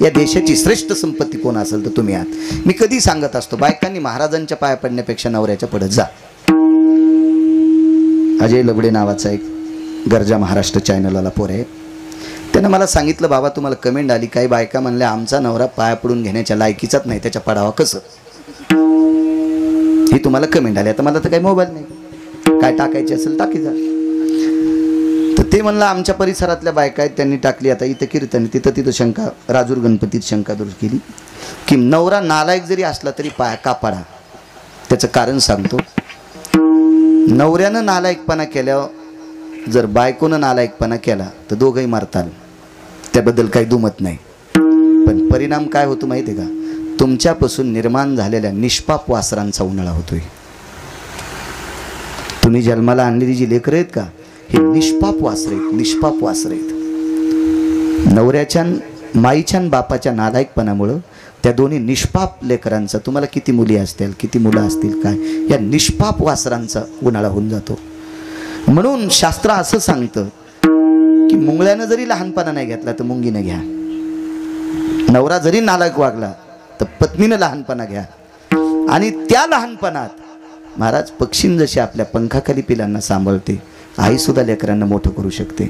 या देशाची श्रेष्ठ संपत्ती कोण असेल तर तुम्ही आहात. मी कधी सांगत असतो, बायकांनी महाराजांच्या पाया पडण्यापेक्षा नवऱ्याच्या पडत जा. अजय लबडे नावाचा एक गरजा महाराष्ट्र चॅनलवाला पोर आहे. त्यानं मला सांगितलं, बाबा तुम्हाला कमेंट आली, काही बायका म्हणल्या आमचा नवरा पाया पडून घेण्याच्या लायकीचाच नाही, त्याच्या पडावा कसं, ही तुम्हाला कमेंट आली. आता मला तर काही मोबाईल नाही, काय टाकायची असेल टाकी जा. तर ते म्हणलं आमच्या परिसरातल्या बायका आहेत त्यांनी टाकली. आता इथं कीर्तन, तिथं शंका, राजूर गणपतीत शंका दूर केली की नवरा नालायक जरी असला तरी पाया का पाडा. त्याचं कारण सांगतो. नवऱ्यानं नालायकपणा केल्यावर जर बायकोनं नालायकपणा केला तर दोघंही मारताल, त्याबद्दल काही दुमत नाही. पण परिणाम काय होतो माहिती आहे का? तुमच्यापासून निर्माण झालेल्या निष्पाप वासरांचा उन्हाळा होतोय. तुम्ही जन्माला आणलेली जी लेकरं आहेत का, हे निष्पाप वासरे आहेत, निष्पाप वासरे आहेत. नवऱ्याच्या, माईच्या, बापाच्या नालायकपणामुळं त्या दोन्ही निष्पाप लेकरांचा, तुम्हाला किती मुली असतील, किती मुलं असतील काय, या निष्पाप वासरांचा उन्हाळा होऊन जातो. म्हणून शास्त्र असं सांगतं की मुंगळ्यानं जरी लहानपणा नाही घेतला तर मुंगीनं घ्या. नवरा जरी नालायक वागला तर पत्नीनं लहानपणा घ्या. आणि त्या लहानपणात महाराज पक्षीन जशी आपल्या पंखाखाली पिलांना सांभाळते, आई सुद्धा लेकरांना मोठं करू शकते.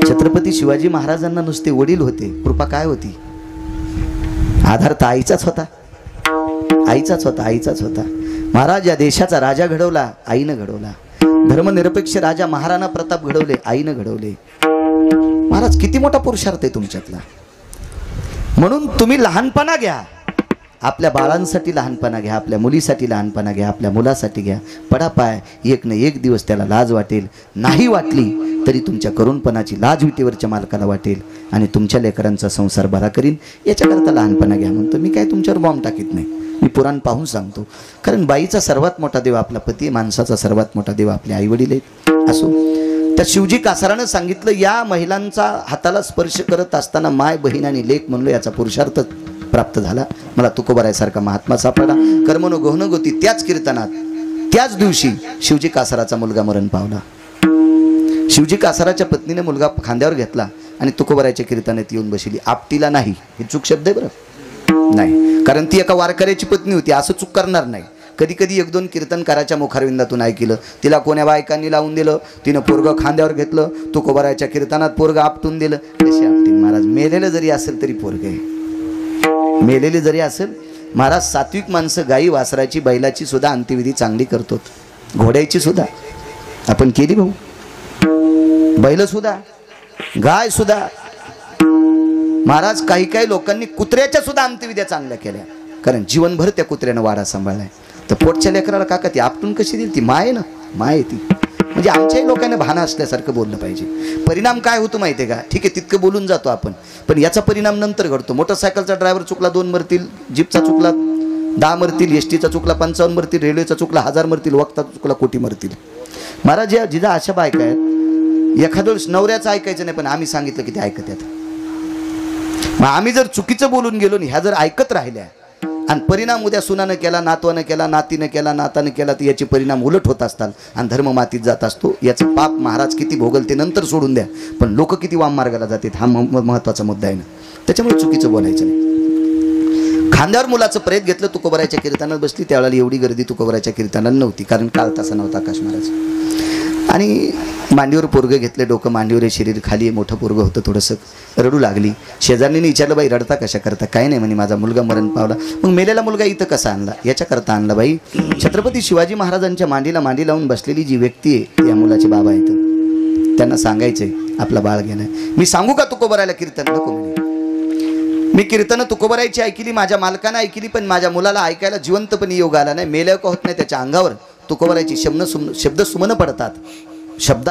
छत्रपती शिवाजी महाराजांना नुसते वडील होते, कृपा काय होती? आधार तर आईचाच होता, आईचाच होता, आईचाच होता. महाराज या देशाचा राजा घडवला, आईनं घडवला. धर्मनिरपेक्ष राजा महाराणा प्रताप घडवले, आईनं घडवले. महाराज किती मोठा पुरुषार्थ आहे तुमच्यातला. म्हणून तुम्ही लहानपणा घ्या, आपल्या बाळांसाठी लहानपणा घ्या, आपल्या मुलीसाठी लहानपणा घ्या, आपल्या मुलासाठी घ्या. पडा पाय, एक न एक दिवस त्याला लाज वाटेल. नाही वाटली तरी तुमच्या करुणपणाची लाज विटेवरच्या मालकाला वाटेल आणि तुमच्या लेकरांचा संसार बरा करीन. याच्याकरता लहानपणा घ्या म्हणतो. मी काय तुमच्यावर बॉम्ब टाकीत नाही, मी पुराण पाहून सांगतो. कारण बाईचा सर्वात मोठा देव आपला पती, माणसाचा सर्वात मोठा देव आपले आईवडील आहेत. असो, त्या शिवजी कासारानं सांगितलं, या महिलांचा हाताला स्पर्श करत असताना माय, बहीण आणि लेक म्हणलो, याचा पुरुषार्थ प्राप्त झाला. मला तुकोबारायसारखा महात्मा सापडला. कर्मनो गहन गोती. त्याच कीर्तनात त्याच दिवशी शिवजी कासाराचा मुलगा मरण पावला. शिवजी कासाराच्या पत्नीने मुलगा खांद्यावर घेतला आणि तुकोबारायच्या कीर्तनात येऊन बसली. आपटीला नाही, हे चूक शब्द आहे बरं, नाही, कारण ती एका वारकऱ्याची पत्नी होती, असं चूक करणार नाही. कधी कधी एक दोन कीर्तनकाराच्या मुखारविंदातून ऐकलं, तिला कोण्या बायकांनी लावून दिलं, तिनं पोरगं खांद्यावर घेतलं, तुकोबारायच्या कीर्तनात पोरगं आपटून दिलं. कशी आपटीन महाराज? मेलेलं जरी असेल तरी पोरगं आहे, मेलेले जरी असेल. महाराज सात्विक माणसं गाई वासराची बैलाची सुद्धा अंत्यविधी चांगली करतो, घोड्याची सुद्धा आपण केली भाऊ, बैल सुद्धा, गाय सुद्धा. महाराज काही काही लोकांनी कुत्र्याच्या सुद्धा अंत्यविध्या चांगल्या केल्या, कारण जीवनभर त्या कुत्र्यानं वाडा सांभाळलाय. तर पोटच्या लेकराला काका ती आपटून कशी दिली? ती माय ना, माय ती. म्हणजे आमच्याही लोकांना भान असल्यासारखं बोललं पाहिजे. परिणाम काय होतो माहिती आहे का? ठीक आहे, तितकं बोलून जातो आपण, पण याचा परिणाम नंतर घडतो. मोटरसायकलचा ड्रायव्हर चुकला 2 मरतील, जीपचा चुकला 10 मरतील, एसटीचा चुकला 55 मरतील, रेल्वेचा चुकला 1000 मरतील, वक्ताचा चुकला कोटी मरतील. महाराज या जिजा अशा बायका आहेत, एखाद्या वेळेस नवऱ्याचं ऐकायचं नाही, पण आम्ही सांगितलं की ते ऐकत आहेत. मग आम्ही जर चुकीचं बोलून गेलो ह्या जर ऐकत राहिल्या आणि परिणाम उद्या सुनानं केला, नातवानं केला, नातीनं केला, नातानं केला, तर याचे परिणाम उलट होत असतात आणि धर्म मातीत जात असतो. याचं पाप महाराज किती भोगल ते नंतर सोडून द्या, पण लोक किती वाम मार्गाला जातात हा महत्त्वाचा मुद्दा आहे ना. त्याच्यामुळे चुकीचं बोलायचं नाही. खांद्यावर मुलाचं प्रेत घेतलं, तुकोबारायच्या कीर्तनात बसली. त्यावेळेला एवढी गर्दी तुकोबारायच्या कीर्तनाला नव्हती, कारण काळ तसा नव्हता आकाश महाराज. आणि मांडीवर पोरगं घेतले, डोकं मांडीवर आहे, शरीर खाली आहे, मोठं पोरगं होतं, थोडंसं रडू लागली. शेजारणीने विचारलं, बाई रडता कशा करता? काय नाही म्हणे, माझा मुलगा मरण पावला. मग मेलेला मुलगा इथं कसा आणला? याच्याकरता आणला बाई. छत्रपती शिवाजी महाराजांच्या मांडीला मांडी लावून बसलेली जी व्यक्ती आहे, या मुलाचे बाबा आहेत, त्यांना सांगायचंय आपला बाळ घेणं. मी सांगू का तुकोबारायला कीर्तन? नको म्हणे. मी कीर्तन तुकोबारायची ऐकली, माझ्या मालकानं ऐकली, पण माझ्या मुलाला ऐकायला जिवंतपणे योग आला नाही. मेल्या का होत नाही त्याच्या अंगावर तुकोबारायची शब्द सुमन पडतात. शब्द